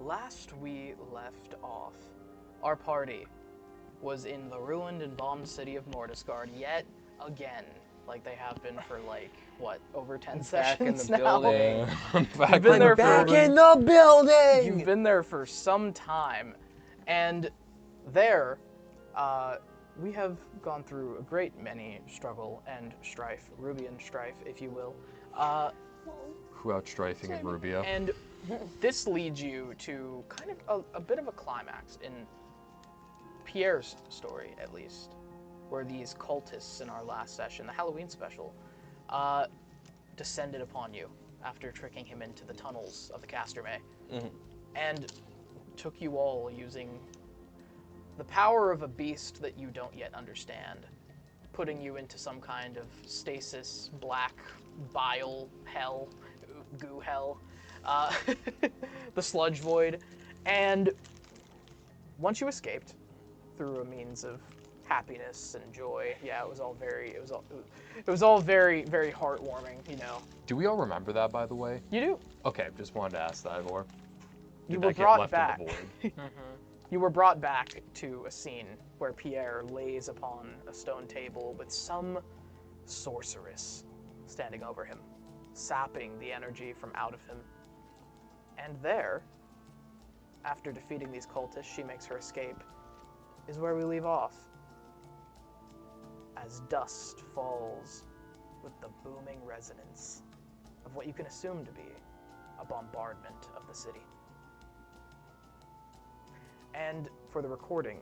last we left off, our party was in the ruined and bombed city of Mordisgard yet again, like they have been for like, what, over 10 sessions now? Building. You've been there Back in the building! You've been there for some time, and there, we have gone through a great many struggle and strife, Rubian strife, if you will. Who out strifing in Rubia? And this leads you to kind of a bit of a climax in Pierre's story, at least, where these cultists in our last session, the Halloween special, descended upon you after tricking him into the tunnels of the Castermay, and took you all using the power of a beast that you don't yet understand, putting you into some kind of stasis, black, bile hell, goo hell, the sludge void, and once you escaped through a means of happiness and joy, yeah, it was all very very heartwarming, you know. Do we all remember that, by the way? You do. Okay, just wanted to ask that, or You did were that get brought left back. in the void? You were brought back to a scene where Pierre lays upon a stone table with some sorceress standing over him, sapping the energy from out of him. And there, after defeating these cultists, she makes her escape, is where we leave off. As dust falls with the booming resonance of what you can assume to be a bombardment of the city. And for the recording,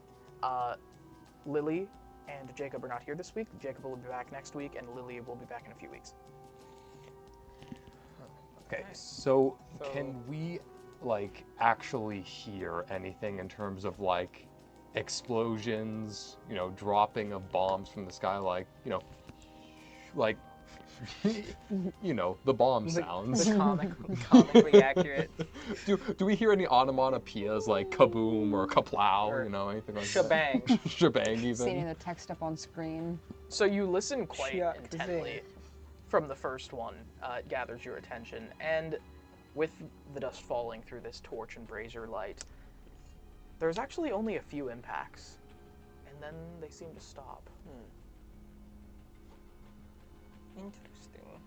Lilli and Jacob are not here this week. Jacob will be back next week, and Lilli will be back in a few weeks. Okay, so can we, like, actually hear anything in terms of, like, explosions, you know, dropping of bombs from the sky, like, you know, like, you know, the bomb sounds. The Comically accurate. Do we hear any onomatopoeias like kaboom or kaplow, Or you know, anything like shebang. that? Shebang, Seeing even. the text up on screen. So you listen quite Shuck, intently zing. from the first one. It gathers your attention, and with the dust falling through this torch and brazier light, there's actually only a few impacts, and then they seem to stop. Interesting.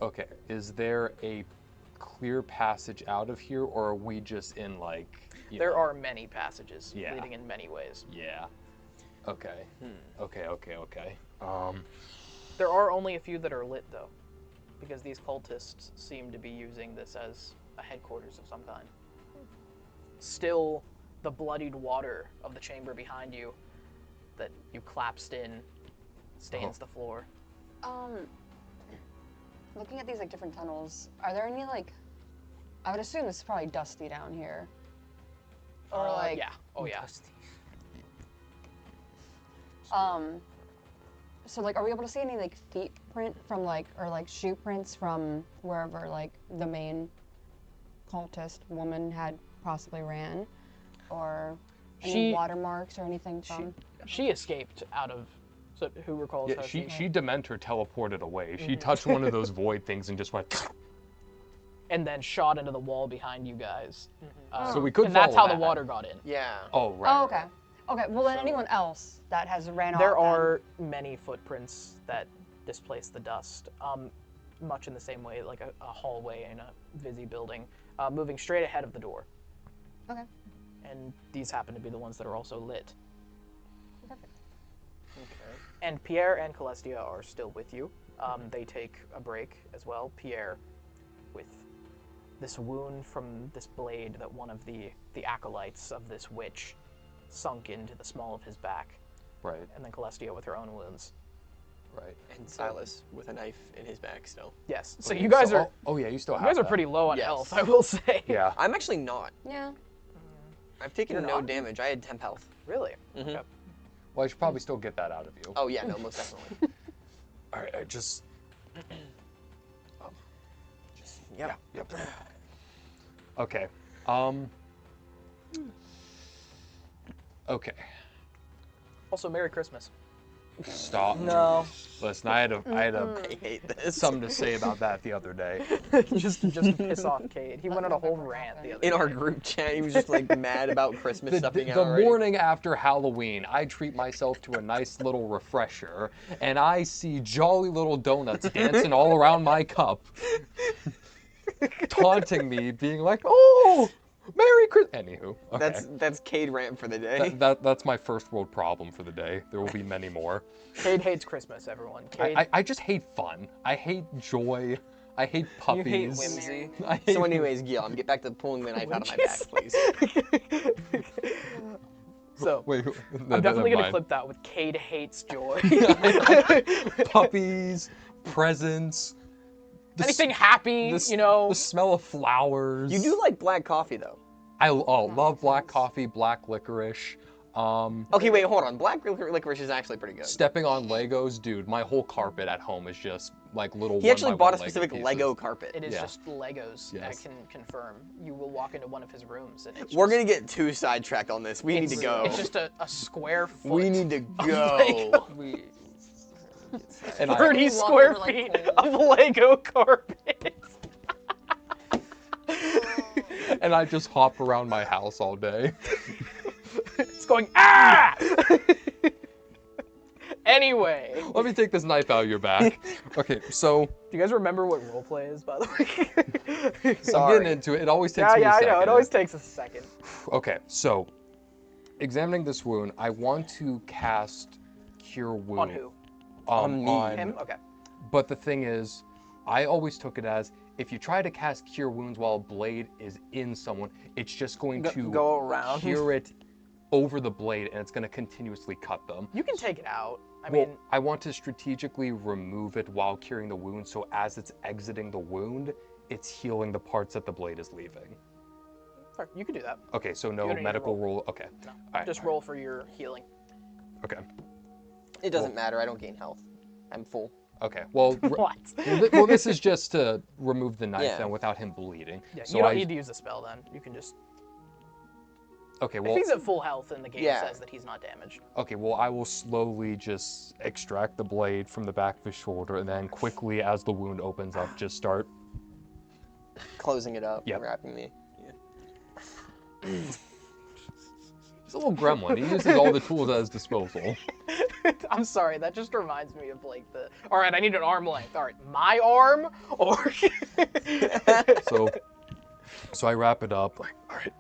Okay, is there a clear passage out of here, or are we just in, like, There are many passages Yeah. leading in many ways. Yeah. Okay. Okay. There are only a few that are lit, though, because these cultists seem to be using this as a headquarters of some kind. Still, the bloodied water of the chamber behind you that you collapsed in stains the floor. Looking at these like different tunnels, are there any like? I would assume this is probably dusty down here. Or like, yeah. Oh, yeah. So like, are we able to see any like feet print from like, or like shoe prints from wherever like the main cultist woman had possibly ran, or any watermarks or anything from? She escaped out of. So who recalls Yeah, how she Dementor teleported away. She touched one of those void things and just went. and then shot into the wall behind you guys. So we could and that's follow how the that. water got in. Yeah. Oh, right. Oh, okay. Okay, well then anyone else that has ran off There then? are many footprints that displace the dust, much in the same way like a hallway in a busy building, moving straight ahead of the door. Okay. And these happen to be the ones that are also lit. Perfect. Okay. And Pierre and Celestia are still with you. They take a break as well. Pierre, with this wound from this blade that one of the acolytes of this witch sunk into the small of his back. Right. And then Celestia with her own wounds. Right. And Silas with a knife in his back still. Yes. So Okay, you guys so- are Oh, yeah, you still have you guys are that. pretty low on Yes. health, I will say. Yeah. I'm actually not. Yeah. I've taken You're no not? damage. I had 10 health. Really? Mhm. Okay. Well, I should probably still get that out of you. Oh yeah, no, most definitely. All right, I just. Yep. Yep. Okay. Okay. Also, Merry Christmas. Stop. No. Listen, I had I hate this. something to say about that the other day. just to piss off Cade. He went on a whole Never rant the happened. other In day. our group chat, he was just like mad about Christmas stuff being out The already. morning after Halloween, I treat myself to a nice little refresher, and I see jolly little donuts dancing all around my cup, taunting me, being like, "Oh, Merry Christmas!" Anywho, okay. That's Cade rant for the day. That's my first world problem for the day. There will be many more. Cade hates Christmas, everyone. Cade, I just hate fun. I hate joy. I hate You puppies. hate whimsy. I hate So anyways, Guillaume, get back to pulling the knife out of my back, please. So, Wait, I'm definitely going to mind. clip that with Cade hates joy. Puppies, presents, the Anything happy, the, you know. the smell of flowers. You do like black coffee, though. I love black coffee, black licorice. Okay, wait, hold on. Black licorice is actually pretty good. Stepping on Legos, dude. My whole carpet at home is just like little. He actually 1 by bought a 1 specific pieces. Lego carpet. It is Yeah. just Legos. I Yes. can confirm. You will walk into one of his rooms and it's We're just, gonna get too sidetracked on this. We need to go. It's just a square foot. We need to of go. Lego. We. And 30 We walk square over, like, feet cold. of Lego carpet. and I just hop around my house all day. It's going, ah! Anyway, Let me take this knife out of your back. Okay, so do you guys remember what roleplay is, by the way? I'm getting into it. It always takes me a I second. know. It always takes a second. Okay, so examining this wound, I want to cast Cure Wound. On who? On me. Him? Okay. But the thing is, I always took it as if you try to cast Cure Wounds while a blade is in someone, it's just going to Go around. cure it over the blade, and it's going to continuously cut them. You can take it out. I Well, mean, I want to strategically remove it while curing the wound, so as it's exiting the wound, it's healing the parts that the blade is leaving. sorry, you can do that. Okay, so You no don't need to medical roll. roll. Okay. No, Alright, just roll for your healing. Okay. It doesn't matter. I don't gain health. I'm full. Okay. Well, What? well, this is just to remove the knife Yeah. then without him bleeding. Yeah, So you don't I- need to use the spell then. You can just. Okay. If Well. he's at full health and the game Yeah. says that he's not damaged. Okay. Well, I will slowly just extract the blade from the back of his shoulder, and then quickly, as the wound opens up, just start. Closing it up. Yep. Wrapping me. He's a little gremlin. He uses all the tools at his disposal. I'm sorry, that just reminds me of like the. All right, I need an arm length. All right, my arm or. So I wrap it up. Like, all right.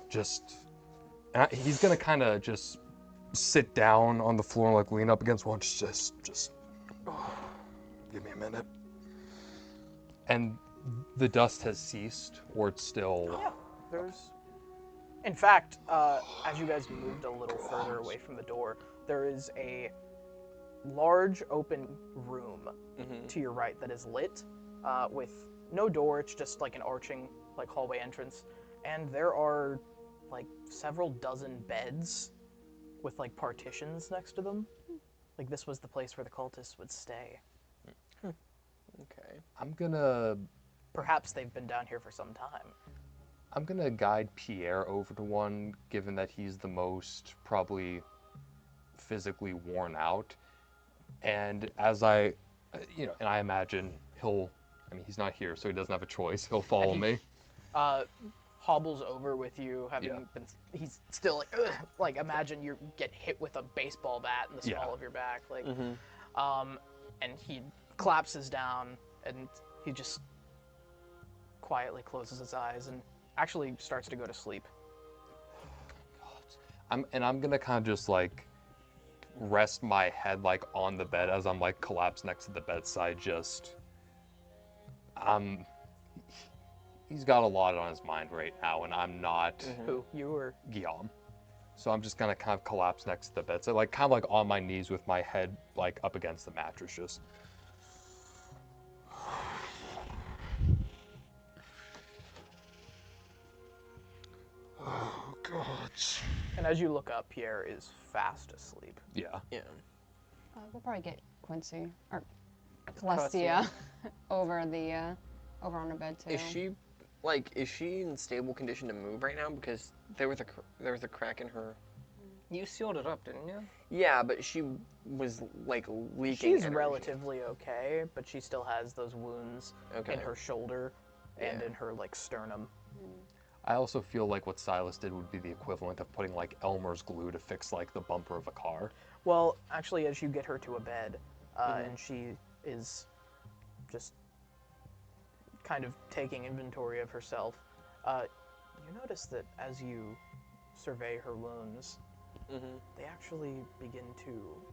Just. He's gonna kind of just sit down on the floor and like lean up against one. Just. Give me a minute. And the dust has ceased, or it's still. Yeah, there's. In fact, as you guys moved a little further away from the door, there is a large open room to your right that is lit with no door. It's just like an arching like hallway entrance, and there are like several dozen beds with like partitions next to them. Like this was the place where the cultists would stay. Okay. I'm gonna Perhaps they've been down here for some time. guide Pierre over to one, given that he's the most probably physically worn out. And as I, and I imagine he's not here, so he doesn't have a choice. He'll follow me. Hobbles over with you, having Yeah. been. He's still like, ugh, like imagine you get hit with a baseball bat in the small Yeah. of your back, like, and he collapses down, and he just quietly closes his eyes and actually starts to go to sleep. I'm gonna kind of just like rest my head like on the bed as I'm like collapsed next to the bedside. Just, he's got a lot on his mind right now, and I'm not Who you or Guillaume. So I'm just gonna kind of collapse next to the bedside, like kind of like on my knees with my head like up against the mattress, just. Oh God. and as you look up, Pierre is fast asleep. Yeah. Yeah. We'll probably get Quincy or Celestia over on the bed too. Is she in stable condition to move right now? Because there was a crack in her You sealed it up, didn't you? Yeah, but she was like leaking She's energy. relatively okay, but she still has those wounds Okay. in her shoulder and Yeah. in her like sternum. I also feel like what Silas did would be the equivalent of putting like Elmer's glue to fix like the bumper of a car. Well, actually, as you get her to a bed, and she is just kind of taking inventory of herself, you notice that as you survey her wounds, they actually begin to.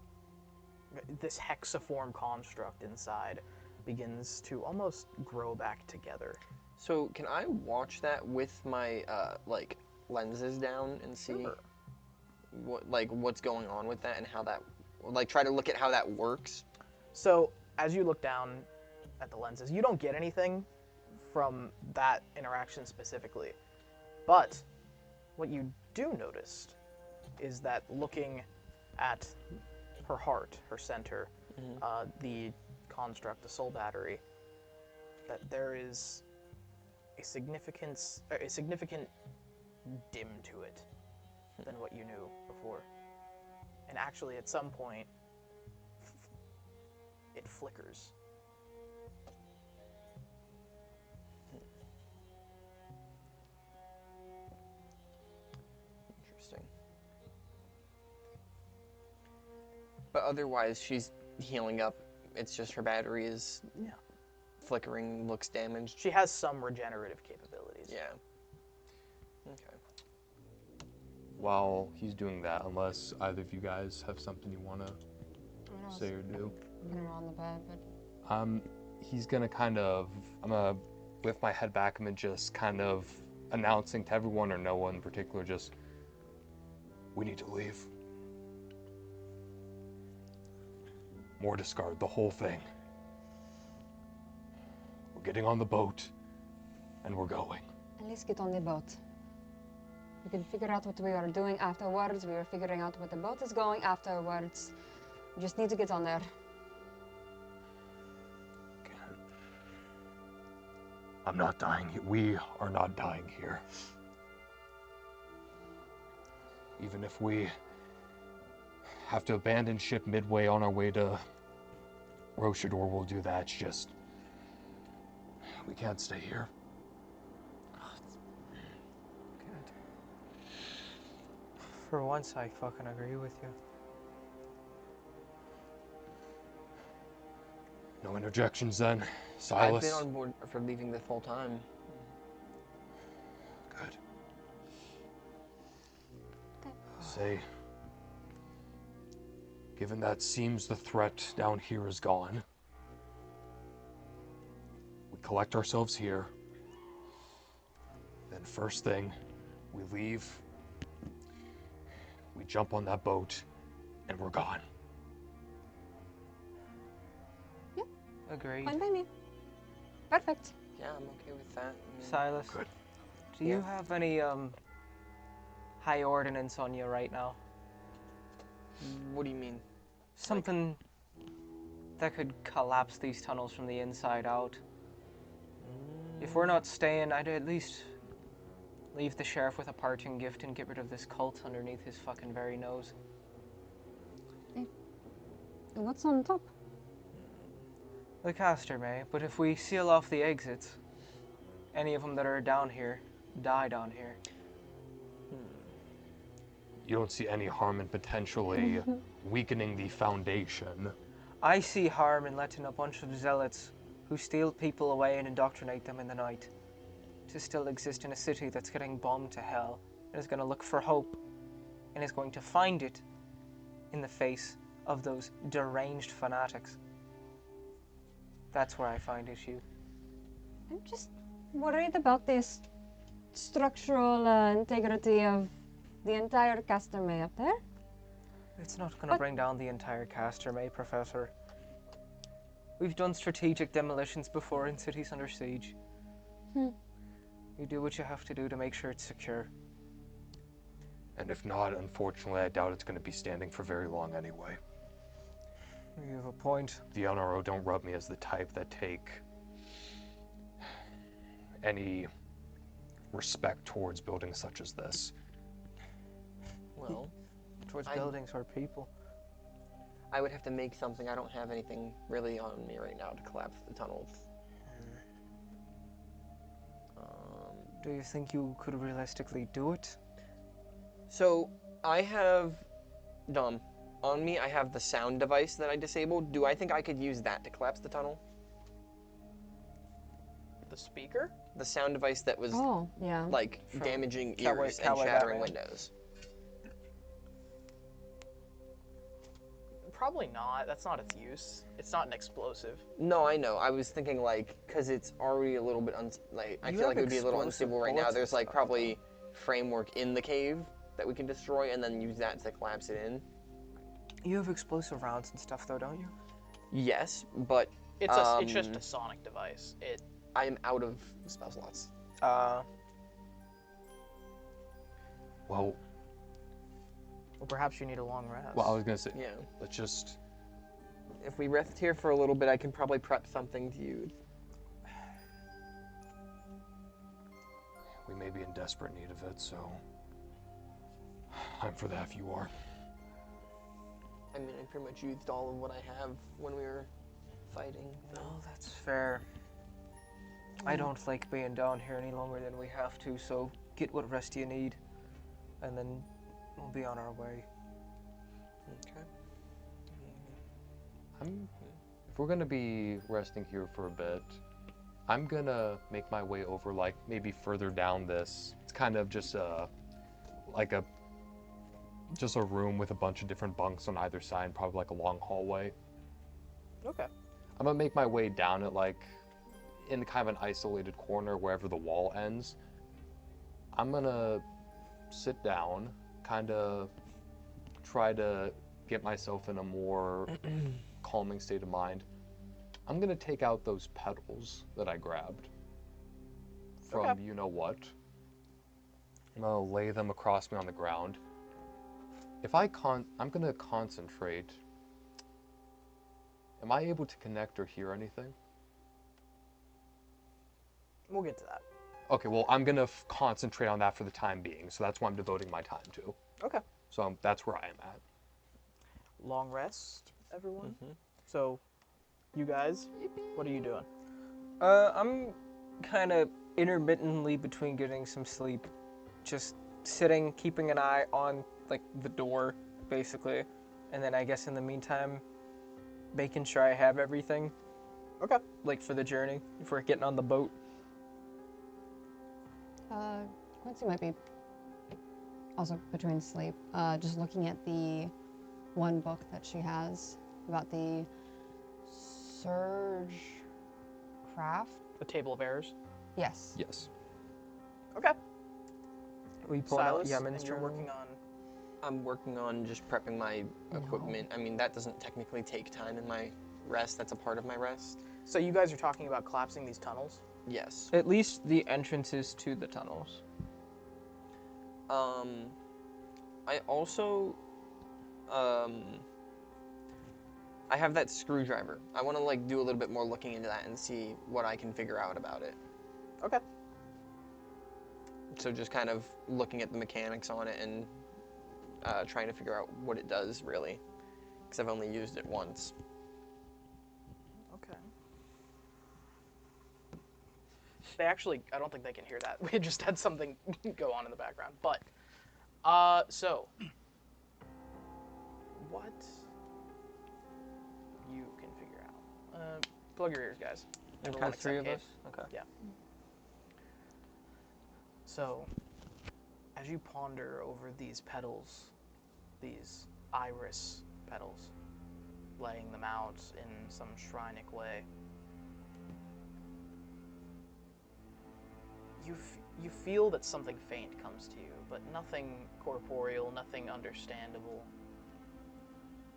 This hexiform construct inside begins to almost grow back together. So can I watch that with my like lenses down and see Sure. what's going on with that and how that like try to look at how that works? So as you look down at the lenses, you don't get anything from that interaction specifically. But what you do notice is that looking at her heart, her center, the construct, the soul battery, that there is a significant dim to it than what you knew before. And actually, at some point, it flickers. Interesting. But otherwise, she's healing up. It's just her battery is flickering, looks damaged. She has some regenerative capabilities. Yeah. Okay. While he's doing that, unless either of you guys have something you want to say or do. I'm gonna roll on the bed, but He's gonna I'm gonna lift my head back and just kind of announcing to everyone or no one in particular, just, we need to leave. More discard, the whole thing. We're getting on the boat, and we're going. at least get on the boat. We can figure out what we are doing afterwards. We are figuring out what the boat is going afterwards. We just need to get on there. I'm not dying here. We are not dying here. Even if we have to abandon ship midway on our way to Roshador, we'll do that. It's just, we can't stay here. For once, I fucking agree with you. No interjections then, Silas? I've been on board for leaving this whole time. Good. Say, given that seems the threat down here is gone, we collect ourselves here, then first thing, we leave, we jump on that boat, and we're gone. Agreed. Fine by me. Perfect. Yeah, I'm okay with that. I mean, Silas, Good. do you have any high ordnance on you right now? what do you mean? Something that could collapse these tunnels from the inside out. If we're not staying, I'd at least leave the sheriff with a parting gift and get rid of this cult underneath his fucking very nose. What's on top? The caster may, but if we seal off the exits, any of them that are down here die down here. You don't see any harm in potentially weakening the foundation. I see harm in letting a bunch of zealots who steal people away and indoctrinate them in the night to still exist in a city that's getting bombed to hell and is going to look for hope and is going to find it in the face of those deranged fanatics. That's where I find issue. I'm just worried about this structural integrity of the entire Castermay up there. It's not going to bring down the entire caster, May, Professor. We've done strategic demolitions before in cities under siege. You do what you have to do to make sure it's secure. And if not, unfortunately, I doubt it's going to be standing for very long anyway. You have a point. The NRO don't rub me as the type that take any respect towards buildings such as this. Well, towards buildings or people. I would have to make something. I don't have anything really on me right now to collapse the tunnels. Do you think you could realistically do it? So I have, on me I have the sound device that I disabled. Do I think I could use that to collapse the tunnel? The speaker? The sound device that was Oh, yeah. like damaging Cowboy- ears and Cowboy shattering Batman. windows. Probably not. That's not its use. It's not an explosive. No, I know. I was thinking like, cause it's already a little bit I You feel have like it would be a little explosive unstable right now. bullets and There's like stuff, probably framework in the cave that we can destroy and then use that to collapse it in. You have explosive rounds and stuff, though, don't you? Yes, but It's just a sonic device. I am out of spell slots. Well, Well, perhaps you need a long rest. I was gonna say, Yeah. let's just. If we rest here for a little bit, I can probably prep something to use. We may be in desperate need of it, so. I'm for that if you are. I mean, I pretty much used all of what I have when we were fighting. So. Oh, that's fair. I don't like being down here any longer than we have to, so get what rest you need, and then we'll be on our way. Okay. If we're gonna be resting here for a bit, I'm gonna make my way over, like maybe further down this. It's kind of just a room with a bunch of different bunks on either side, probably like a long hallway. Okay. I'm gonna make my way down it, like in kind of an isolated corner wherever the wall ends. I'm gonna sit down, kind of try to get myself in a more calming state of mind. I'm gonna take out those petals that I grabbed from Okay. you know what. I'm gonna lay them across me on the ground. If I'm gonna concentrate. Am I able to connect or hear anything? We'll get to that. Okay, well, I'm gonna concentrate on that for the time being, so that's what I'm devoting my time to. Okay. So that's where I am at. Long rest, everyone. So, you guys, what are you doing? I'm kind of intermittently between getting some sleep, just sitting, keeping an eye on like the door, basically, and then I guess in the meantime, making sure I have everything, Okay. like for the journey, if we're getting on the boat. Quincy might be also between sleep, just looking at the one book that she has about the surge craft. The table of errors. Yes. Yes. Okay. We pull out Silas, Yemen's and you're journal. working on. I'm working on just prepping my equipment. I mean, that doesn't technically take time in my rest. That's a part of my rest. So you guys are talking about collapsing these tunnels. Yes. At least the entrances to the tunnels. I also, I have that screwdriver. I want to like do a little bit more looking into that and see what I can figure out about it. Okay. So just kind of looking at the mechanics on it and trying to figure out what it does really, because I've only used it once. Okay. They actually, I don't think they can hear that. We just had something go on in the background. But, so, what you can figure out. Plug your ears, guys. There's Everyone kind of three of except us. Kate. Okay. Yeah. So, as you ponder over these petals, these iris petals, laying them out in some shrinic way, you feel that something faint comes to you, but nothing corporeal, nothing understandable.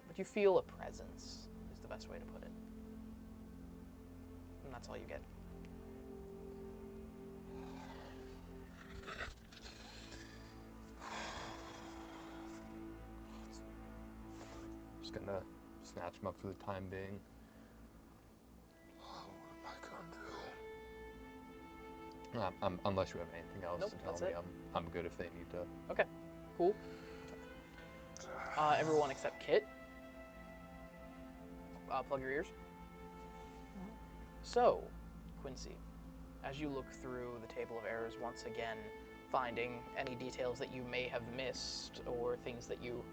But you feel a presence, is the best way to put it. And that's all you get. Just gonna snatch them up for the time being. What am I gonna do? Unless you have anything else Nope, to tell that's me, it. I'm good if they need to. Okay, cool. Everyone except Kit. Plug your ears. So, Quincy, as you look through the table of errors once again, finding any details that you may have missed or things that you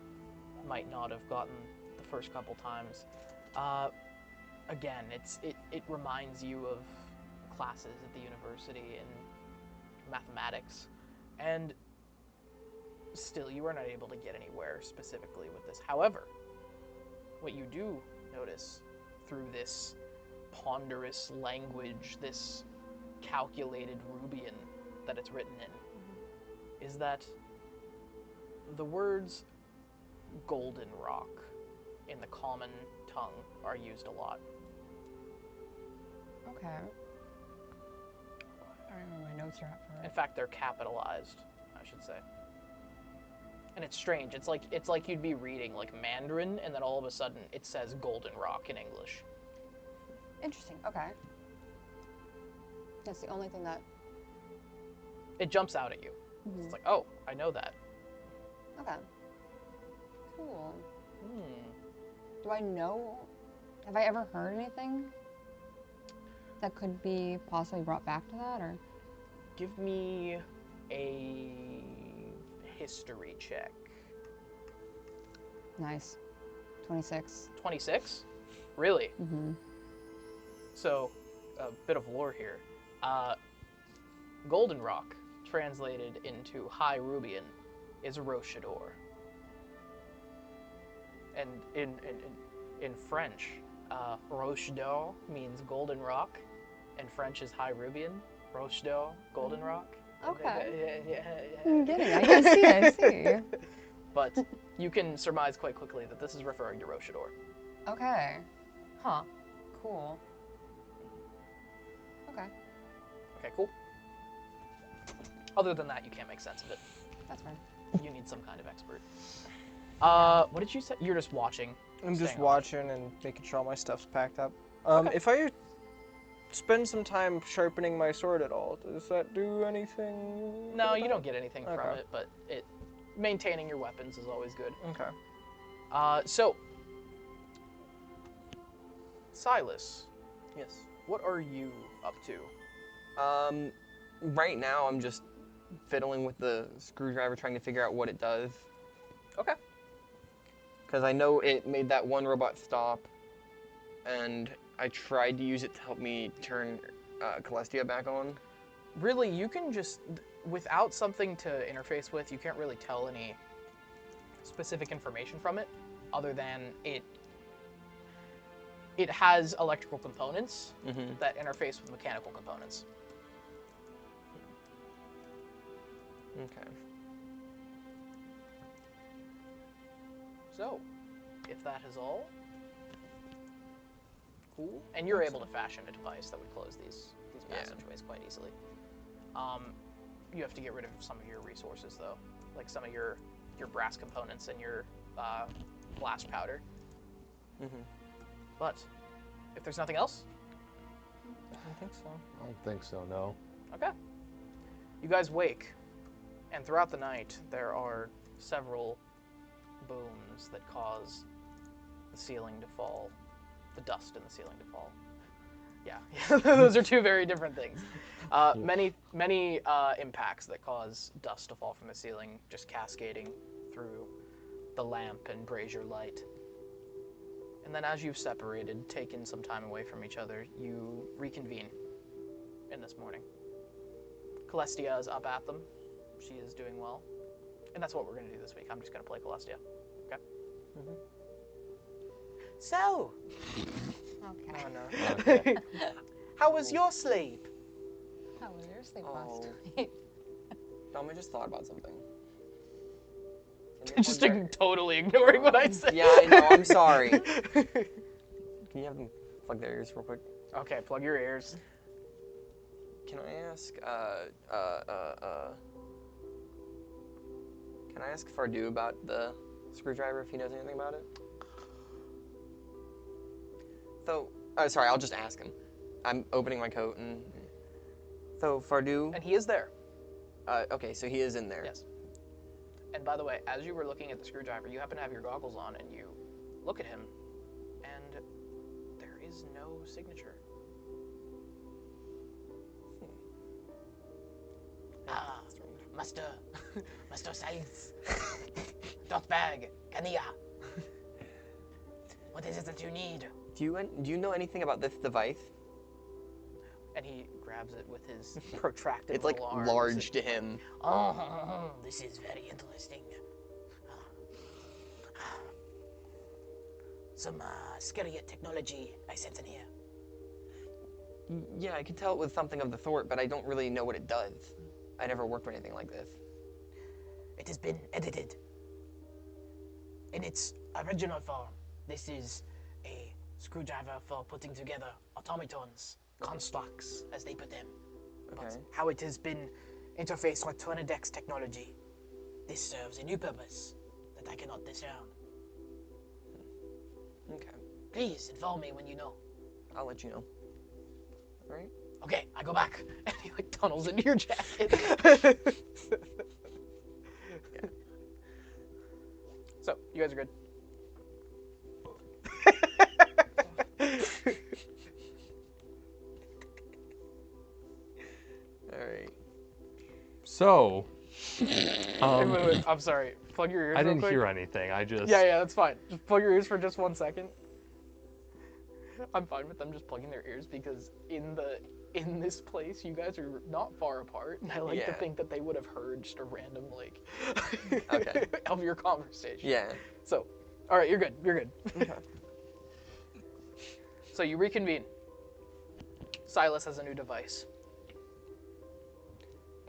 might not have gotten the first couple times, again, it reminds you of classes at the university in mathematics, and still you are not able to get anywhere specifically with this. However, what you do notice through this ponderous language, this calculated Rubian that it's written in, is that the words golden rock in the common tongue are used a lot. Okay. I don't know where my notes are at for In it. fact, they're capitalized, I should say. And it's strange. It's like you'd be reading like Mandarin, and then all of a sudden it says golden rock in English. Interesting. Okay. That's the only thing that. It jumps out at you. It's like, oh, I know that. Okay. Cool. Hmm. Do I know? Have I ever heard anything that could be possibly brought back to that, or? Give me a history check. Nice. 26. 26? Really? Mm-hmm. So, a bit of lore here. Golden rock, translated into High Rubian, is Rochador. And in French, Roche d'Or means golden rock, and French is High Rubian. Roche d'Or, golden rock. Okay. Yeah. I'm getting it. I see. But you can surmise quite quickly that this is referring to Rochador. Okay. Huh. Cool. Okay. Okay, cool. Other than that, you can't make sense of it. That's fine. You need some kind of expert. What did you say? You're just watching. I'm just staying on. watching and making sure all my stuff's packed up. Okay. If I spend some time sharpening my sword at all, does that do anything? No, you don't get anything from Okay. it, but maintaining your weapons is always good. Okay. So, Silas, Yes. what are you up to? Right now I'm just fiddling with the screwdriver, trying to figure out what it does. Okay. Because I know it made that one robot stop, and I tried to use it to help me turn Celestia back on. Really, you can just, without something to interface with, you can't really tell any specific information from it, other than it has electrical components that interface with mechanical components. Okay. So, if that is all, cool. And you're able to fashion a device that would close these passageways quite easily. You have to get rid of some of your resources though, like some of your brass components and your blast powder. But if there's nothing else, I think so. I don't think so, no. okay. You guys wake, and throughout the night there are several booms that cause the ceiling to fall, the dust in the ceiling to fall. Yeah, those are two very different things. Many impacts that cause dust to fall from the ceiling, just cascading through the lamp and brazier light. And then as you've separated, taken some time away from each other, you reconvene in this morning. Celestia is up at them. She is doing well. And that's what we're going to do this week. I'm just going to play Celestia. Okay? So, Okay. Oh no. Okay. how was your sleep? How was your sleep Oh. last night? Dom, I just thought about something. Just totally ignoring what I said. Yeah, I know. I'm sorry. Can you have them plug their ears real quick? Okay, plug your ears. Can I ask, can I ask Fardu about the screwdriver if he knows anything about it? So, sorry, I'll just ask him. I'm opening my coat and... So, Fardu... And he is there. Okay, so he is in there. Yes. And by the way, as you were looking at the screwdriver, you happen to have your goggles on, and you look at him, and there is no signature. Ah, Master Science. Dot bag, Kania. What is it that you need? Do you know anything about this device? And he grabs it with his protracted It's like little arms. large to him. Oh, this is very interesting. Some scary technology I sense in here. Yeah, I could tell it was something of the sort, but I don't really know what it does. I never worked with anything like this. It has been edited. In its original form, this is a screwdriver for putting together automatons, constructs, as they put them. Okay. But how it has been interfaced with Tornadex technology, this serves a new purpose that I cannot discern. Okay. Please inform me when you know. I'll let you know. All right. Okay, I go back. And he like tunnels into your jacket. Yeah. So, you guys are good. All right. So, Wait, I'm sorry. Plug your ears I real didn't quick. hear anything. I just Yeah, that's fine. Just plug your ears for just 1 second. I'm fine with them just plugging their ears because in this place, you guys are not far apart, and I like to Yeah. think that they would have heard just a random Okay. of your conversation. Yeah. So, all right, you're good. You're good. Okay. So you reconvene. Silas has a new device.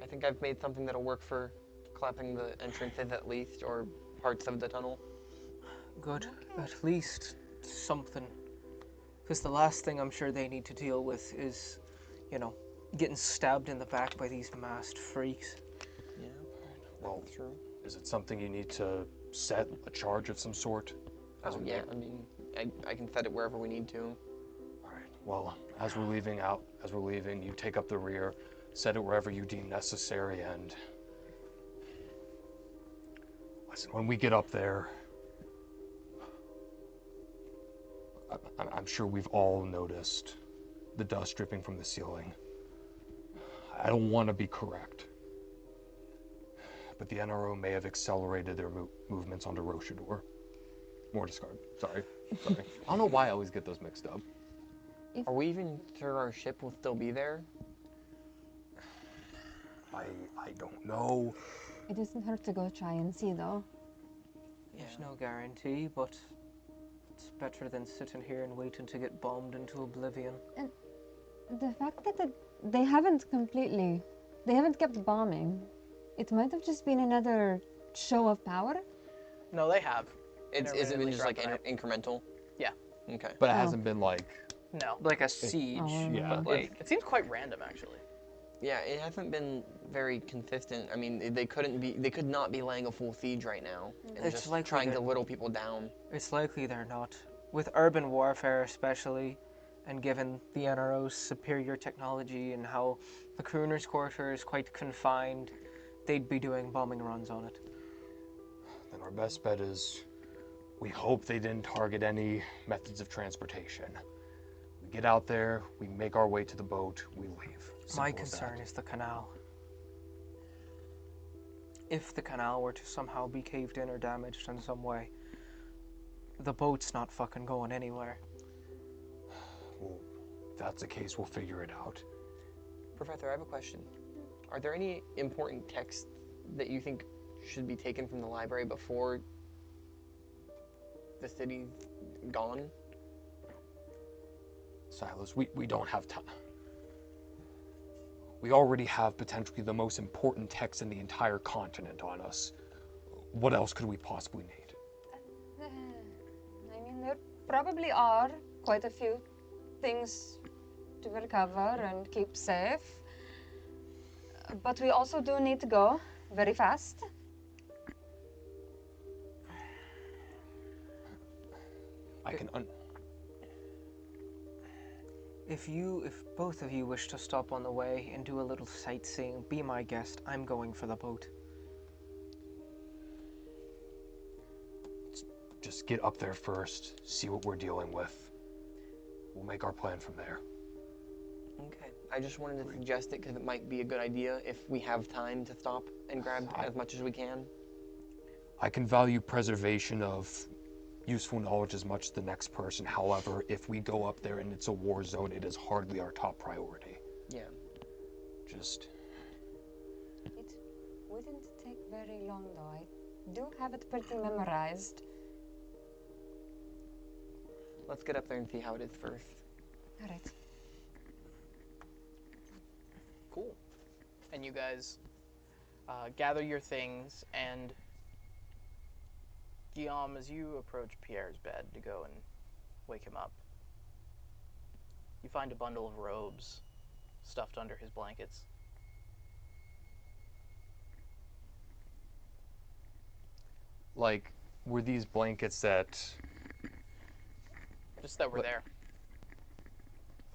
I think I've made something that'll work for clapping the entrances at least, or parts of the tunnel. Good. At least something. Because the last thing I'm sure they need to deal with is, getting stabbed in the back by these masked freaks. Yeah. Well, True. is it something you need to set a charge of some sort? Oh yeah. I mean, I can set it wherever we need to. All right. Well, as we're leaving, you take up the rear, set it wherever you deem necessary, and listen, when we get up there, I'm sure we've all noticed the dust dripping from the ceiling. I don't want to be correct, but the NRO may have accelerated their movements onto Rochador. More discard. Sorry. I don't know why I always get those mixed up. Are we even sure our ship will still be there? I don't know. It doesn't hurt to go try and see, though. There's no guarantee, but it's better than sitting here and waiting to get bombed into oblivion. And the fact that they haven't kept bombing. It might have just been another show of power. No, they have. Is it Intermittently just like throughout the night. incremental? Yeah. Okay. But it hasn't been like, No. Like a siege. yeah. But it seems quite random, actually. Yeah, it hasn't been very consistent. I mean, they could not be laying a full siege right now and It's just likely trying to that- whittle people down. It's likely they're not. With urban warfare especially, and given the NRO's superior technology and how the crooner's quarter is quite confined, they'd be doing bombing runs on it. Then our best bet is we hope they didn't target any methods of transportation. We get out there, we make our way to the boat, we leave. My Simple as that. concern is the canal. If the canal were to somehow be caved in or damaged in some way, the boat's not fucking going anywhere. Well, if that's the case, we'll figure it out. Professor, I have a question. Are there any important texts that you think should be taken from the library before the city's gone? Silas, we don't have time. We already have potentially the most important text in the entire continent on us. What else could we possibly need? I mean, there probably are quite a few things to recover and keep safe. But we also do need to go very fast. I can If both of you wish to stop on the way and do a little sightseeing, be my guest. I'm going for the boat. just get up there first, see what we're dealing with. We'll make our plan from there. Okay. I just wanted to suggest it because it might be a good idea if we have time to stop and grab as much as we can. I can value preservation of useful knowledge as much as the next person. However, if we go up there and it's a war zone, it is hardly our top priority. Yeah. Just... It wouldn't take very long, though. I do have it pretty memorized. Let's get up there and see how it is first. All right. Cool. And you guys gather your things, and Guillaume, as you approach Pierre's bed to go and wake him up, you find a bundle of robes stuffed under his blankets. Like, were these blankets that... Just that were there.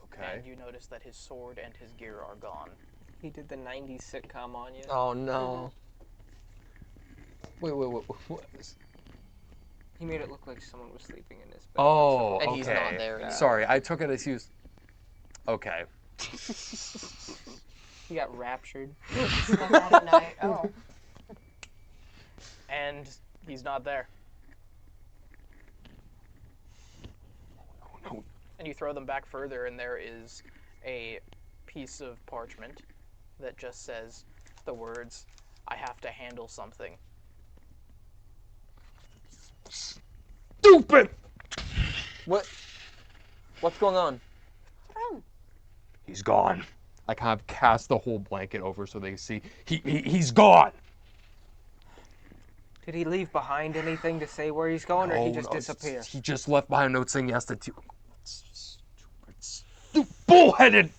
Okay. And you notice that his sword and his gear are gone. He did the 90s sitcom on you. Oh no. Wait. What? He made it look like someone was sleeping in his bed. Oh, And okay. he's not there yet. Sorry, I took it as he was... Okay. He got raptured. At night. Oh. And he's not there. No. And you throw them back further, and there is a piece of parchment that just says the words, "I have to handle something." Stupid! What? What's going on? He's gone. I kind of cast the whole blanket over so they see he's gone. Did he leave behind anything to say where he's going, or he just No, disappeared? He just left behind a note saying yes to two. Stupid, bullheaded.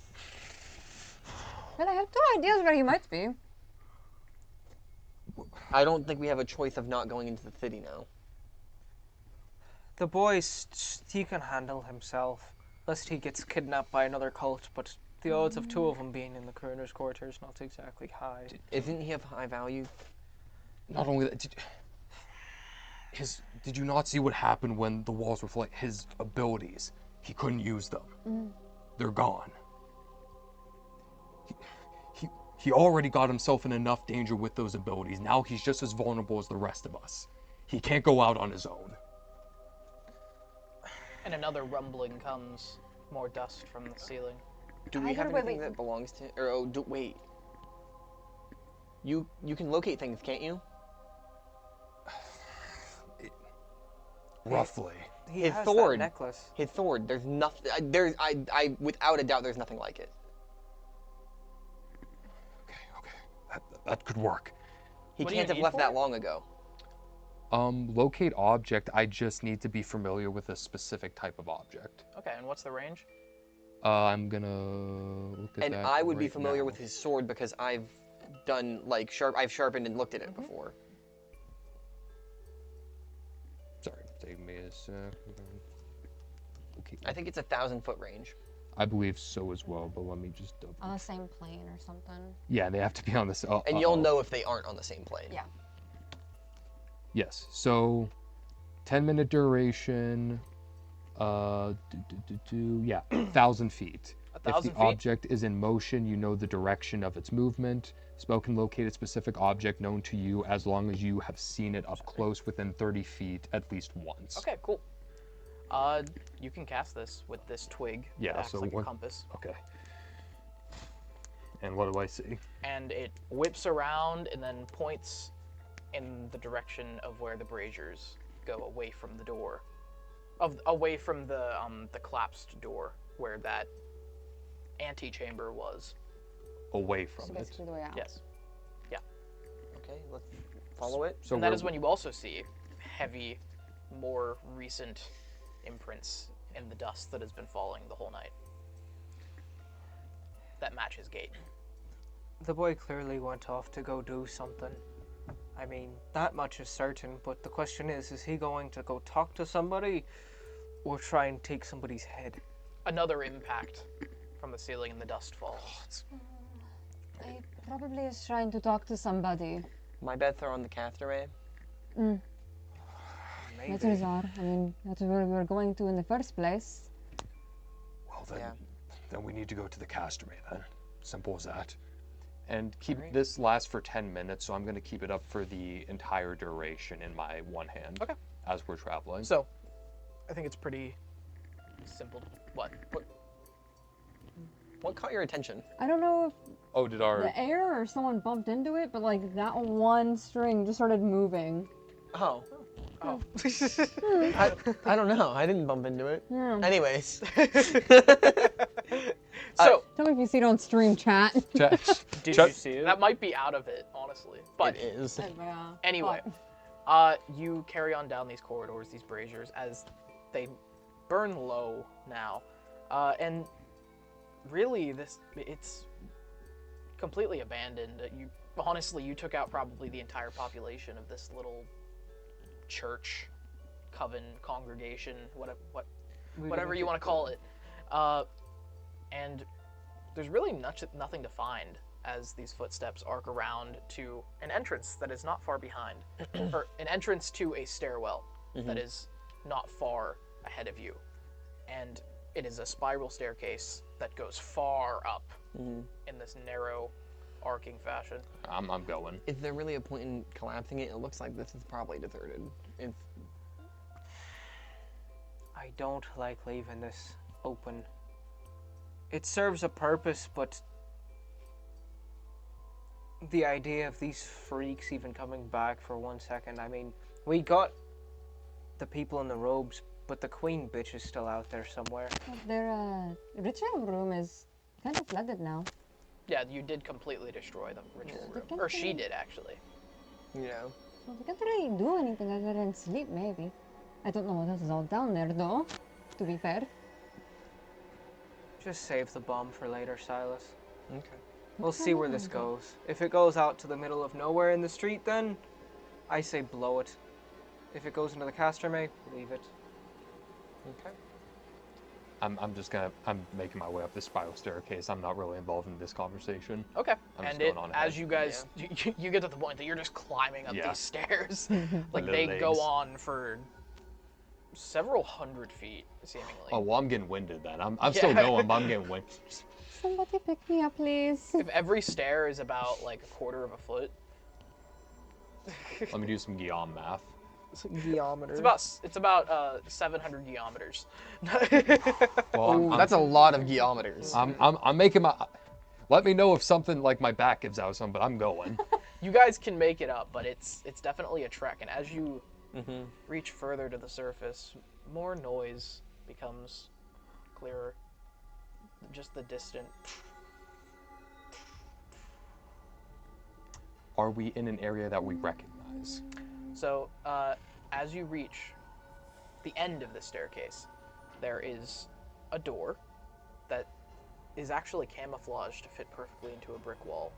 Well, I have two ideas where he might be. I don't think we have a choice of not going into the city now. The boy, he can handle himself, lest he gets kidnapped by another cult, but the odds of two of them being in the coroner's quarters not exactly high. Isn't he of high value? Not only that, did you not see what happened when the walls were flat? His abilities, he couldn't use them. They're gone. He already got himself in enough danger with those abilities. Now he's just as vulnerable as the rest of us. He can't go out on his own. And another rumbling comes, more dust from the ceiling. Do we have anything that belongs to? Or wait. You can locate things, can't you? Roughly. He His has sword. that necklace. His sword. There's nothing. I without a doubt, there's nothing like it. Okay. That could work. He What do can't you have need left for that it? long ago. Locate object. I just need to be familiar with a specific type of object. Okay, and what's the range? I'm gonna look at And that I would be right familiar now. with his sword because I've done like I've sharpened and looked at it before. Sorry, take me a sec. Okay. I think it's 1,000-foot range. I believe so as well, but let me just double. On the same plane or something. Yeah, they have to be on this. And you'll know if they aren't on the same plane. Yeah. Yes. So, 10-minute duration. Yeah, 1,000 feet. 1,000 If feet? the object is in motion, you know the direction of its movement. Spell can locate a specific object known to you as long as you have seen it up close within 30 feet at least once. Okay, cool. You can cast this with this twig. Yeah, that acts so like a what- compass. Okay. And what do I see? And it whips around and then points in the direction of where the braziers go, away from the door, away from the collapsed door where that antechamber was. Away from So it. basically the way out. Yes. Yeah. Okay, let's follow it. So And that we're- is when you also see heavy, more recent imprints in the dust that has been falling the whole night. That match his gait. The boy clearly went off to go do something. I mean, that much is certain, but the question is he going to go talk to somebody or try and take somebody's head? Another impact from the ceiling and the dust falls. He probably is trying to talk to somebody. My bets are on the caster ray. Maybe. Maybe. Chances are. I mean, that's where we were going to in the first place. Well, Yeah. then we need to go to the Castermay then. Simple as that. And keep Alright. this lasts for 10 minutes, so I'm going to keep it up for the entire duration in my one hand. Okay. As we're traveling. So, I think it's pretty simple. What? What caught your attention? I don't know if Oh, did our the air or someone bumped into it, but like that one string just started moving. Oh. Oh. I don't know. I didn't bump into it. Yeah. Anyways. So, Tell me if you see it on stream chat. Did Chuck- you see it? that might be out of it, honestly. But It is. anyway, you carry on down these corridors, these braziers, as they burn low now. And really, it's completely abandoned. You took out probably the entire population of this little church, coven, congregation, whatever you want to call it. And there's really nothing to find as these footsteps arc around to an entrance that is not far behind, or an entrance to a stairwell that is not far ahead of you. And it is a spiral staircase that goes far up in this narrow, arcing fashion. I'm going. Is there really a point in collapsing it? It looks like this is probably deserted. If I don't like leaving this open. It serves a purpose, but the idea of these freaks even coming back for 1 second, I mean, we got the people in the robes, but the queen bitch is still out there somewhere. Their ritual room is kind of flooded now. Yeah, you did completely destroy the ritual room. Or she did, actually. you know. So we can't really do anything other than sleep, maybe. I don't know what else is all down there, though, to be fair. Just save the bomb for later, Silas. Okay. We'll see where this goes. If it goes out to the middle of nowhere in the street, then I say blow it. If it goes into the Castermay, leave it. Okay. I'm making my way up this spiral staircase. I'm not really involved in this conversation. Okay. I'm just And going on ahead. as you guys, you get to the point that you're just climbing up Yeah. these stairs. Like, little they go legs. on for several hundred feet, seemingly. Oh, well, I'm getting winded then. I'm still Yeah. going, but I'm getting winded. Somebody pick me up, please. If every stair is about, like, a quarter of a foot, Let me do some Guillaume math. Geometer. it's about 700 geometers. Well, That's a lot of geometers. I'm making my. Let me know if something like my back gives out something, but I'm going. You guys can make it up, but it's definitely a trek. And as you reach further to the surface, more noise becomes clearer. Just the distant. Are we in an area that we recognize? So, as you reach the end of the staircase, there is a door that is actually camouflaged to fit perfectly into a brick wall.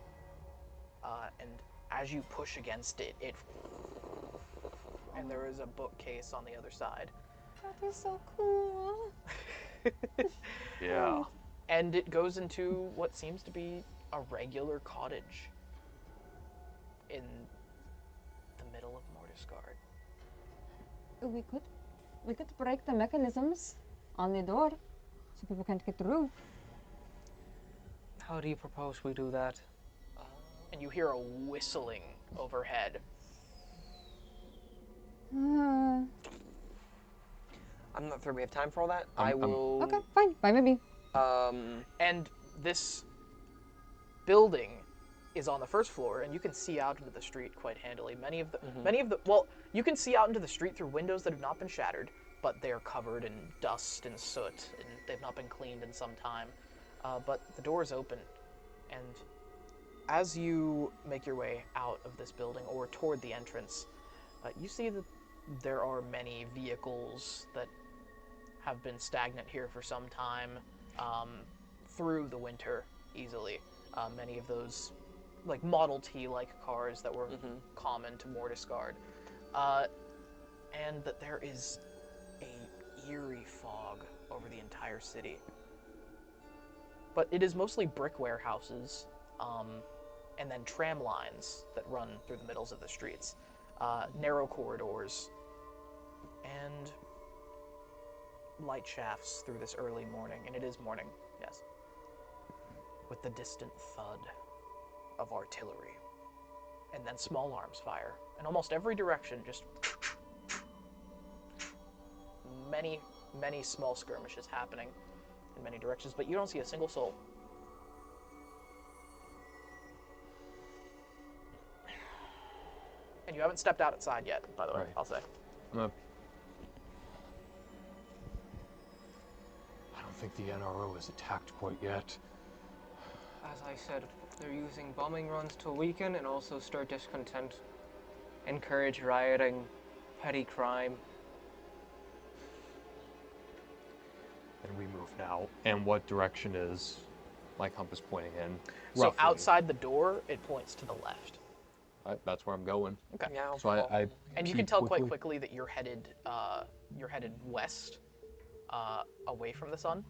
And as you push against it, and there is a bookcase on the other side. That is so cool. Yeah. And it goes into what seems to be a regular cottage in the middle of Mortisgard. We could break the mechanisms on the door so people can't get through. How do you propose we do that? And you hear a whistling overhead. I'm not sure we have time for all that. I will. Okay, fine. Bye, maybe. And this building is on the first floor, and you can see out into the street quite handily. Many of the well, you can see out into the street through windows that have not been shattered, but they're covered in dust and soot, and they've not been cleaned in some time. But the door is open, and as you make your way out of this building or toward the entrance, you see that there are many vehicles that have been stagnant here for some time, through the winter easily. Many of those, like Model T-like cars that were common to Mortisgard, and that there is a eerie fog over the entire city. But it is mostly brick warehouses, and then tram lines that run through the middles of the streets, narrow corridors, and light shafts through this early morning, and it is morning, yes, with the distant thud of artillery, and then small arms fire in almost every direction, just many, many small skirmishes happening in many directions, but you don't see a single soul. And you haven't stepped outside yet, by the way, Right. I'll say. I don't think the NRO is attacked quite yet. As I said, they're using bombing runs to weaken and also stir discontent, encourage rioting, petty crime. And we move now. And what direction is my compass pointing in? So Roughly. outside the door, it points to the left. That's where I'm going. Okay. Yeah, I'll So I And you peek can tell quite quickly that you're headed west, away from the sun.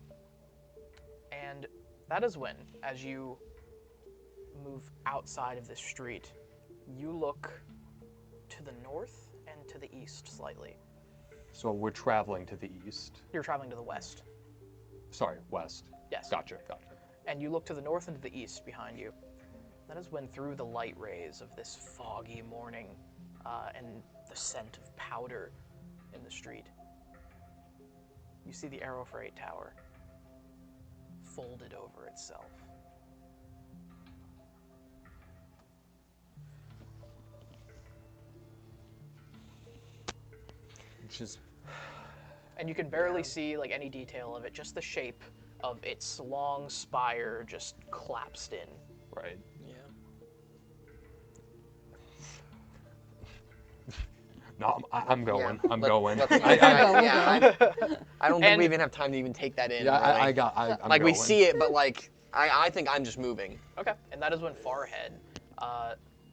And that is when, as you move outside of this street, you look to the north and to the east slightly. So we're traveling to the east. You're traveling to the west. Sorry, west. Yes. Gotcha. And you look to the north and to the east behind you. That is when, through the light rays of this foggy morning and the scent of powder in the street, you see the Arrow Freight Tower folded over itself. Which is And you can barely see like any detail of it, just the shape of its long spire just collapsed in. right. Yeah. No, I'm going. Yeah. I'm going. Let's- I don't think And- we even have time to even take that in. Yeah, really. I'm like going. we see it, but like I think I'm just moving. Okay. And that is when far ahead,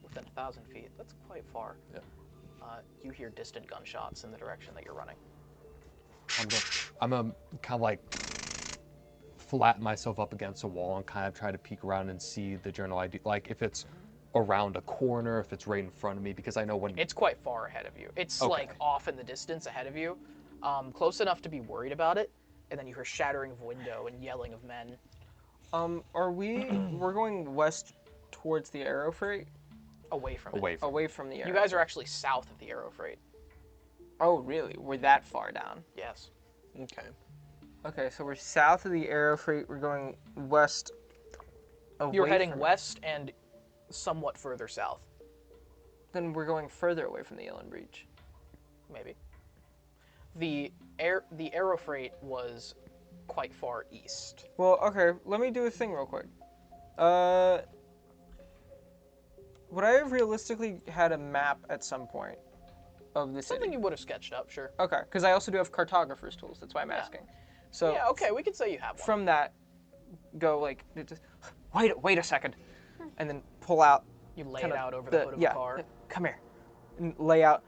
within 1,000 feet, that's quite far, Yeah. you hear distant gunshots in the direction that you're running. I'm gonna kind of like flatten myself up against a wall and kind of try to peek around and see the general idea, like if it's around a corner, if it's right in front of me, because I know when It's quite far ahead of you. It's Okay. like off in the distance ahead of you, close enough to be worried about it, and then you hear shattering of window and yelling of men. We're going west towards the Arrow Freight, Away from it. away from the Arrow. You guys are actually south of the Arrow Freight. Oh, really? We're that far down. Yes. Okay. Okay, so we're south of the Arrow Freight. We're going west. You're away heading from it. west and somewhat further south, Then we're going further away from the Yellen Breach. maybe. The Arrow Freight was quite far east. Well, okay, let me do a thing real quick. Would I have realistically had a map at some point of the city? Something you would have sketched up, sure. Okay, because I also do have cartographer's tools. That's why I'm asking. So Yeah, okay, we could say you have one. from that, go like, just, wait a second, and then pull out. You lay kind it of out over the hood of the car. Come here, and lay out.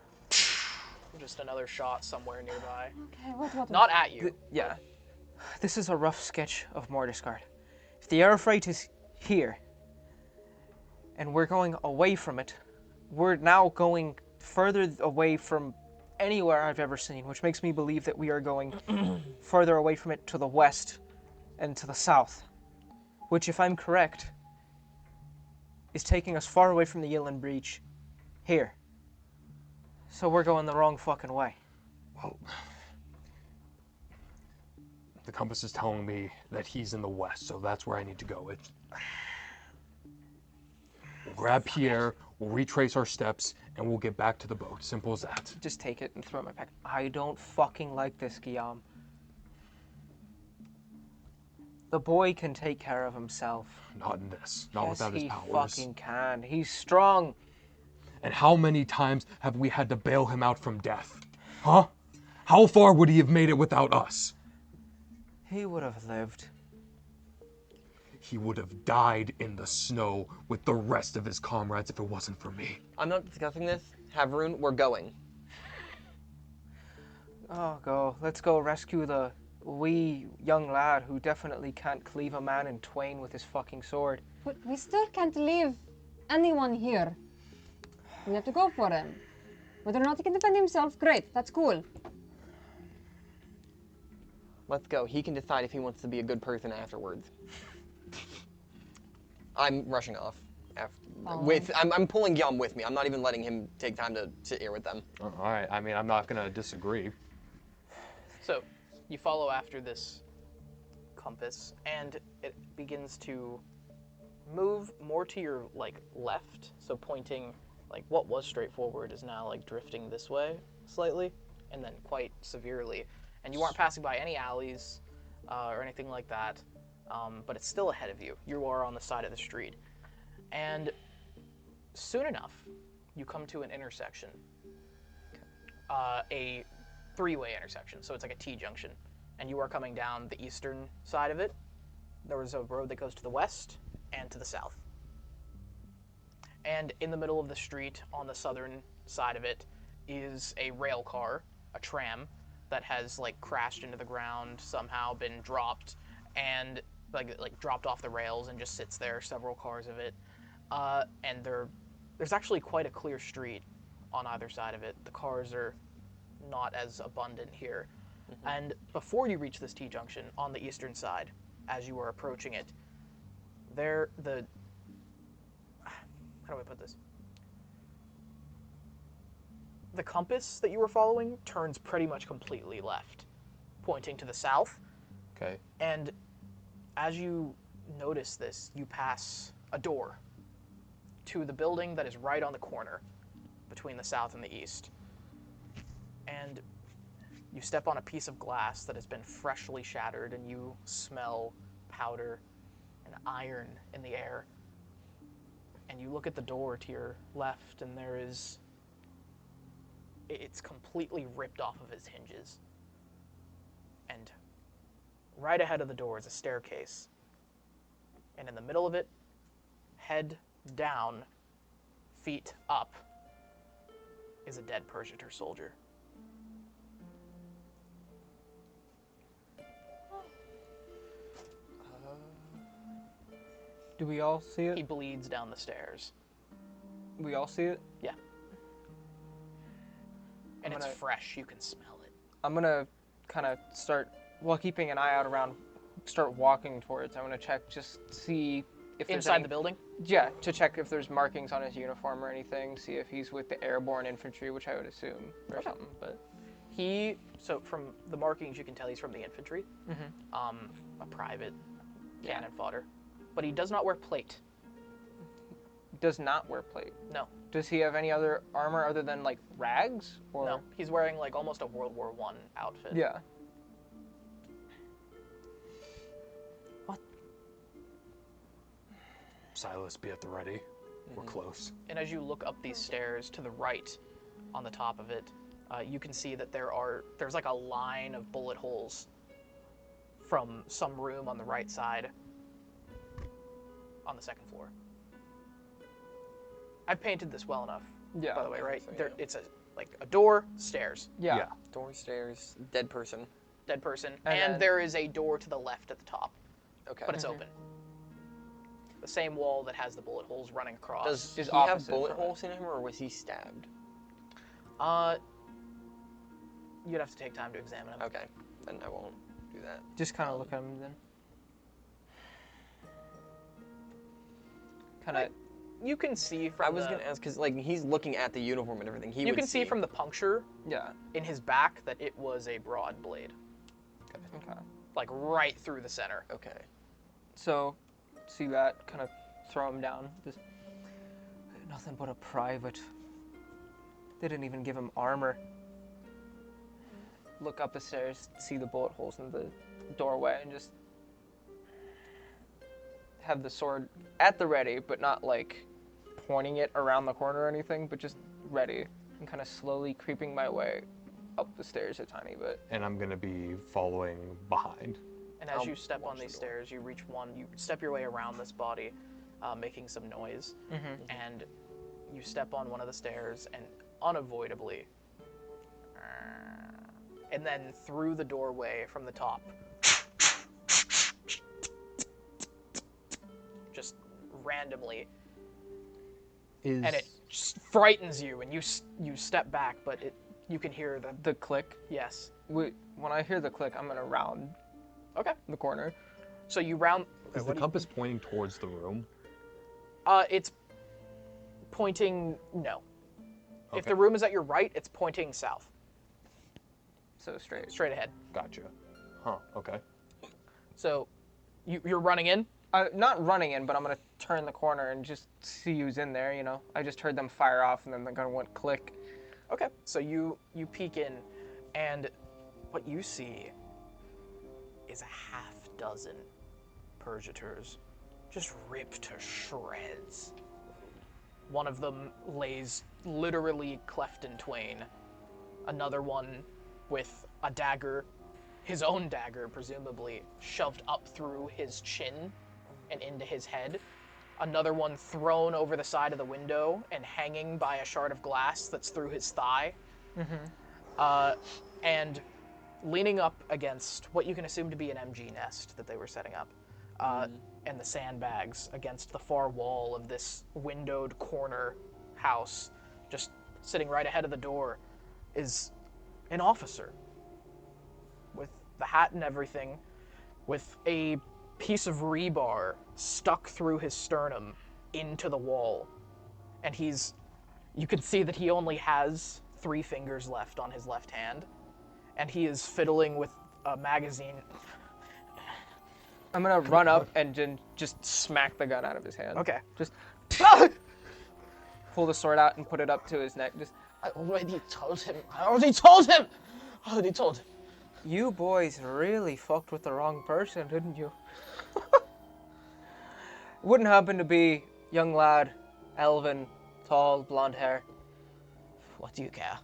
Just another shot somewhere nearby. Okay, what? Not at you. Yeah. This is a rough sketch of Mordiscard. If the Arrow Freight is here, and we're going away from it, we're now going further away from anywhere I've ever seen, which makes me believe that we are going further away from it to the west and to the south, which, if I'm correct, is taking us far away from the Yillen Breach here. So we're going the wrong fucking way. well, the compass is telling me that he's in the west, so that's where I need to go. We'll grab Pierre, we'll retrace our steps, and we'll get back to the boat. Simple as that. Just take it and throw it in my pack. I don't fucking like this, Guillaume. The boy can take care of himself. Not in this. Not Yes, without his he powers. fucking can. He's strong. And how many times have we had to bail him out from death? Huh? How far would he have made it without us? He would have lived. He would have died in the snow with the rest of his comrades if it wasn't for me. I'm not discussing this. Havrun, we're going. Oh, go. Let's go rescue the wee young lad who definitely can't cleave a man in twain with his fucking sword. But we still can't leave anyone here. We have to go for him. Whether or not he can defend himself, great, that's cool. Let's go. He can decide if he wants to be a good person afterwards. I'm rushing off. I'm pulling Yum with me. I'm not even letting him take time to sit here with them. All right. I mean, I'm not gonna disagree. So, you follow after this compass, and it begins to move more to your left. So pointing, what was straightforward is now drifting this way slightly, and then quite severely. And you aren't passing by any alleys or anything like that, but it's still ahead of you. You are on the side of the street, and soon enough, you come to an intersection, a three-way intersection. So it's like a T-junction, and you are coming down the eastern side of it. There is a road that goes to the west and to the south. And in the middle of the street, on the southern side of it, is a rail car, a tram, that has crashed into the ground, somehow been dropped, and dropped off the rails and just sits there, several cars of it. And there's actually quite a clear street on either side of it. The cars are not as abundant here. Mm-hmm. And before you reach this T-junction, on the eastern side, as you are approaching it, how do I put this? The compass that you were following turns pretty much completely left, pointing to the south. Okay. And as you notice this, you pass a door to the building that is right on the corner between the south and the east. And you step on a piece of glass that has been freshly shattered, and you smell powder and iron in the air. And you look at the door to your left, and it's completely ripped off of its hinges. And right ahead of the door is a staircase. And in the middle of it, head down, feet up, is a dead Persiator soldier. Do we all see it? He bleeds down the stairs. We all see it? Yeah. And it's fresh. You can smell it. I'm gonna kind of start, while keeping an eye out around, start walking towards. I'm gonna check, just see if there's inside the building? Yeah, to check if there's markings on his uniform or anything. See if he's with the airborne infantry, which I would assume, or something. But so from the markings, you can tell he's from the infantry. Mm-hmm. A private, cannon fodder. But he does not wear plate. Does not wear plate? No. Does he have any other armor other than rags? Or? No, he's wearing almost a World War I outfit. Yeah. What? Silas, be at the ready. We're close. And as you look up these stairs to the right, on the top of it, you can see that there's a line of bullet holes from some room on the right side on the second floor. I've painted this well enough, by the way, right? So, yeah. It's a door, stairs. Yeah. Door, stairs, dead person. Dead person. And And then- there is a door to the left at the top, Okay. but it's open. The same wall that has the bullet holes running across. Does is he have opposite bullet from it. holes in him, or was he stabbed? You'd have to take time to examine them. Okay, then I won't do that. Just kind of look at him then. Kind of. You can see from I was gonna ask because he's looking at the uniform and everything. you can see from the puncture Yeah. in his back that it was a broad blade, Okay. right through the center. Okay. So, see that? Kind of throw him down. Just, nothing but a private. They didn't even give him armor. Look up the stairs, see the bullet holes in the doorway, and just have the sword at the ready, but not pointing it around the corner or anything, but just ready, and kind of slowly creeping my way up the stairs a tiny bit. And I'm gonna be following behind. And as I'll you step on watch the these door. stairs, you reach one, you step your way around this body, making some noise, and you step on one of the stairs, and unavoidably, and then through the doorway from the top, just randomly, and it just frightens you, and you step back, but You can hear the The click. yes. When I hear the click, I'm gonna round Okay. the corner. So you round. Is the compass pointing towards the room? It's pointing no. If Okay. the room is at your right, it's pointing south, So straight. straight ahead. Gotcha. Huh, okay. So you're running in. Not running in, but I'm gonna turn the corner and just see who's in there. You know, I just heard them fire off, and then the gun went click. Okay. So you peek in, and what you see is a half dozen Purgators just ripped to shreds. One of them lays literally cleft in twain. Another one with a dagger, his own dagger presumably, shoved up through his chin and into his head. Another one thrown over the side of the window and hanging by a shard of glass that's through his thigh. And leaning up against what you can assume to be an MG nest that they were setting up, and the sandbags against the far wall of this windowed corner house, just sitting right ahead of the door, is an officer with the hat and everything, with a piece of rebar stuck through his sternum into the wall. And you can see that he only has 3 fingers left on his left hand, and he is fiddling with a magazine. I'm gonna run up and just smack the gun out of his hand. Okay. Just pull the sword out and put it up to his neck. Just, I already told him. I already told him. you boys really fucked with the wrong person, didn't you? Wouldn't happen to be young lad, elven, tall, blonde hair. What do you care?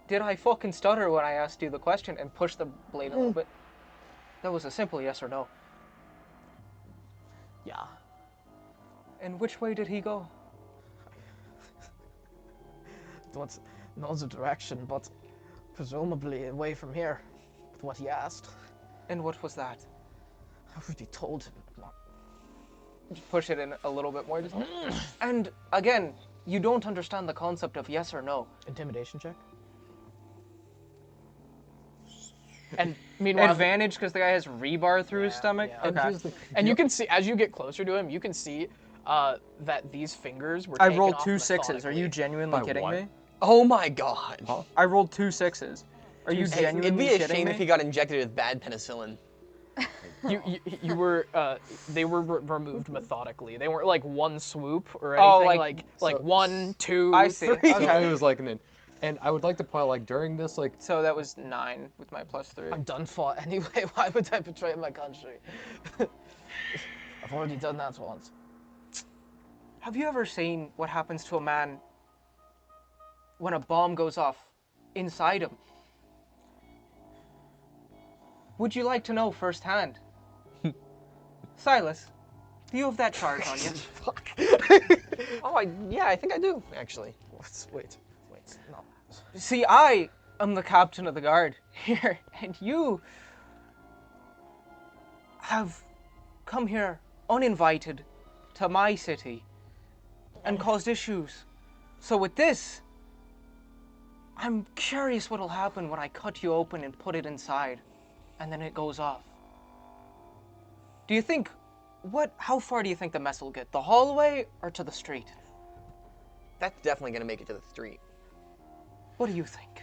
Did I fucking stutter when I asked you the question and push the blade a little bit? That was a simple yes or no. Yeah. And which way did he go? Don't know the direction, but presumably away from here, with what he asked. And what was that? I already told him. Just push it in a little bit more. And again, you don't understand the concept of yes or no. Intimidation check. And meanwhile, Advantage because the guy has rebar through his stomach. yeah. Okay. And you can see, as you get closer to him, you can see that these fingers were I taken rolled off 2 6s. Are methodically. you genuinely By kidding what? me? Oh my god. I rolled 2 6s. Are you Hey, genuinely it'd be a kidding shame me? if he got injected with bad penicillin. You were they were removed methodically. They weren't like one swoop or Oh, anything like 1, 2, I see. 3. So Okay. it was like and I would like to point out, like, during this, like, So that was 9 with my +3. I'm done for anyway. Why would I betray my country? I've already done that once. Have you ever seen what happens to a man when a bomb goes off inside him? Would you like to know firsthand? Silas, do you have that charge on you? Fuck. Oh, yeah, I think I do, actually. Wait, no. See, I am the captain of the guard here, and you have come here uninvited to my city and caused issues. So with this, I'm curious what'll happen when I cut you open and put it inside, and then it goes off. Do you think, how far do you think the mess will get? The hallway or to the street? That's definitely gonna make it to the street. What do you think?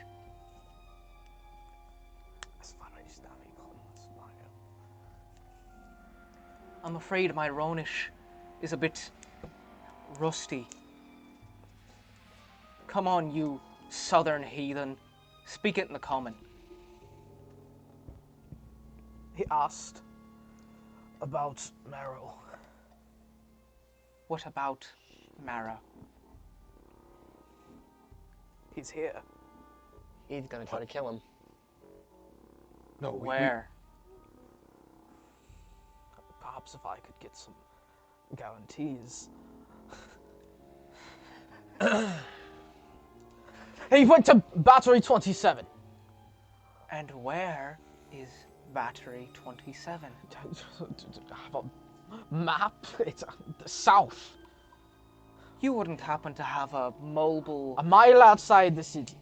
I'm afraid my Rhonish is a bit rusty. Come on, you southern heathen. Speak it in the common. He asked about Merrill. What about Mara? He's here. He's gonna try to kill him. no, Where? Perhaps if I could get some guarantees. He went to Battery 27. And where is Battery 27? Have a map? It's the south. You wouldn't happen to have a mobile A mile outside the city.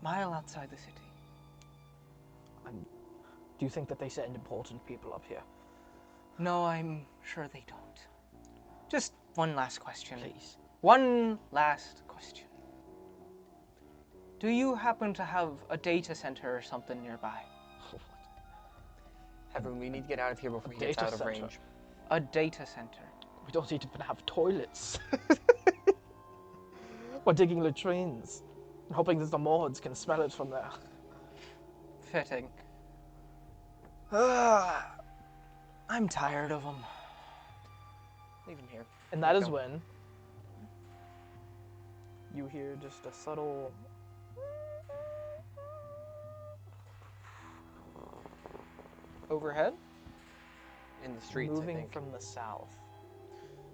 mile outside the city? Do you think that they send important people up here? No, I'm sure they don't. Just one last question. Please. One last question. Do you happen to have a data center or something nearby? Everyone, we need to get out of here before he gets data out of center. range. A data center. We don't even have toilets. We're digging latrines. And hoping that the Mords can smell it from there. Fitting. I'm tired of them. Leave him here. And that is Go. when you hear just a subtle Overhead? In the streets, I moving think. from the south.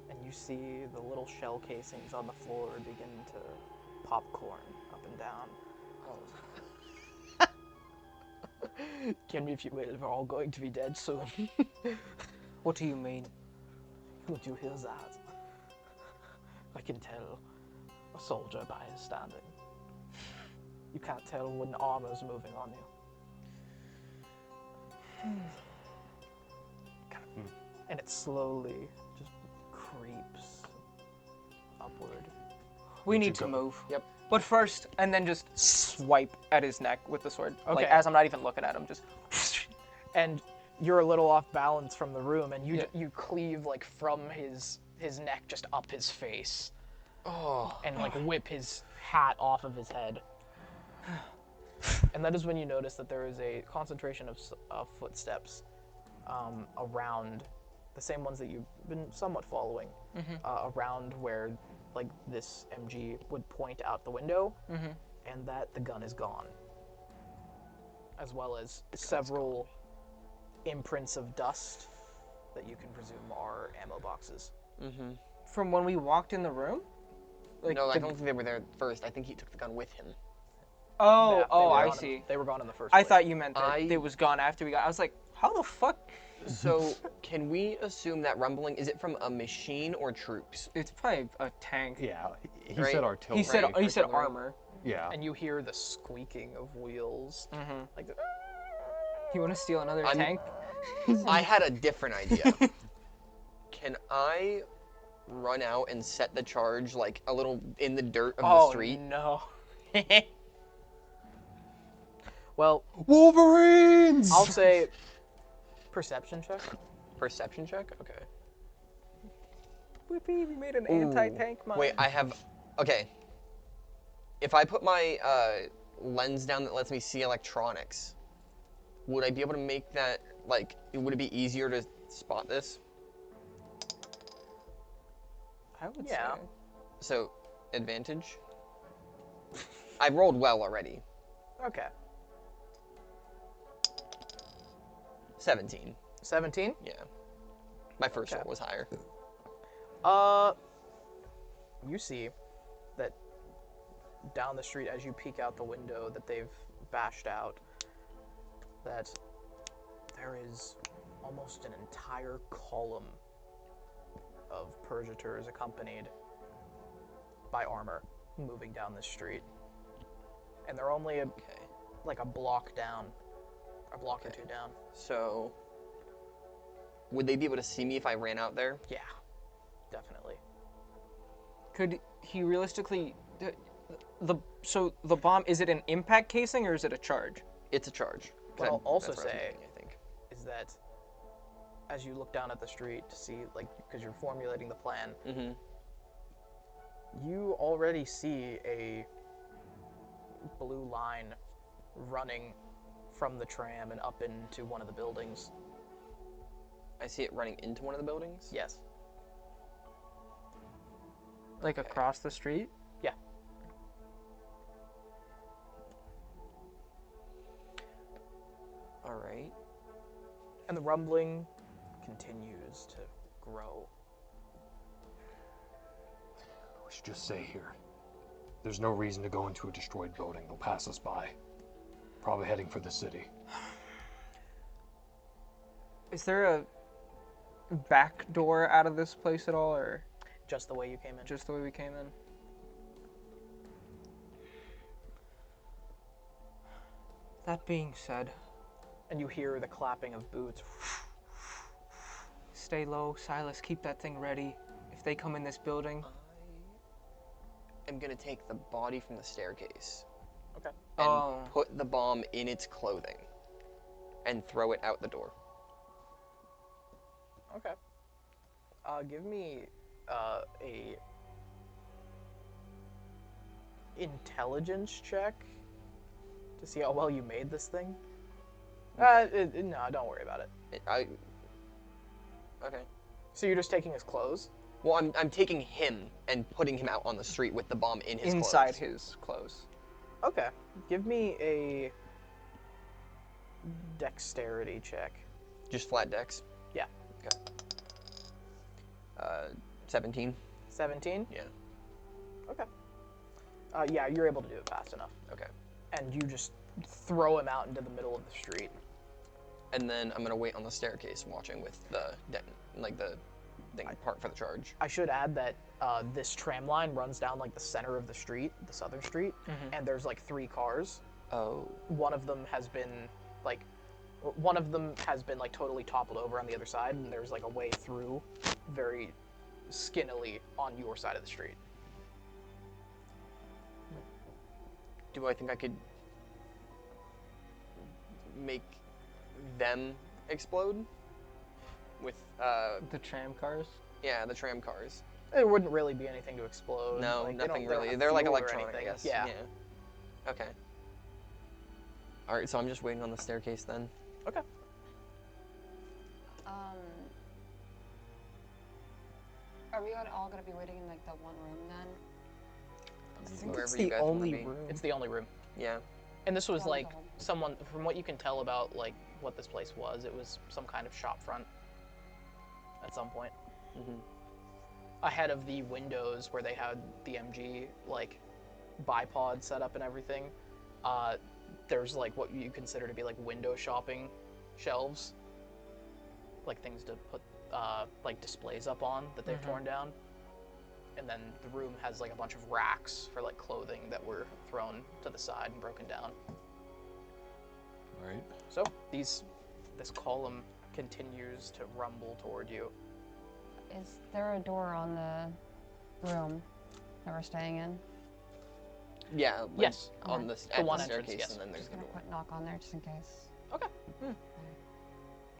And you see the little shell casings on the floor begin to popcorn up and down. Can me if you will, we're all going to be dead soon. What do you mean? Would you hear that? I can tell a soldier by his standing. You can't tell when armor's moving on you. And it slowly just creeps upward. We Would need you to go? move. Yep. But first, and then just swipe at his neck with the sword. Like, Okay. as I'm not even looking at him, just... And you're a little off balance from the room, and you Yeah. you cleave like from his neck just up his face, Oh. and like whip his hat off of his head. And that is when you notice that there is a concentration of footsteps around the same ones that you've been somewhat following, around where like this MG would point out the window, and that the gun is gone, as well as several imprints of dust that you can presume are ammo boxes. From when we walked in the room? Like No, I the- don't think they were there first. I think he took the gun with him. Oh, Yeah, oh, they were I gone see. They were gone in the first I place. thought you meant that I- it was gone after we got... I was like, how the fuck? So, can we assume that rumbling, is it from a machine or troops? It's probably a tank. Yeah, he Right. said artillery. He said artillery. armor. Yeah. And you hear the squeaking of wheels, like the, You want to steal another I'm- tank? I had a different idea. Can I run out and set the charge, like, a little in the dirt of the street? No. well, Wolverines! I'll say perception check. Perception check? Okay. Whippy, we made an Ooh. anti-tank mine. Wait, I have... Okay. If I put my lens down that lets me see electronics, would I be able to make that, like, would it be easier to spot this? I would Yeah. say. So, advantage? I rolled well already. Okay. 17. 17. Yeah. My first Okay. roll was higher. You see that down the street as you peek out the window that they've bashed out, that there is almost an entire column of Purgators accompanied by armor moving down the street. And they're only Okay. like a block down, a block or Okay. two down. So, would they be able to see me if I ran out there? Yeah, definitely. Could he realistically... So the bomb, is it an impact casing or is it a charge? It's a charge. 'Cause What I'll also that's what I was say thinking, I think. is that as you look down at the street to see, like, because you're formulating the plan, you already see a blue line running from the tram and up into one of the buildings. I see it running into one of the buildings. Yes. Like across the street? Yeah. All right. And the rumbling continues to grow. We should just stay here. There's no reason to go into a destroyed building. They'll pass us by. Probably heading for the city. Is there a back door out of this place at all, or... Just the way you came in. Just the way we came in. That being said, And you hear the clapping of boots. stay low, Silas. Keep that thing ready. If they come in this building, I'm gonna take the body from the staircase Okay. and put the bomb in its clothing and throw it out the door. Okay. Give me a intelligence check to see how well you made this thing. No, don't worry about it. Okay. So you're just taking his clothes? Well, I'm taking him and putting him out on the street with the bomb in his inside clothes. his clothes. Okay. Give me a dexterity check. Just flat decks. Yeah. Okay. 17. 17? Yeah. Okay. Yeah, you're able to do it fast enough. Okay. And you just throw him out into the middle of the street. And then I'm gonna wait on the staircase, watching with the thing part for the charge. I should add that this tram line runs down like the center of the street, the southern street, and there's like 3 cars. Oh. One of them has been like totally toppled over on the other side, and there's like a way through very skinnily on your side of the street. Do I think I could make them explode with The tram cars. yeah, the tram cars? There wouldn't really be anything to explode. No, like, they nothing don't really. have They're like fuel or electronic, I anything. guess. Yeah. Okay. All right, so I'm just waiting on the staircase then. Okay. Are we all gonna be waiting in like the one room then? I think Wherever it's you the guys wanna only be. room. It's the only room. Yeah. And this was Yeah, like the whole- someone, from what you can tell about like what this place was, it was some kind of shop front at some point. Mhm. Ahead of the windows where they had the MG like bipod set up and everything, there's like what you consider to be like window shopping shelves, like things to put like displays up on that they've torn down. And then the room has like a bunch of racks for like clothing that were thrown to the side and broken down. All right. So this column continues to rumble toward you. Is there a door on the room that we're staying in? Yeah. Like Yes. On the, The at one the entrance, staircase, yes. and then there's Just the gonna door. put knock on there just in case. Okay.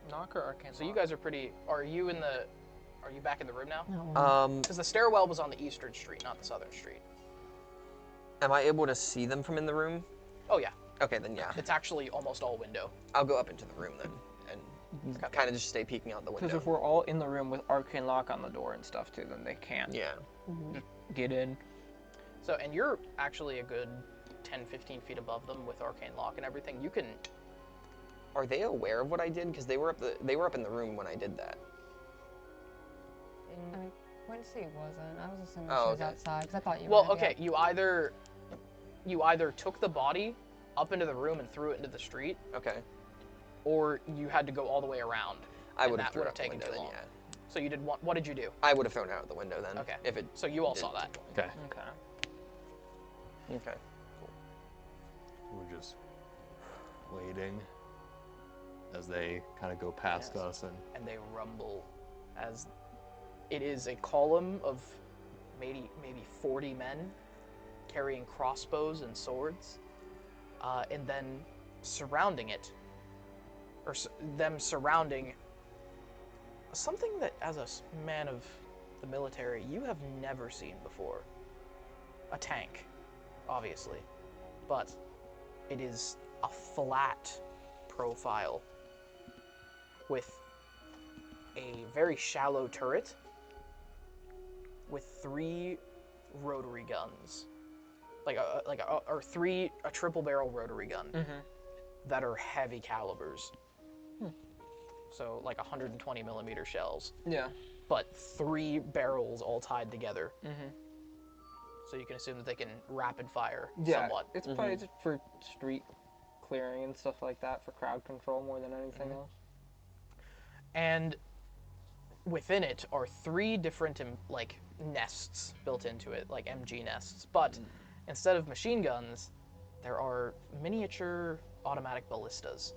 Knock or arcane So you lock? guys are pretty. Are you back in the room now? No. Because the stairwell was on the eastern street, not the southern street. Am I able to see them from in the room? Oh yeah, Okay, then yeah. it's actually almost all window. I'll go up into the room then and kind of just stay peeking out the window. Because if we're all in the room with arcane lock on the door and stuff too, then they can't Yeah. get in. So, and you're actually a good 10, 15 feet above them with arcane lock and everything. You can. Are they aware of what I did? Because they were up in the room when I did that. I mean, Quincy wasn't. I was assuming Oh, she was okay. outside because I thought you. Well, were gonna okay. You either took the body up into the room and threw it into the street, Okay. or you had to go all the way around. I and would have that thrown would it out the taken window too then, long. yeah. So you did what did you do? I would have thrown it out the window then. Okay. If it. So you all did saw that. Okay. Okay. Okay. We're just waiting as they kind of go past Yes. us and And they rumble as it is a column of maybe 40 men carrying crossbows and swords, and then surrounding it, or them surrounding something that, as a man of the military, you have never seen before. A tank, obviously, but it is a flat profile with a very shallow turret with 3 rotary guns, a triple barrel rotary gun that are heavy calibers. So like 120 millimeter shells, Yeah. but 3 barrels all tied together. So you can assume that they can rapid fire Yeah. somewhat. It's probably just for street clearing and stuff like that, for crowd control more than anything else. And within it are 3 different like nests built into it, like MG nests. But instead of machine guns, there are miniature automatic ballistas.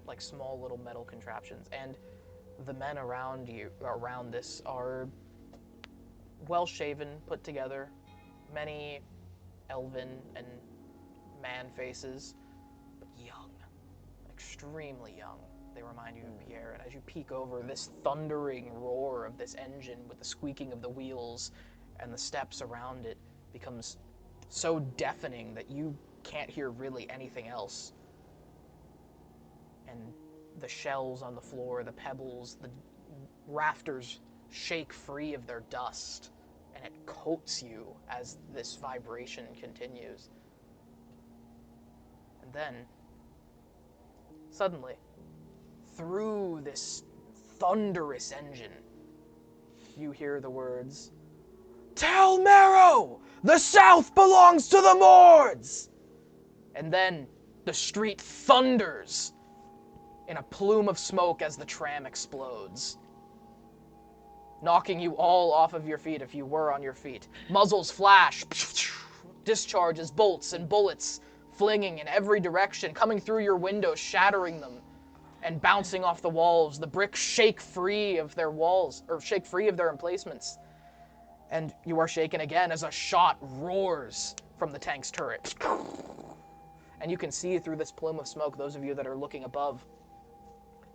Like small little metal contraptions. And the men around this, are well-shaven, put together. Many elven and man faces, but young. Extremely young. They remind you of Pierre, and as you peek over, this thundering roar of this engine with the squeaking of the wheels and the steps around it becomes so deafening that you can't hear really anything else. And the shells on the floor, the pebbles, the rafters shake free of their dust, and it coats you as this vibration continues. And then, suddenly, through this thunderous engine, you hear the words, "Tell Marrow! The South belongs to the Mords!" And then the street thunders in a plume of smoke as the tram explodes, knocking you all off of your feet if you were on your feet. Muzzles flash, discharges, bolts, and bullets flinging in every direction, coming through your windows, shattering them, and bouncing off the walls. The bricks shake free of their walls, or shake free of their emplacements. And you are shaken again as a shot roars from the tank's turret. And you can see through this plume of smoke, those of you that are looking above,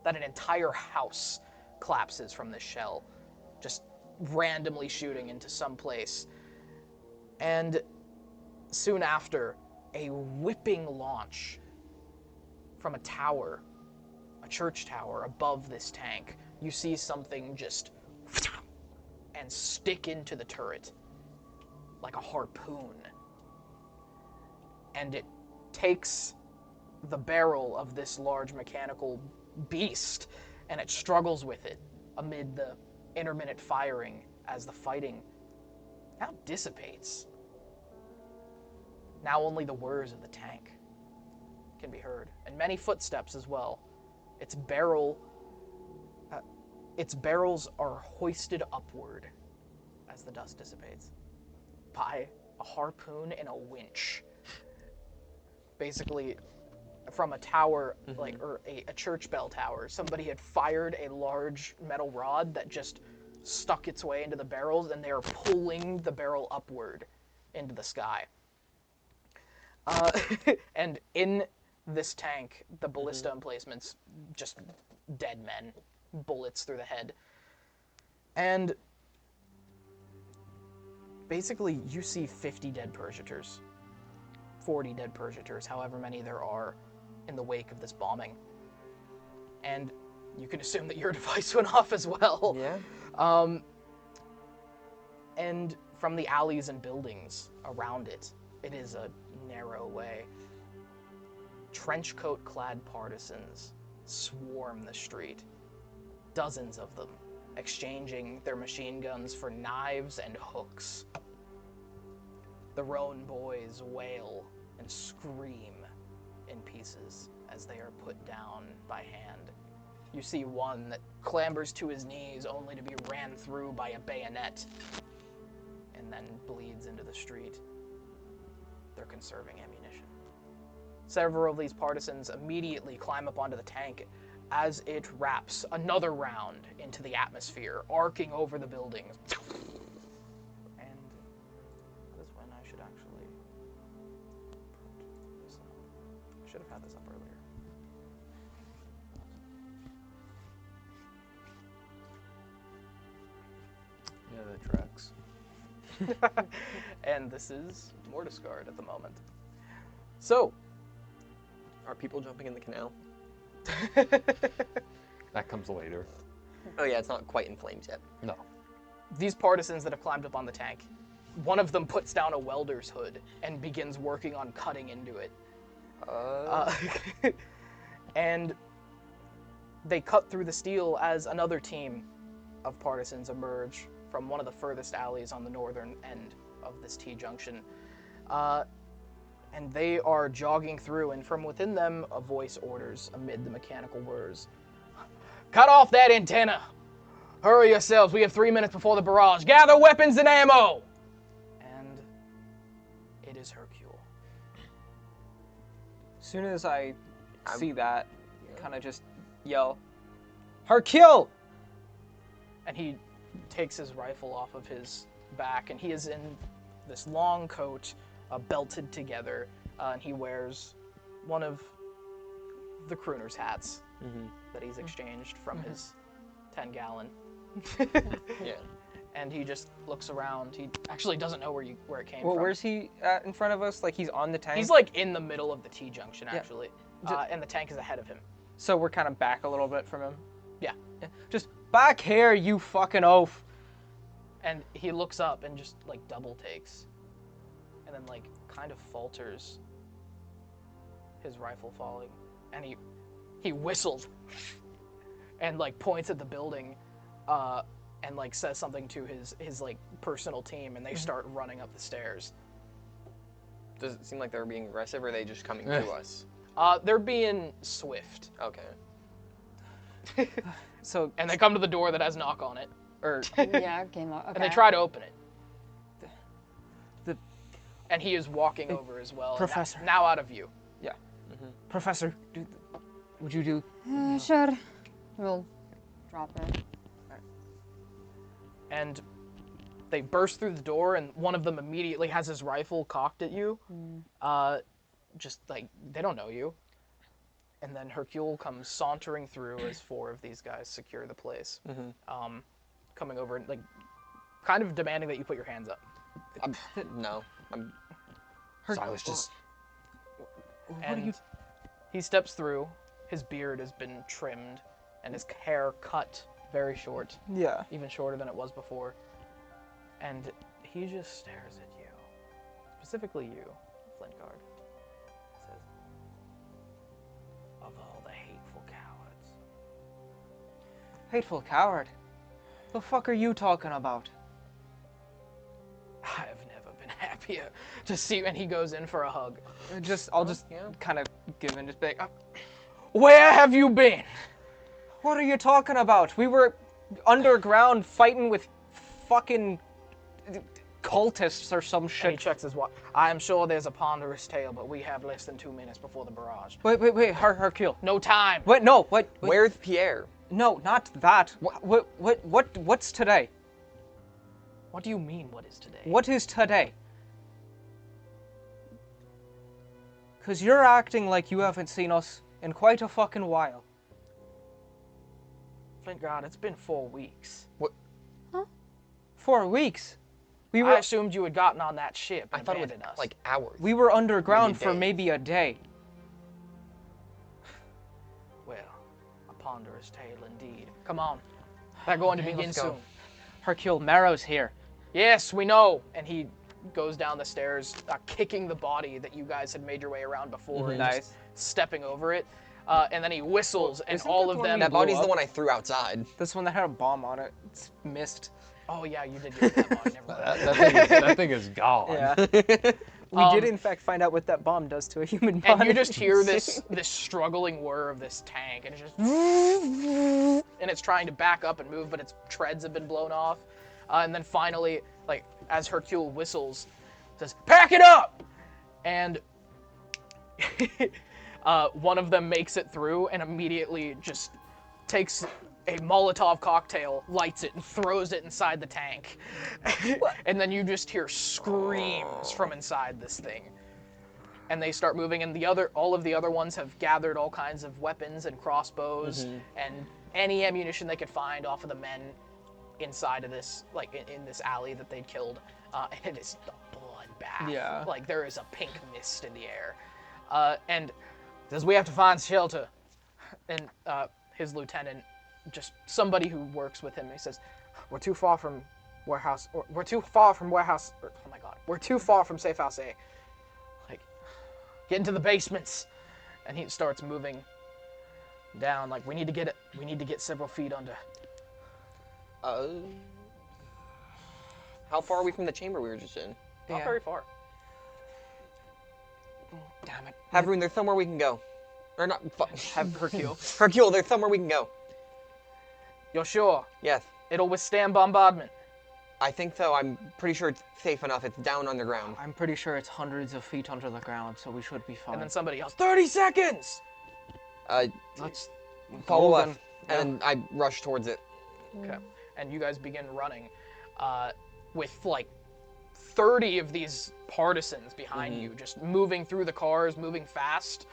that an entire house collapses from this shell, just randomly shooting into some place. And soon after, a whipping launch from a tower, a church tower above this tank. You see something just and stick into the turret like a harpoon. And it takes the barrel of this large mechanical beast, and it struggles with it amid the intermittent firing as the fighting now dissipates. Now only the whirs of the tank can be heard, and many footsteps as well. Its barrels are hoisted upward as the dust dissipates by a harpoon and a winch. Basically, from a tower, or a church bell tower, somebody had fired a large metal rod that just stuck its way into the barrels, and they are pulling the barrel upward into the sky. And in this tank, the ballista emplacements, just dead men, bullets through the head. And basically, you see 50 dead Persiators, 40 dead Persiators, however many there are, in the wake of this bombing. And you can assume that your device went off as well. Yeah. And from the alleys and buildings around it, it is a narrow way. Trenchcoat-clad partisans swarm the street, dozens of them, exchanging their machine guns for knives and hooks. The Roan boys wail and scream in pieces as they are put down by hand. You see one that clambers to his knees only to be ran through by a bayonet and then bleeds into the street. They're conserving ammunition. Several of these partisans immediately climb up onto the tank as it wraps another round into the atmosphere, arcing over the buildings. And that is when I should actually put this up. I should have had this up earlier. Yeah, that tracks. And this is Mortiscard at the moment. So, Are people jumping in the canal? That comes later. Oh yeah, it's not quite in flames yet. No. these partisans that have climbed up on the tank, one of them puts down a welder's hood and begins working on cutting into it. And they cut through the steel as another team of partisans emerge from one of the furthest alleys on the northern end of this T-junction. And they are jogging through, and from within them, a voice orders amid the mechanical whirs. "Cut off that antenna! Hurry yourselves, we have 3 minutes before the barrage. Gather weapons and ammo! And it is Hercule. As soon as I see that, kind of just yell, Hercule! And he takes his rifle off of his back, and he is in this long coat, belted together, and he wears one of the crooner's hats that he's exchanged from his 10-gallon. Yeah. And he just looks around. He actually doesn't know where it came Well, from. where's he at in front of us? Like he's on the tank? He's like in the middle of the T-junction, actually. And the tank is ahead of him. So we're kind of back a little bit from him? Yeah. Just back here, you fucking oaf. And he looks up and just like double takes. And then like kind of falters, his rifle falling. And he whistles and like points at the building and like says something to his like personal team, and they start running up the stairs. Does it seem like they're being aggressive, or are they just coming to us? They're being swift. Okay. So And they come to the door that has knock on it. or Yeah, it came up. Okay. And they try to open it. the And he is walking over as well. and Professor. Now out of view. Professor, would you do? Sure. We'll drop her. And they burst through the door, and one of them immediately has his rifle cocked at you. Just like, they don't know you. And then Hercule comes sauntering through as 4 of these guys secure the place. Coming over and like, kind of demanding that you put your hands up. No. Silas just... And he steps through. His beard has been trimmed, and his hair cut very short, Yeah. even shorter than it was before. And he just stares at you, specifically you, Flintguard. Says, "Of all the hateful cowards." Hateful coward. The fuck are you talking about? I have never been happier to see you. And he goes in for a hug. I'll just kind of give in, just be like, Where have you been? what are you talking about? We were underground fighting with fucking cultists or some And he shit. checks his watch. I am sure there's a ponderous tale, but we have less than 2 minutes before the barrage. Wait, Hercule. No time. Wait, no, wait. Where's Pierre? No, not that. What's today? What do you mean, what is today? What is today? Because you're acting like you haven't seen us in quite a fucking while. Thank God, it's been 4 weeks. 4 weeks. We I were assumed you had gotten on that ship I and thought it was abandoned us. like hours. we were underground Maybe for days. maybe a day. Well, a ponderous tale indeed. Come on. They're going to Okay, begin let's go. soon. Hercule, Marrow's here. Yes, we know. And he goes down the stairs, kicking the body that you guys had made your way around before, and Nice. just stepping over it. And then he whistles, and isn't all that of the one them. we That body's blew the up? one I threw outside. This one that had a bomb on it. It's missed. Oh yeah, you did get that body. Never mind. that thing is gone. Yeah. We did in fact find out what that bomb does to a human body. And you just hear this struggling whir of this tank, and it's just, and it's trying to back up and move, but its treads have been blown off. And then finally, like as Hercule whistles, says, "Pack it up!" And one of them makes it through and immediately just takes a Molotov cocktail, lights it, and throws it inside the tank. And then you just hear screams from inside this thing. And they start moving, and all of the other ones have gathered all kinds of weapons and crossbows and any ammunition they could find off of the men inside of this, like in this alley that they'd killed. And it is a bloodbath. Yeah. Like there is a pink mist in the air. And says, "We have to find shelter." And his lieutenant, just somebody who works with him, he says, we're too far from warehouse A. We're too far from safe house A. Like, get into the basements. And he starts moving down, like, we need to get several feet under. How far are we from the chamber we were just in? Not Yeah. very far. Damn it. Haveroon, there's somewhere we can go. Or not, Have Hercule. Hercule, there's somewhere we can go. You're sure? Yes. It'll withstand bombardment. I think, though, I'm pretty sure it's safe enough. It's down underground. I'm pretty sure it's hundreds of feet under the ground, so we should be fine. And then somebody yells, 30 seconds! Let's Follow go left. then. And I rush towards it. Okay. And you guys begin running with like 30 of these partisans behind you, just moving through the cars, moving fast.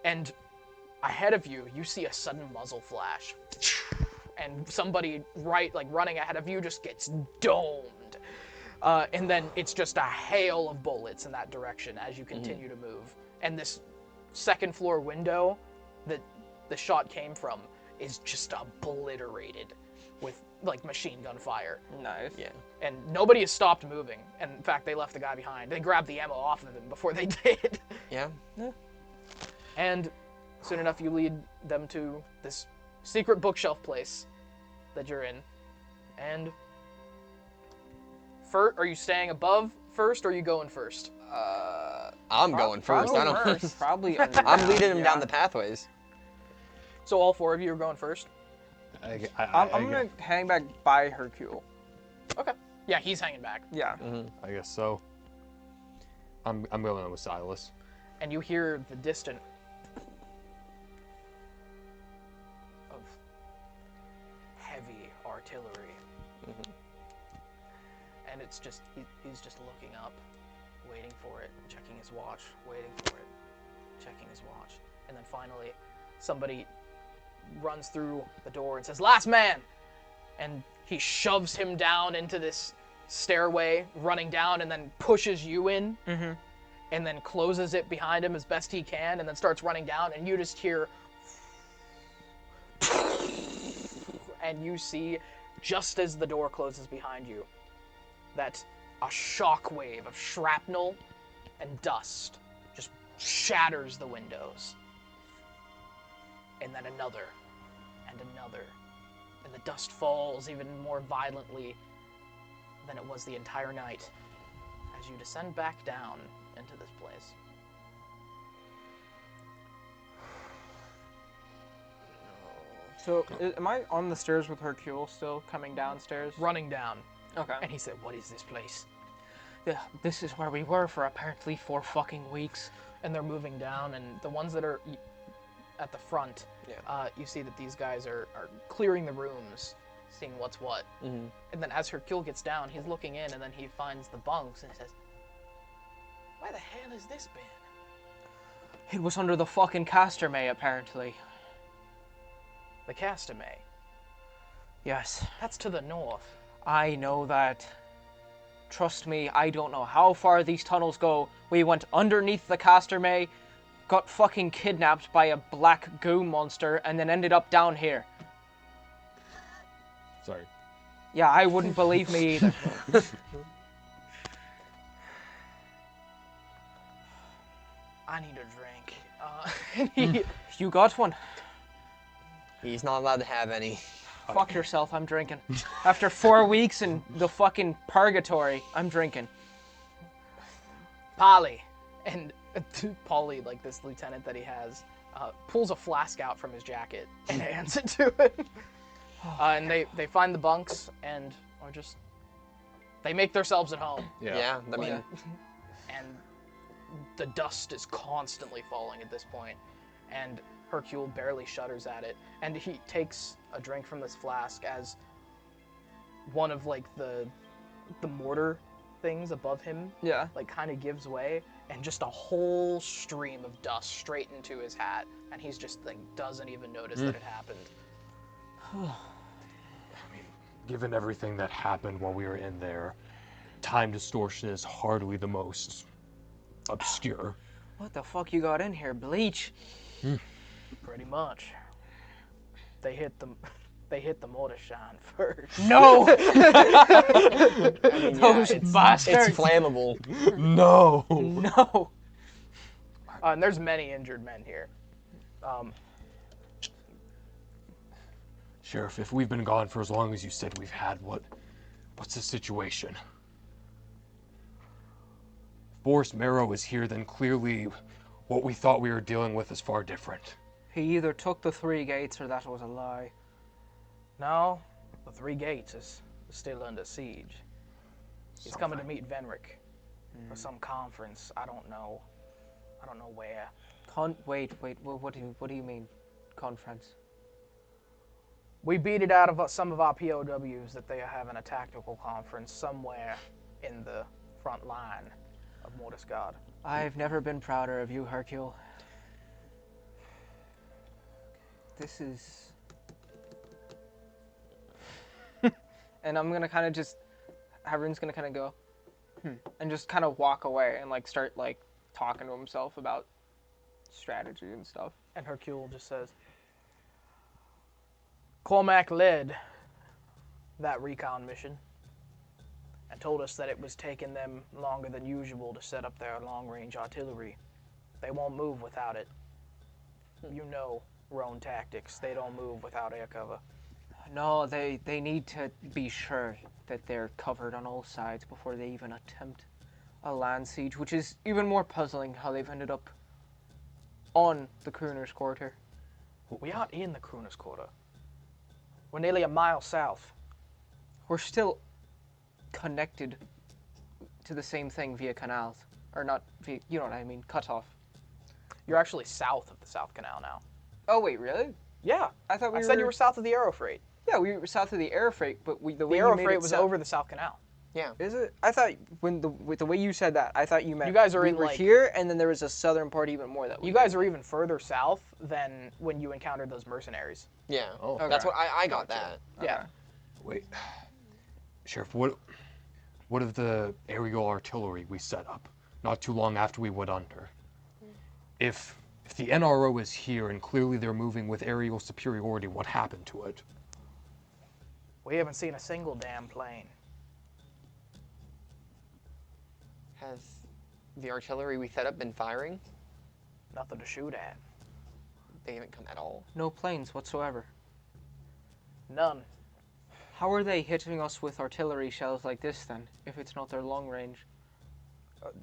And ahead of you, you see a sudden muzzle flash. And somebody running ahead of you just gets domed. And then it's just a hail of bullets in that direction as you continue to move. And this second floor window that the shot came from is just obliterated with like machine gun fire. Nice. Yeah. And nobody has stopped moving. And in fact, they left the guy behind. They grabbed the ammo off of him before they did. Yeah. And soon enough, you lead them to this secret bookshelf place that you're in. And are you staying above first, or are you going first? I'm going first. I don't. First, probably. I'm leading him down the pathways. So all four of you are going first? I'm gonna hang back by Hercule. Okay. Yeah, he's hanging back. Yeah. I guess so. I'm going with Silas. And you hear the distant of heavy artillery. And it's just, he's just looking up, waiting for it, checking his watch, waiting for it, checking his watch. And then finally, somebody runs through the door and says, "Last man!" And he shoves him down into this stairway, running down, and then pushes you in, and then closes it behind him as best he can, and then starts running down, and you just hear, and you see, just as the door closes behind you, that a shockwave of shrapnel and dust just shatters the windows. And then another, and another. And the dust falls even more violently than it was the entire night as you descend back down into this place. So, am I on the stairs with Hercule still, coming downstairs? Running down. Okay. And he said, "What is this place?" Yeah, this is where we were for apparently 4 fucking weeks. And they're moving down, and the ones that are at the front, you see that these guys are clearing the rooms, seeing what's what. And then as Hercule gets down, he's looking in, and then he finds the bunks, and he says, "Where the hell has this been?" It was under the fucking Castermay, apparently. The Castermay. Yes, That's to the north. I know that. Trust me, I don't know how far these tunnels go. We went underneath the Castermay, got fucking kidnapped by a black goo monster, and then ended up down here. Sorry. Yeah, I wouldn't believe me either. I need a drink. And You got one? He's not allowed to have any. Fuck yourself, I'm drinking. After 4 weeks in the fucking purgatory, I'm drinking. Polly. And Polly, like this lieutenant that he has, pulls a flask out from his jacket and hands it to him. And they find the bunks and they make themselves at home. Yeah, I mean, And the dust is constantly falling at this point. And Hercule barely shudders at it. And he takes a drink from this flask as one of like the mortar things above him like kind of gives way, and just a whole stream of dust straight into his hat, and he's just like doesn't even notice that it happened. Given everything that happened while we were in there, time distortion is hardly the most obscure. What the fuck you got in here? Bleach? Pretty much. They hit the mortar shine first. No! I mean, Those bastards! It's flammable. No! No! And there's many injured men here. Sheriff, if we've been gone for as long as you said we've had, what's the situation? If Boris Marrow is here, then clearly what we thought we were dealing with is far different. He either took the 3 gates or that was a lie. No, The Three Gates is still under siege. He's coming to meet Venric for some conference. I don't know where. Wait. What do you mean, conference? We beat it out of some of our POWs that they are having a tactical conference somewhere in the front line of Mortisgard. I've never been prouder of you, Hercule. This is... And I'm gonna kind of just... Haroon's gonna kind of go, and just kind of walk away and like start like talking to himself about strategy and stuff. And Hercule just says, Cormac led that recon mission and told us that it was taking them longer than usual to set up their long-range artillery. They won't move without it. You know Roan tactics. They don't move without air cover. No, they need to be sure that they're covered on all sides before they even attempt a land siege, which is even more puzzling how they've ended up on the Crooner's Quarter. We aren't in the Crooner's Quarter. We're nearly a mile south. We're still connected to the same thing via canals. Or not via, you know what I mean, cut off. You're actually south of the South Canal now. Oh, wait, really? Yeah. I thought I said you were south of the Aero Freight. Yeah, we were south of the air freight, but the The way you Aero made Freight it was sound- over the South Canal. Yeah. Is it? I thought with the way you said that, I thought you meant You guys are we in, were like- here, and then there was a southern part even more that we You guys are even further south than when you encountered those mercenaries. Yeah. Oh. That's Okay. what I got that. Yeah. Wait, Sheriff, what of the aerial artillery we set up not too long after we went under? If the NRO is here and clearly they're moving with aerial superiority, what happened to it? We haven't seen a single damn plane. Has the artillery we set up been firing? Nothing to shoot at. They haven't come at all. no planes whatsoever. None. How are they hitting us with artillery shells like this then, if it's not their long range?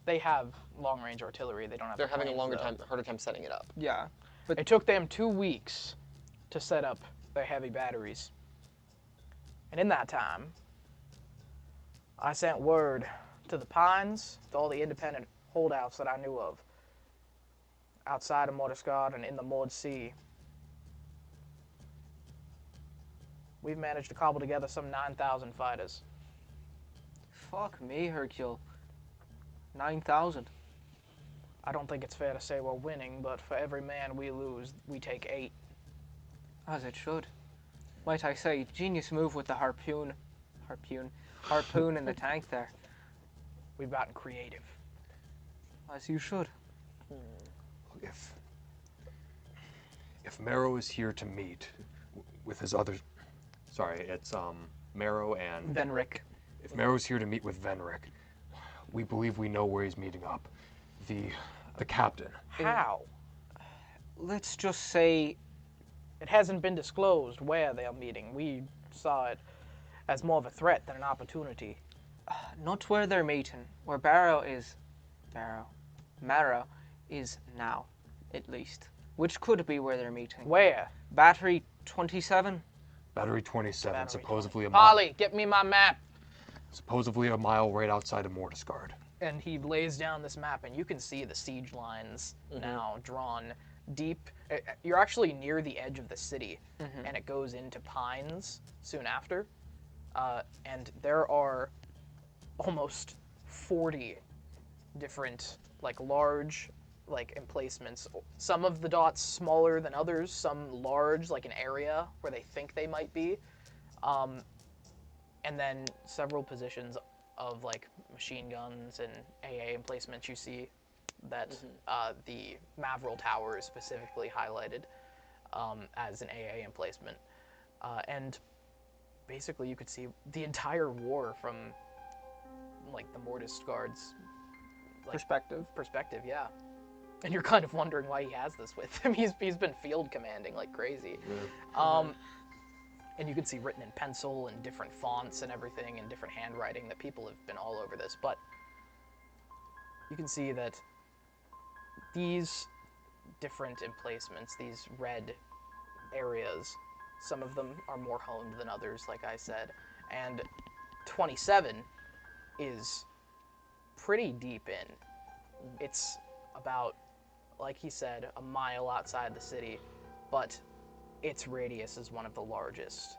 They have long-range artillery. They don't have. They're the having a planes, longer though. harder time setting it up. Yeah. It took them 2 weeks to set up their heavy batteries. And in that time, I sent word to the Pines, to all the independent holdouts that I knew of, outside of Mortisgard and in the Maud Sea. We've managed to cobble together some 9,000 fighters. Fuck me, Hercule. 9,000. I don't think it's fair to say we're winning, but for every man we lose, we take 8. As it should. Might I say, genius move with the harpoon in the tank there. We've gotten creative. As you should. If Marrow is here to meet with his other, sorry, it's Marrow and Venric. If Marrow's here to meet with Venric, we believe we know where he's meeting up. The captain. How? Let's just say It hasn't been disclosed where they are meeting. We saw it as more of a threat than an opportunity. not where they're meeting. Where Marrow is now, at least. Which could be where they're meeting. Where? Battery 27? Battery 27, Battery supposedly a mile. Polly, get me my map. Supposedly a mile right outside of Mortisgard. And he lays down this map, and you can see the siege lines now drawn deep. You're actually near the edge of the city, and it goes into pines soon after. And there are almost 40 different, like, large, like, emplacements. Some of the dots smaller than others, some large, like an area where they think they might be. And then several positions of, like, machine guns and AA emplacements you see that the Mavril Tower is specifically highlighted as an AA emplacement. And basically you could see the entire war from, like, the Mortisgard's perspective, yeah. And you're kind of wondering why he has this with him. He's been field commanding like crazy. And you can see written in pencil and different fonts and everything and different handwriting that people have been all over this. But you can see that these different emplacements, these red areas, Some of them are more honed than others, like I said. And 27 is pretty deep in. It's about, like he said, a mile outside the city, but its radius is one of the largest,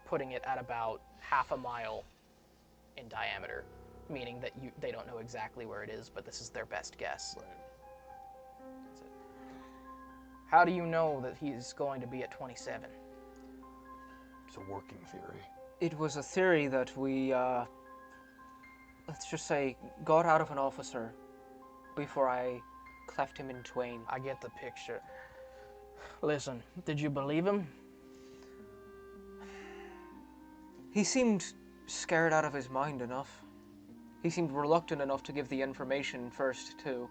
putting it at about half a mile in diameter, meaning that they don't know exactly where it is, but this is their best guess. Right. That's it. How do you know that he's going to be at 27? It's a working theory. It was a theory that we, let's just say, got out of an officer before I cleft him in twain. I get the picture. Listen, did you believe him? He seemed scared out of his mind enough. He seemed reluctant enough to give the information first, too.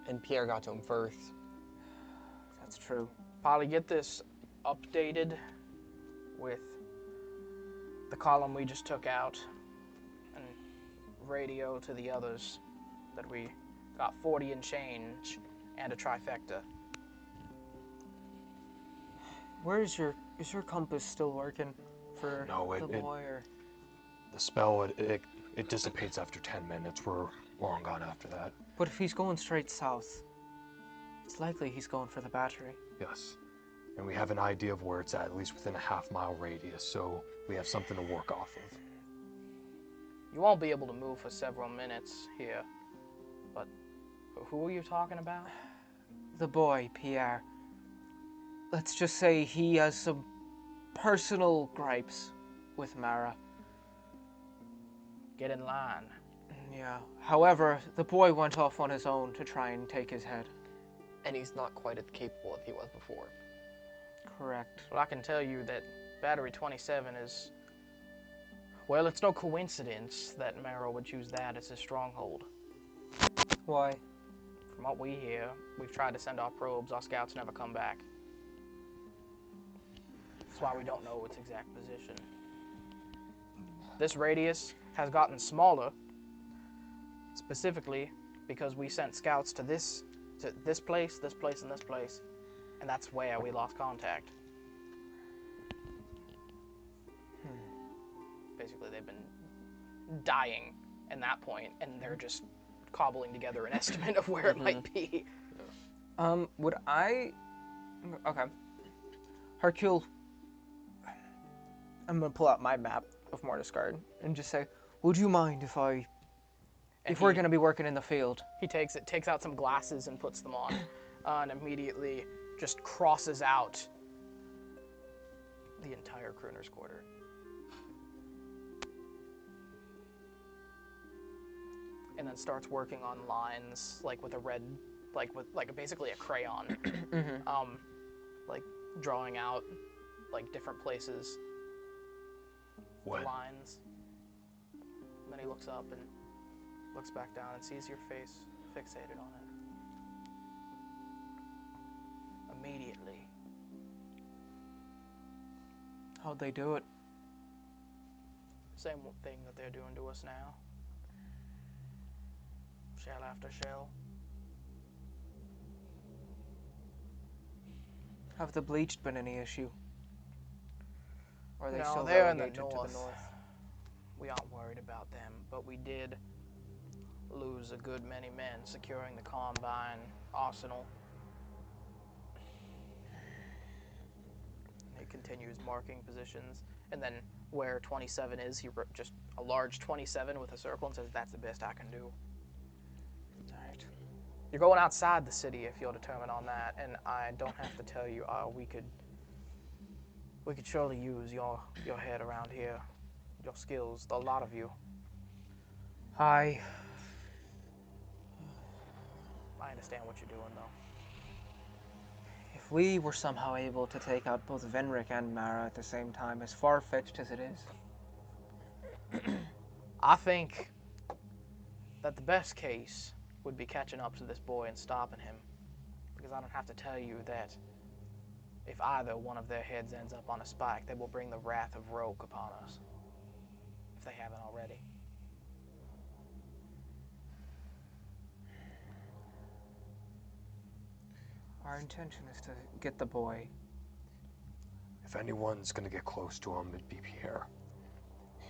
And Pierre got to him first. That's true. Probably get this updated with the column we just took out and radio to the others that we got 40 and change and a trifecta. Is your compass still working for the boy, or? The spell, it dissipates after 10 minutes. We're long gone after that. But if he's going straight south, it's likely he's going for the battery. Yes. And we have an idea of where it's at least within a half-mile radius, so we have something to work off of. You won't be able to move for several minutes here, but who are you talking about? The boy, Pierre. Let's just say he has some personal gripes with Mara. Get in line. Yeah. However, the boy went off on his own to try and take his head. And he's not quite as capable as he was before. Correct. Well, I can tell you that Battery 27 is... Well, it's no coincidence that Mara would choose that as his stronghold. Why? From what we hear, we've tried to send our probes, our scouts never come back. That's why we don't know its exact position. This radius has gotten smaller, specifically because we sent scouts to this place, this place, and this place, and that's where we lost contact. Basically, they've been dying at that point, and they're just cobbling together an estimate of where it might be. Would I... Okay. Hercule, I'm gonna pull out my map of Mortiscard and just say, would you mind if we're gonna be working in the field? He takes out some glasses and puts them on, and immediately just crosses out the entire crooner's quarter. And then starts working on lines, like with a red, like basically a crayon, like drawing out like different places, What? lines. And then he looks up and looks back down and sees your face fixated on it. Immediately. How'd they do it? Same thing that they're doing to us now. Shell after shell. Have the bleached been any issue? Or are they No, still they're in the relegated to the north? We aren't worried about them, but we did lose a good many men securing the Combine arsenal. He continues marking positions, and then where 27 is, he wrote just a large 27 with a circle and says, "That's the best I can do." Alright. You're going outside the city if you'll determine on that, and I don't have to tell you. We could surely use your head around here, your skills, a lot of you. I understand what you're doing, though. If we were somehow able to take out both Venric and Mara at the same time, as far-fetched as it is, I think that the best case would be catching up to this boy and stopping him, because I don't have to tell you that if either one of their heads ends up on a spike, they will bring the wrath of Rogue upon us, if they haven't already. our intention is to get the boy If anyone's gonna get close to him, it'd be Pierre.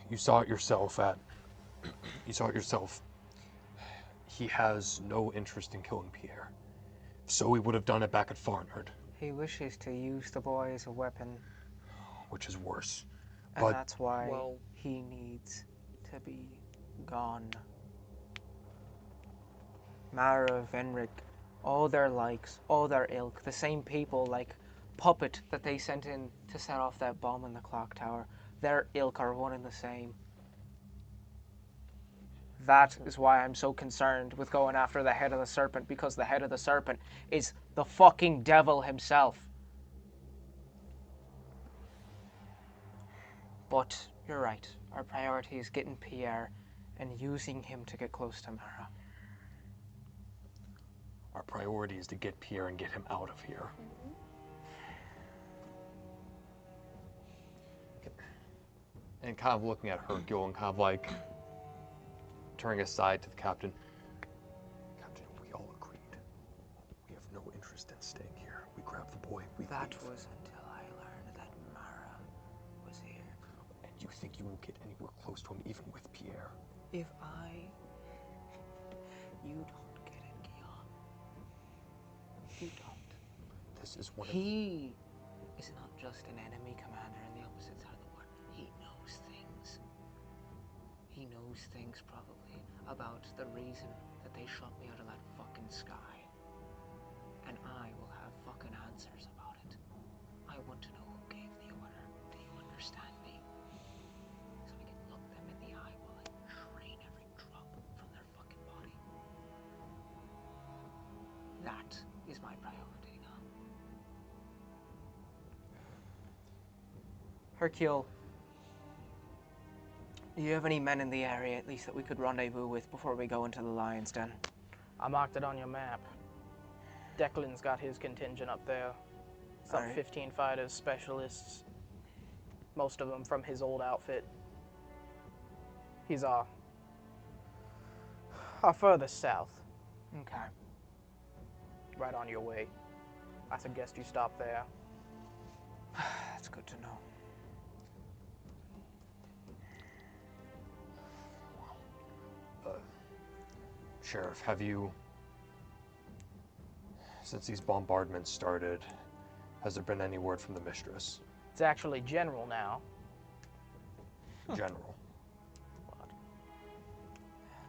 You saw it yourself He has no interest in killing Pierre. So he would have done it back at Farnard. He wishes to use the boy as a weapon, Which is worse. and But that's why well- he needs to be gone. Mara, Venric, all their likes, all their ilk, the same people like Puppet that they sent in to set off that bomb in the clock tower, their ilk are one and the same. That is why I'm so concerned with going after the head of the serpent, because the head of the serpent is the fucking devil himself. But you're right. Our priority is getting Pierre and using him to get close to Mara. our priority is to get Pierre and get him out of here. And kind of looking at Hercule and kind of like turning aside to the captain. Captain, we all agreed. We have no interest in staying here. We grab the boy, we That leave. was until I learned that Mara was here. And you think you won't get anywhere close to him even with Pierre? If you don't get it, Guillaume. You don't. This is one of He is not just an enemy commander on the opposite side of the war. He knows things. He knows things probably about the reason that they shot me out of that fucking sky. And I will have fucking answers about it. I want to know who gave the order. Do you understand me? So I can look them in the eye while I drain every drop from their fucking body. That is my priority now. Hercule, do you have any men in the area at least that we could rendezvous with before we go into the Lion's Den? I marked it on your map. Declan's got his contingent up there. Some Alright. 15 fighters, specialists. Most of them from his old outfit. He's our furthest south, Okay. right on your way. I suggest you stop there. That's good to know. Sheriff, have you, since these bombardments started, has there been any word from the mistress? It's actually general now. General.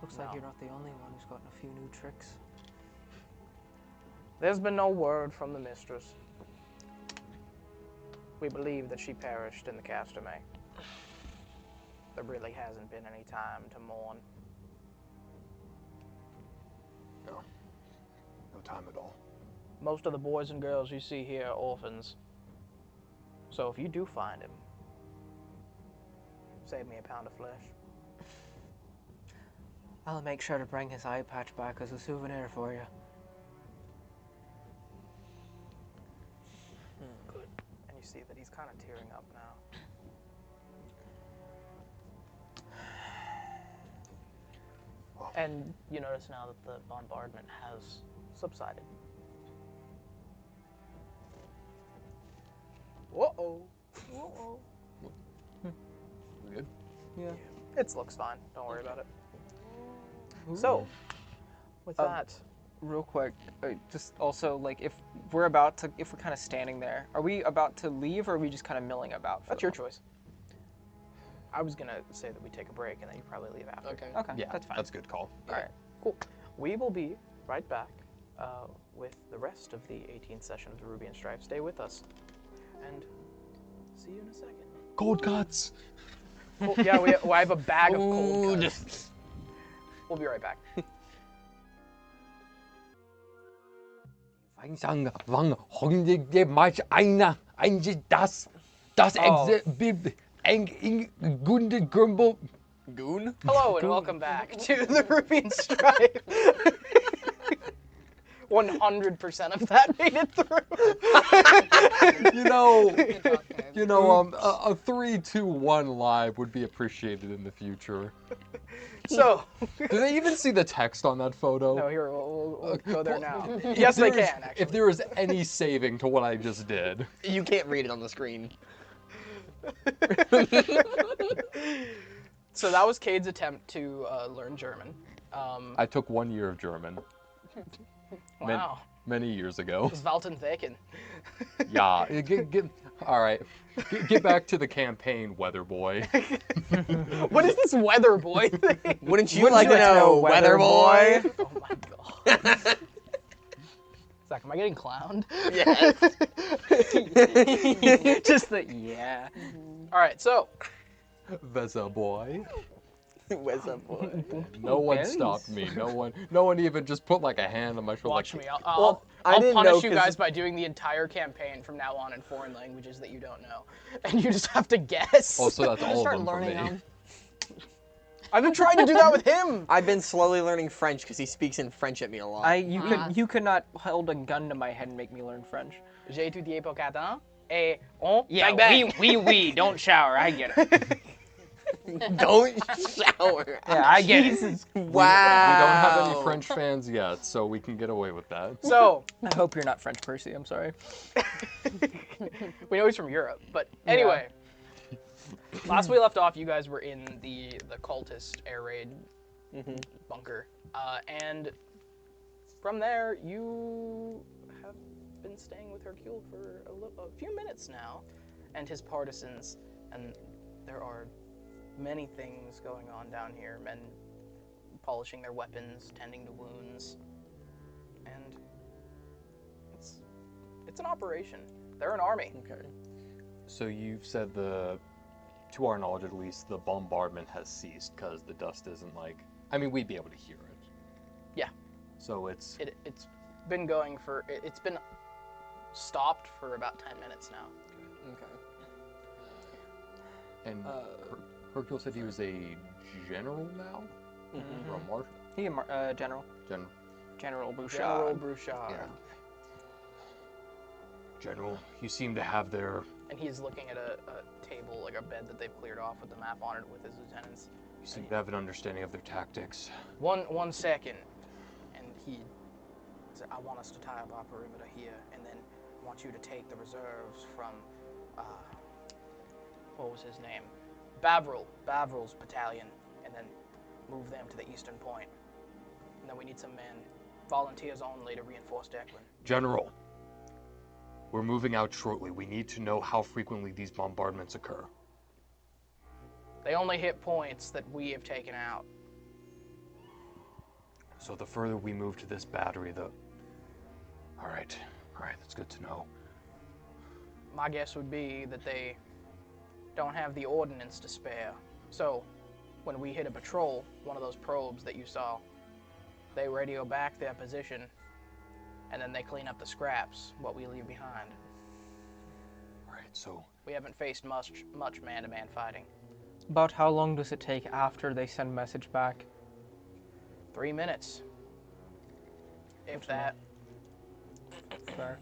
Looks No. like you're not the only one who's gotten a few new tricks. There's been no word from the mistress. We believe that she perished in the Castermay. There really hasn't been any time to mourn. No. No time at all. Most of the boys and girls you see here are orphans. So if you do find him, save me a pound of flesh. I'll make sure to bring his eye patch back as a souvenir for you. Good. And you see that he's kind of tearing up now. And you notice now that the bombardment has subsided. Uh-oh. Uh-oh. We good? Yeah. It looks fine. Don't worry about it. So, with that, Real quick, just also like if we're kind of standing there, are we about to leave or are we just kind of milling about? For that's the your choice. I was gonna say that we take a break and then you probably leave after. Okay. moment? Okay, Yeah, that's fine. that's a good call. All right, cool. We will be right back with the rest of the 18th session of the Ruby and Strife. Stay with us, and see you in a second. Cold cuts! Cool. Yeah, I have a bag of cold cuts. We'll be right back. Goon? Hello and welcome back to the Ruby and Strife. 100% of that made it through. A 3-2-1 live would be appreciated in the future. So, Do they even see the text on that photo? no, here, we'll go there now. Yes, they can, actually. If there is any saving to what I just did. You can't read it on the screen. So that was Cade's attempt to learn German. I took 1 year of German. Wow. Many years ago. Weltentheken. Yeah. All right. Get back to the campaign, weather boy. What is this weather boy thing? Wouldn't you like to know, weather boy? Oh my god. Zach, am I getting clowned? Yes. Just the yeah. All right, so Weather boy. Weather boy. No one Berries. stopped me. No one even just put like a hand on my shoulder. watch like, me. Well, I I'll didn't punish know you 'cause- guys by doing the entire campaign from now on in foreign languages that you don't know, and you just have to guess. Oh, so that's all Start of them for learning me. them. I've been trying to do that with him. I've been slowly learning French because he speaks in French at me a lot. You could not hold a gun to my head and make me learn French. J'ai étudié pour 4 ans et on Yeah, bang, bang. we don't shower. I get it. Don't shower. Yeah, I get it. Jesus. Wow. We don't have any French fans yet, so we can get away with that. So I hope you're not French, Percy. I'm sorry. we know he's from Europe, but anyway. Last we left off, you guys were in the cultist air raid bunker, and from there you have been staying with Hercule for a few minutes now, and his partisans, and there are many things going on down here. Men polishing their weapons, tending to wounds, and it's an operation. They're an army. Okay. So you've said to our knowledge at least, the bombardment has ceased because the dust isn't like. I mean, we'd be able to hear it. Yeah. So it's. It's been going for. It's been stopped for about 10 minutes now. Okay. And Hercule said he was a general now? Or a marshal? He General. General. General Bouchard. General Bouchard. Yeah. General, you seem to have their. And he's looking at a table, like a bed that they've cleared off with the map on it with his lieutenants. You seem to have an understanding of their tactics. One second. And he said, I want us to tie up our perimeter here, and then I want you to take the reserves from, what was his name? Bavril's battalion, and then move them to the eastern point. And then we need some men, volunteers only, to reinforce Declan. General, we're moving out shortly. We need to know how frequently these bombardments occur. They only hit points that we have taken out. So the further we move to this battery, the... All right, that's good to know. My guess would be that they don't have the ordnance to spare. So, when we hit a patrol, one of those probes that you saw, they radio back their position, and then they clean up the scraps, what we leave behind. All right, so... We haven't faced much man-to-man fighting. About how long does it take after they send message back? 3 minutes. If that. Fair.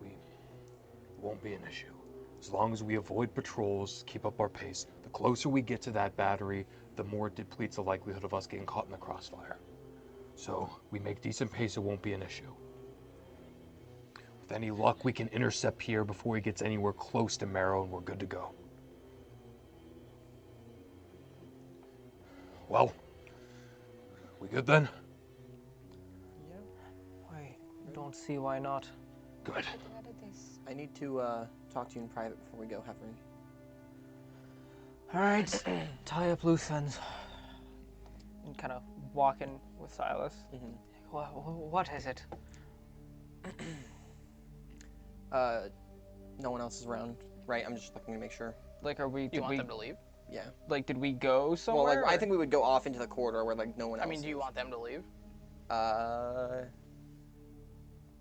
It won't be an issue. As long as we avoid patrols, keep up our pace, the closer we get to that battery, the more it depletes the likelihood of us getting caught in the crossfire. So, we make decent pace, it won't be an issue. With any luck, we can intercept here before he gets anywhere close to Marrow, and we're good to go. Well, we good then? I don't see why not. Good. I need to talk to you in private before we go, Heffernan. All right, tie up loose ends. And kind of walk in with Silas. What is it? No one else is around, right? I'm just looking to make sure. Like, are we? You Did want we? them to leave? Yeah. Like, did we go somewhere? Well, like I or- think we would go off into the corridor where like no one else. I mean, do you want them to leave?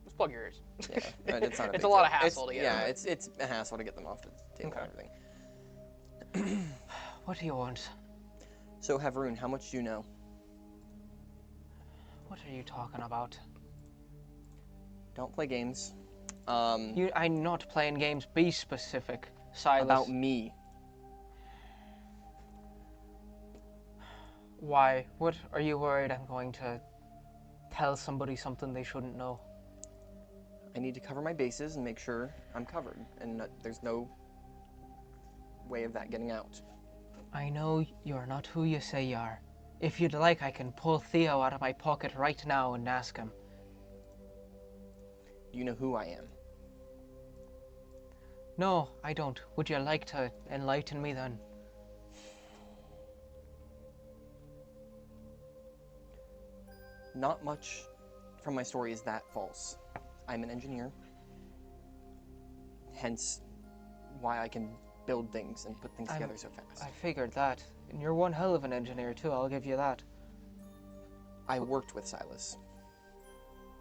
Just plug your ears. Yeah, right, it's not. It's big a lot of deal. hassle to get Yeah, them. it's a hassle to get them off the table Okay. and everything. What do you want? So, Haveroon, how much do you know? What are you talking about? Don't play games. I'm not playing games. Be specific, Silas. About me. Why? What are you worried I'm going to tell somebody something they shouldn't know? I need to cover my bases and make sure I'm covered, and there's no way of that getting out. I know you're not who you say you are. If you'd like, I can pull Theo out of my pocket right now and ask him. Do you know who I am? No, I don't. Would you like to enlighten me then? Not much from my story is that false. I'm an engineer, hence why I can build things and put things together so fast. I figured that. And you're one hell of an engineer too, I'll give you that. I worked with Silas.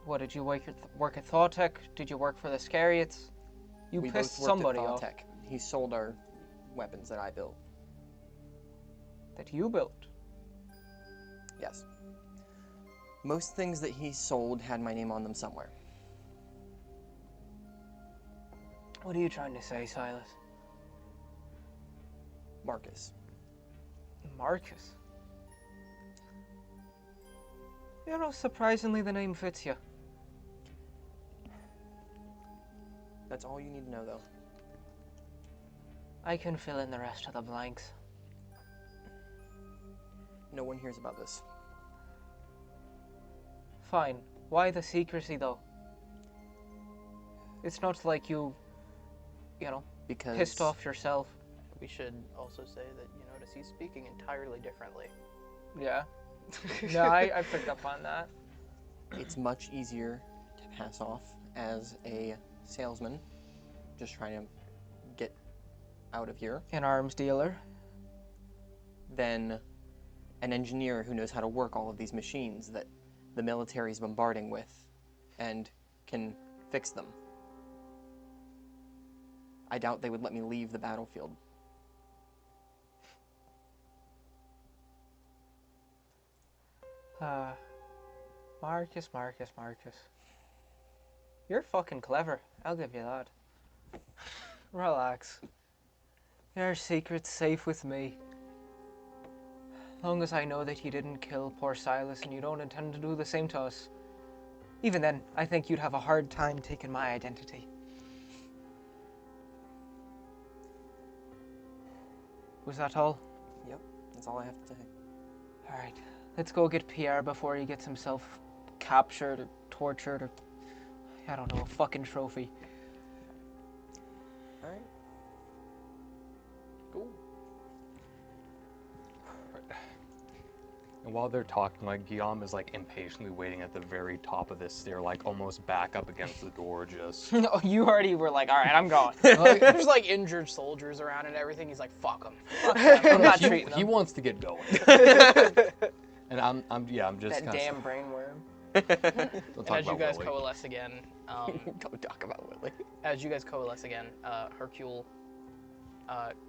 What, did you work at ThoughtTech? Did you work for the Scariates? You We pissed both worked somebody at off. ThoughtTech. He sold our weapons that I built. That you built? Yes. Most things that he sold had my name on them somewhere. What are you trying to say, Silas? Marcus. Marcus? You know, surprisingly the name fits you. That's all you need to know, though. I can fill in the rest of the blanks. No one hears about this. Fine. Why the secrecy, though? It's not like you know, Because pissed off yourself. We should also say that you notice he's speaking entirely differently. Yeah. No, I picked up on that. it's much easier to pass off as a salesman, just trying to get out of here, An arms dealer. than an engineer who knows how to work all of these machines that the military is bombarding with and can fix them. I doubt they would let me leave the battlefield. Marcus. You're fucking clever. I'll give you that. Relax. Your secret's safe with me. Long as I know that you didn't kill poor Silas and you don't intend to do the same to us. Even then, I think you'd have a hard time taking my identity. Was that all? Yep, that's all I have to say. Alright, let's go get Pierre before he gets himself captured or tortured or, I don't know, a fucking trophy. Alright. Cool. And while they're talking, like, Guillaume is, like, impatiently waiting at the very top of this stair, like, almost back up against the door, just... No, you already were like, alright, I'm going. There's like injured soldiers around and everything. He's like, fuck them. I'm not treating He them. wants to get going. And I'm just That kind damn brainworm. And as you guys coalesce again, Don't talk about Lilli. Hercule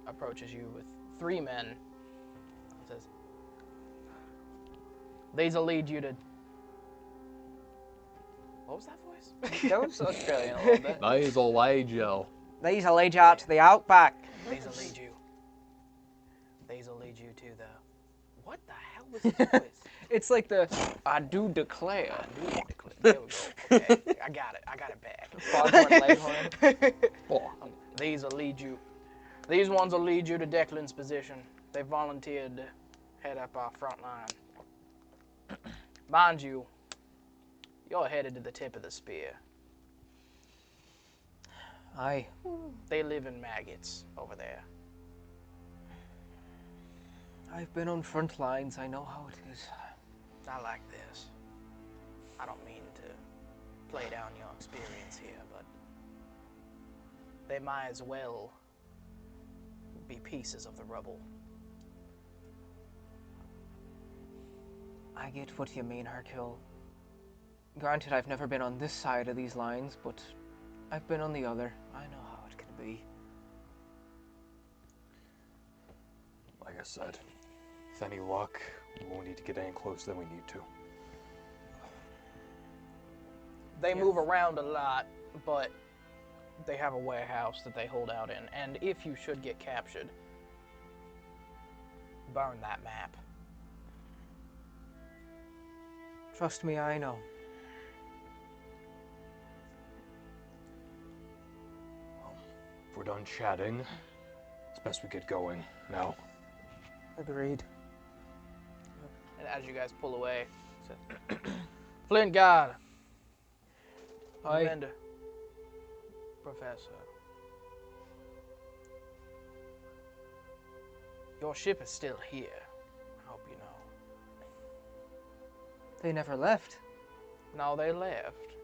approaches you with 3 men. Says, "These'll lead you to." What was that voice? That was Australian a little bit. These'll lead you. These'll lead you out to the outback. These'll lead you. These'll lead you to the. What the hell was this voice? It's like the, I do declare. There we go. Okay, I got it back. Foghorn Leghorn. These ones will lead you to Declan's position. They volunteered to head up our front line. Mind you, you're headed to the tip of the spear. Aye. They live in maggots over there. I've been on front lines. I know how it is. Not like this. I don't mean to play down your experience here, but they might as well be pieces of the rubble. I get what you mean, Hercule. Granted, I've never been on this side of these lines, but I've been on the other. I know how it can be. Like I said, with any luck, we won't need to get any closer than we need to. They move around a lot, but they have a warehouse that they hold out in. And if you should get captured, burn that map. Trust me, I know. If we're done chatting, It's best we get going now. Agreed. And as you guys pull away, he says, Flint God. Aye. Commander. Professor. Your ship is still here. I hope you know. They never left. No, they left,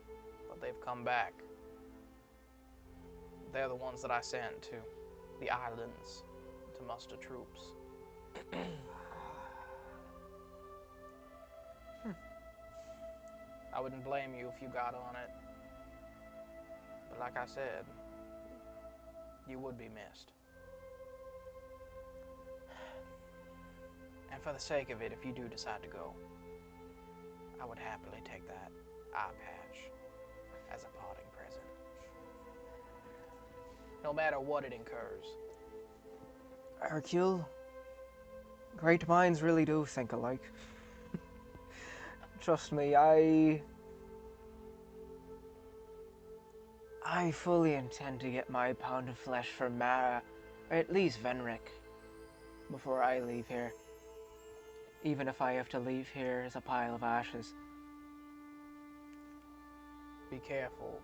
but they've come back. They're the ones that I sent to the islands to muster troops. I wouldn't blame you if you got on it. But like I said, you would be missed. And for the sake of it, if you do decide to go, I would happily take that eye patch as a parting present. No matter what it incurs. Hercule, great minds really do think alike. Trust me, I fully intend to get my pound of flesh from Mara, or at least Venric, before I leave here. Even if I have to leave here as a pile of ashes. Be careful.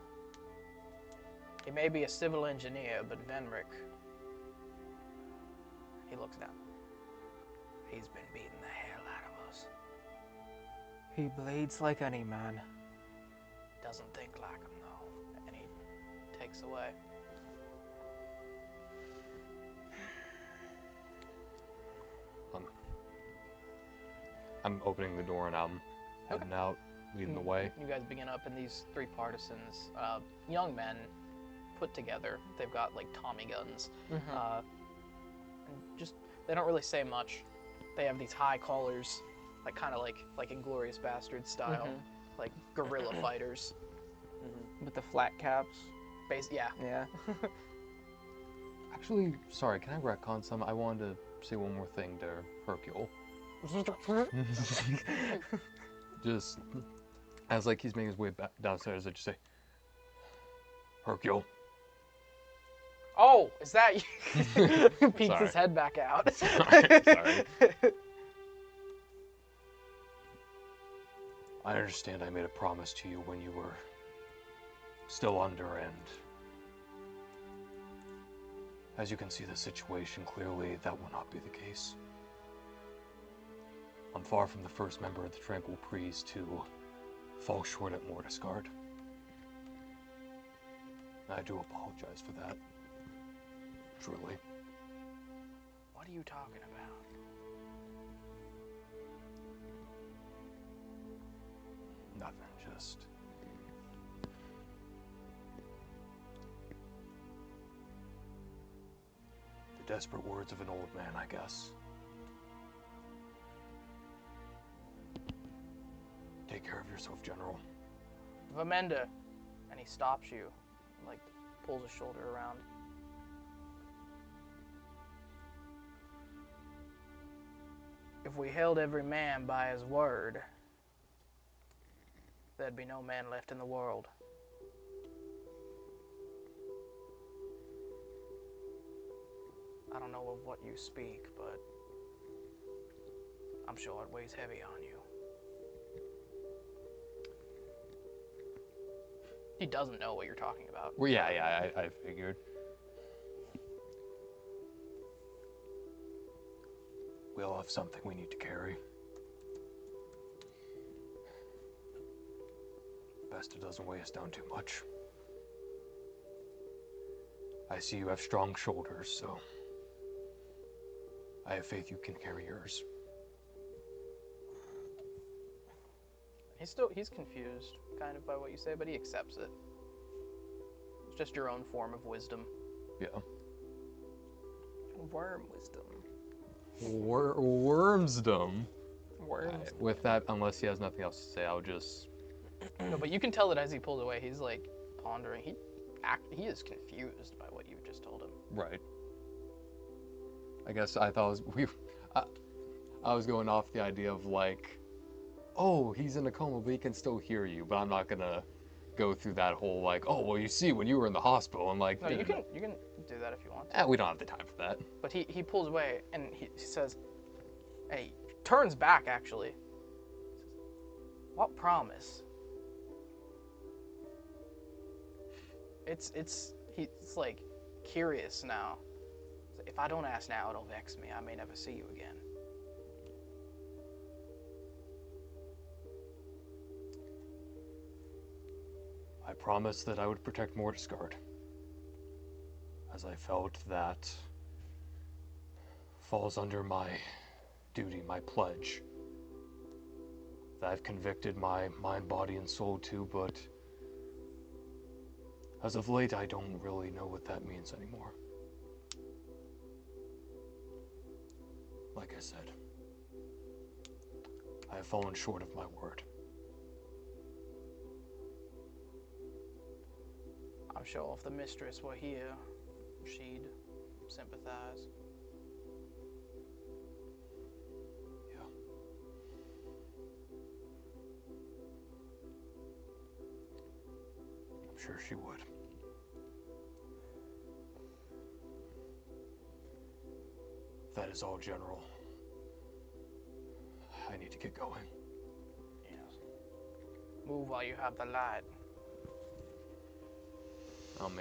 He may be a civil engineer, but Venric, he looks down. He's been beating the hell out of us. He bleeds like any man. Doesn't think like him, though. And he takes away. I'm opening the door and I'm heading out, leading the way. You guys begin up, and these three partisans, young men, put together. They've got like Tommy guns. And just they don't really say much. They have these high collars, like kind of like Inglourious Basterds style, like guerrilla fighters. With the flat caps. Yeah. Yeah. Actually, sorry, can I retcon some? I wanted to say one more thing to Hercule. Just as like he's making his way back downstairs, I just say, Hercule. Oh, is that you? Peeks Sorry. his head back out. Sorry. I understand I made a promise to you when you were still under, and as you can see the situation clearly, that will not be the case. I'm far from the first member of the Tranquil Priest to fall short at Mortiscard. I do apologize for that. Truly. What are you talking about? Nothing, just... the desperate words of an old man, I guess. Take care of yourself, General. Vamenda. And he stops you, like pulls his shoulder around. If we held every man by his word, there'd be no man left in the world. I don't know of what you speak, but I'm sure it weighs heavy on you. He doesn't know what you're talking about. Well, yeah, I figured. We all have something we need to carry. Best it doesn't weigh us down too much. I see you have strong shoulders, so I have faith you can carry yours. He's confused, kind of, by what you say, but he accepts it. It's just your own form of wisdom. Yeah. Worm wisdom. Wormsdom. Worms. With that, unless he has nothing else to say, I'll just... No, but you can tell that as he pulls away, he's like pondering. He is confused by what you've just told him. Right. I guess I thought I was going off the idea of like, oh, he's in a coma, but he can still hear you. But I'm not gonna go through that whole like, oh well, you see, when you were in the hospital, and like, No, you can do that if you want. we don't have the time for that. But he pulls away and he says, hey, turns back actually. What promise? He's like curious now. If I don't ask now, it'll vex me. I may never see you again. I promised that I would protect Mortisgard, as I felt that falls under my duty, my pledge. That I've convicted my mind, body, and soul to, but as of late, I don't really know what that means anymore. Like I said, I have fallen short of my word. I'm sure if the mistress were here, she'd sympathize. Yeah. I'm sure she would. That is all, General. I need to get going. Yes. Move while you have the light. Gonna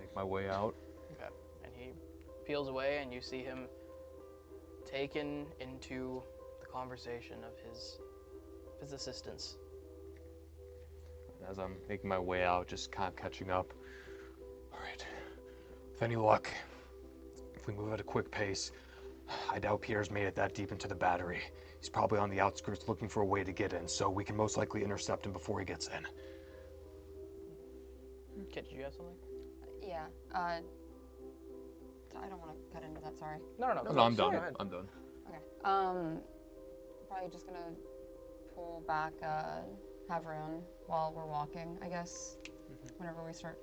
make my way out. Okay. And he peels away, and you see him taken into the conversation of his assistants. As I'm making my way out, just kind of catching up. All right. With any luck, if we move at a quick pace, I doubt Pierre's made it that deep into the battery. He's probably on the outskirts looking for a way to get in, so we can most likely intercept him before he gets in. Kit, did you have something? Yeah. I don't want to cut into that. Sorry. No, No, I'm done. Go ahead. I'm done. Okay. Probably just gonna pull back Havron while we're walking, I guess. Whenever we start.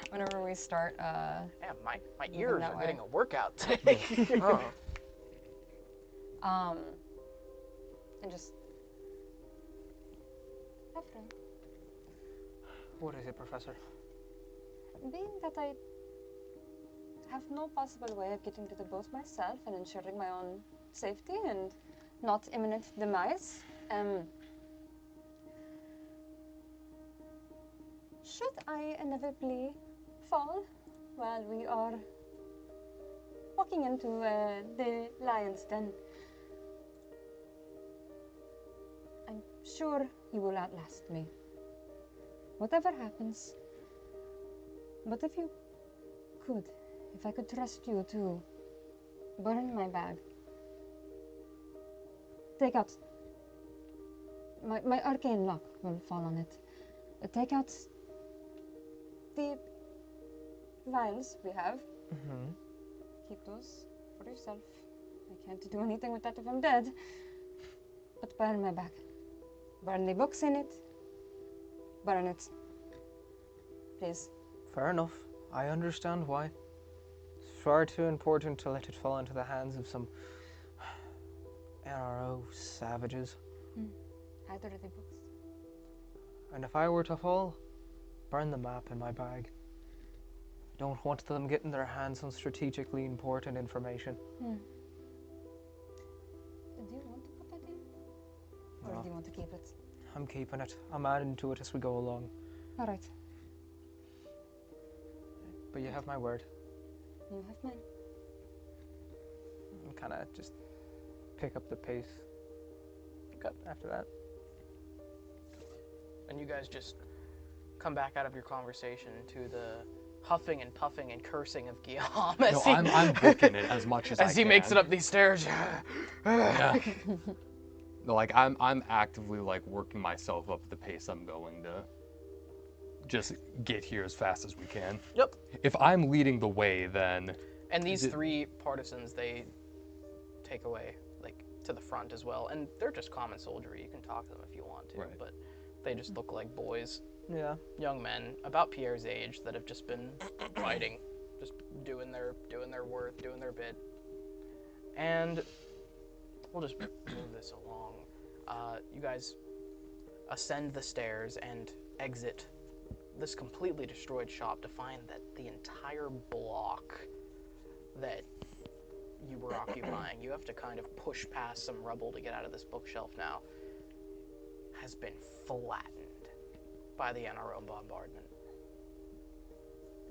Whenever we start. Yeah, my moving ears that are way. getting a workout today. Oh. And just. Havron. What is it, Professor? Being that I have no possible way of getting to the boat myself and ensuring my own safety and not imminent demise, should I inevitably fall while we are walking into the lion's den, I'm sure you will outlast me. Whatever happens. But if I could trust you to burn my bag, take out my arcane lock will fall on it. Take out the vials we have. Keep those for yourself. I can't do anything with that if I'm dead. But burn my bag. Burn the books in it. Burn it. Please. Fair enough. I understand why. It's far too important to let it fall into the hands of some NRO savages. Either of the books. And if I were to fall, burn the map in my bag. I don't want them getting their hands on strategically important information. Do you want to put that in? Or No. do you want to keep it? I'm keeping it. I'm adding to it as we go along. All right. But you have my word. You have mine. And kind of just pick up the pace. Okay. After that. And you guys just come back out of your conversation to the huffing and puffing and cursing of Guillaume as, No, I'm booking it as much as I can. as he makes it up these stairs. Yeah. No, like I'm actively like working myself up the pace I'm going to just get here as fast as we can. Yep. If I'm leading the way, then And these three partisans, they take away, like, to the front as well. And they're just common soldiery. You can talk to them if you want to. Right. But they just look like boys, Yeah. young men, about Pierre's age, that have just been fighting, just doing their work, doing their bit. And we'll just move this along. You guys ascend the stairs and exit this completely destroyed shop to find that the entire block that you were occupying, you have to kind of push past some rubble to get out of this bookshelf now, has been flattened by the NRO bombardment.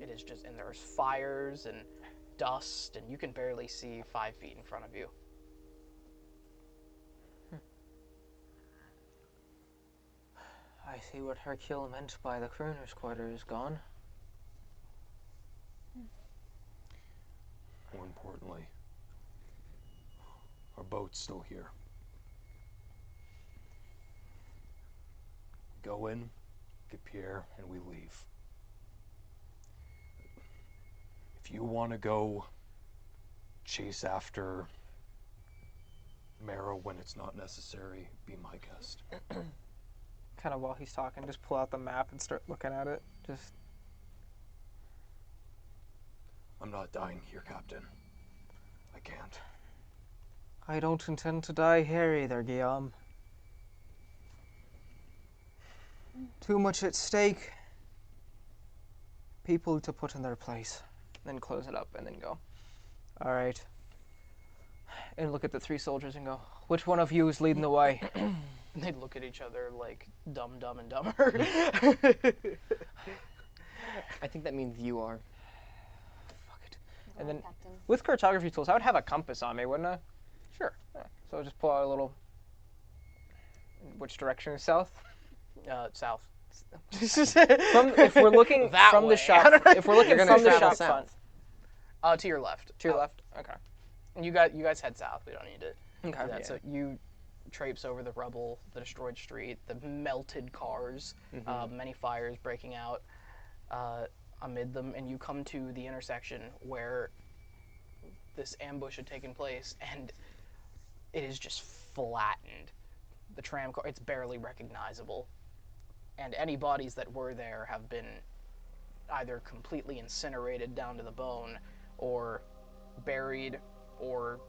It is just, and there's fires and dust, and you can barely see 5 feet in front of you. I see what Hercule meant by the crooner's quarter is gone. More importantly, our boat's still here. We go in, get Pierre, and we leave. If you want to go chase after Marrow when it's not necessary, be my guest. Kind of while he's talking, just pull out the map and start looking at it. Just I'm not dying here, Captain. I can't. I don't intend to die here either, Guillaume. Too much at stake. People to put in their place. Then close it up and then go. All right. And look at the 3 soldiers and go, which one of you is leading the way? And they'd look at each other like Dumb and Dumber. I think that means you are. Fuck it. And then Captain. with cartography tools, I would have a compass on me, wouldn't I? Sure. Yeah. So I'll just pull out a little. Which direction is south? South. If we're looking That from way. the shop, if we're looking You're gonna from the travel shop south. front To your left. to your left. Okay. And you guys head south. We don't need to Okay. do that. So you traipse over the rubble, the destroyed street, the melted cars, many fires breaking out amid them, and you come to the intersection where this ambush had taken place, and it is just flattened. The tram car, it's barely recognizable, and any bodies that were there have been either completely incinerated down to the bone, or buried, or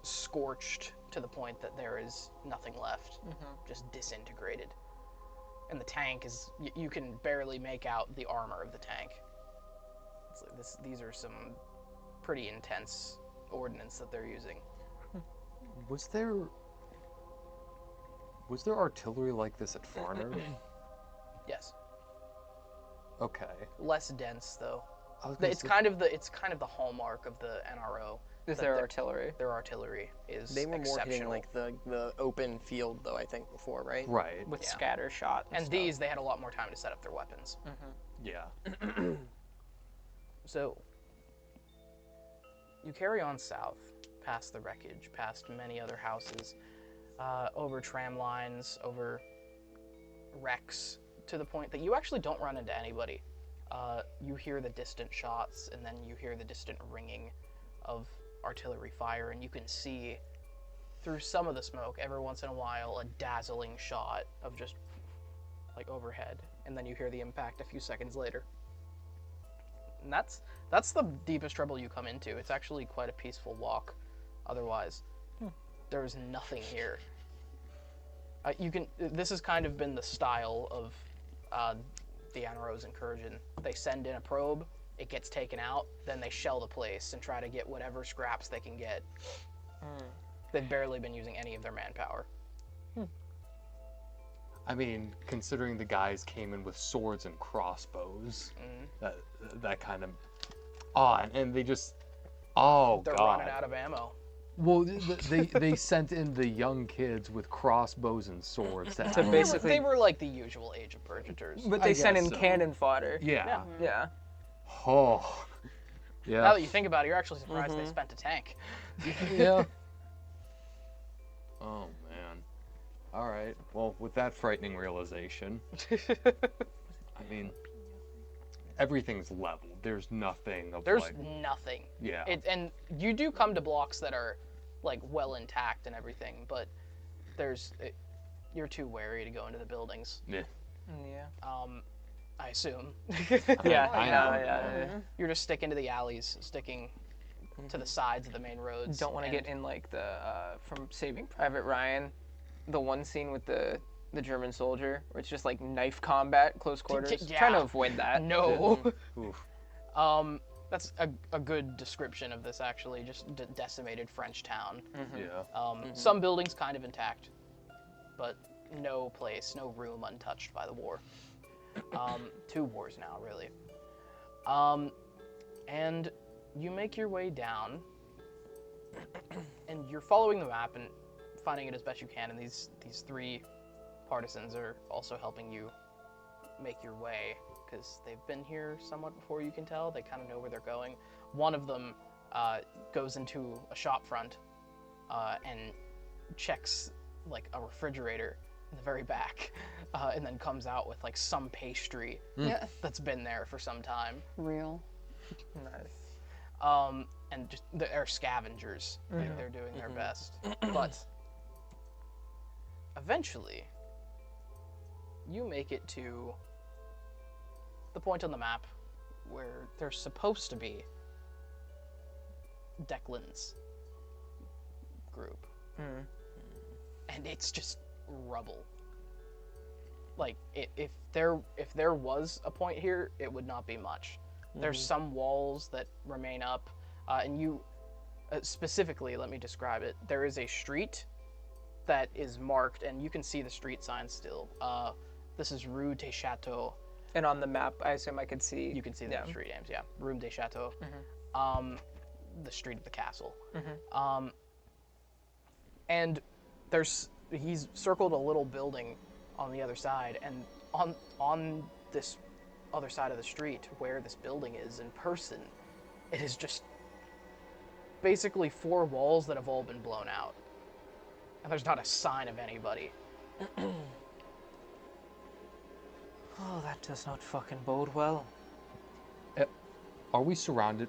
scorched to the point that there is nothing left, just disintegrated. And the tank is, you can barely make out the armor of the tank. It's like these are some pretty intense ordnance that they're using. Was there artillery like this at Farnham? Yes. Okay. Less dense though. I was gonna It's say- kind of the hallmark of the NRO. Is that there artillery? Their artillery is They were more exceptional. hitting like the open field though, I think, before, right? Right. With Yeah. scatter shot. and stuff. these, they had a lot more time to set up their weapons. Yeah. So you carry on south, past the wreckage, past many other houses, over tram lines, over wrecks, to the point that you actually don't run into anybody. You hear the distant shots, and then you hear the distant ringing of artillery fire, and you can see through some of the smoke every once in a while a dazzling shot of just like overhead, and then you hear the impact a few seconds later. And that's the deepest trouble you come into. It's actually quite a peaceful walk otherwise. There's nothing here. This has kind of been the style of the NRO's incursion. They send in a probe, it gets taken out, then they shell the place and try to get whatever scraps they can get. They've barely been using any of their manpower. I mean, considering the guys came in with swords and crossbows, that kind of, and they just, They're God. running out of ammo. Well, they sent in the young kids with crossbows and swords. To They basically, were like the usual age of purgators. but they sent guess in so. cannon fodder. Yeah. Yeah. Oh. Yeah. Now that you think about it, you're actually surprised they spent a tank. Yeah. Oh man. All right. Well, with that frightening realization, I mean, everything's leveled. There's nothing of There's like, nothing. yeah. And you do come to blocks that are like well intact and everything, but you're too wary to go into the buildings. Yeah. Yeah. I assume. Yeah. I know. Yeah. You're just sticking to the alleys, sticking to the sides of the main roads. Don't want to and- get in like the from Saving Private Ryan, the one scene with the the German soldier, where it's just like knife combat, close quarters. Yeah. Trying to avoid that. No. Oof. That's a good description of this, actually. Just decimated French town. Yeah. Some buildings kind of intact, but no room untouched by the war. 2 wars now, really. And you make your way down, and you're following the map and finding it as best you can, and these 3 partisans are also helping you make your way, because they've been here somewhat before, you can tell. They kind of know where they're going. One of them goes into a shop front and checks like a refrigerator in the very back, and then comes out with like some pastry that's been there for some time. Real. Nice. And just they're scavengers. They're doing their best. But eventually, you make it to the point on the map where there's supposed to be Declan's group. And it's just rubble. Like, if there was a point here, it would not be much. There's some walls that remain up, and you, specifically, let me describe it. There is a street that is marked, and you can see the street sign still. This is Rue des Châteaux. And on the map, I assume I could see. You can see the street names, yeah. Rue des Châteaux. The street of the castle. And he's circled a little building on the other side, and on this other side of the street where this building is in person, it is just basically 4 walls that have all been blown out. And there's not a sign of anybody. Oh, that does not fucking bode well. Are we surrounded?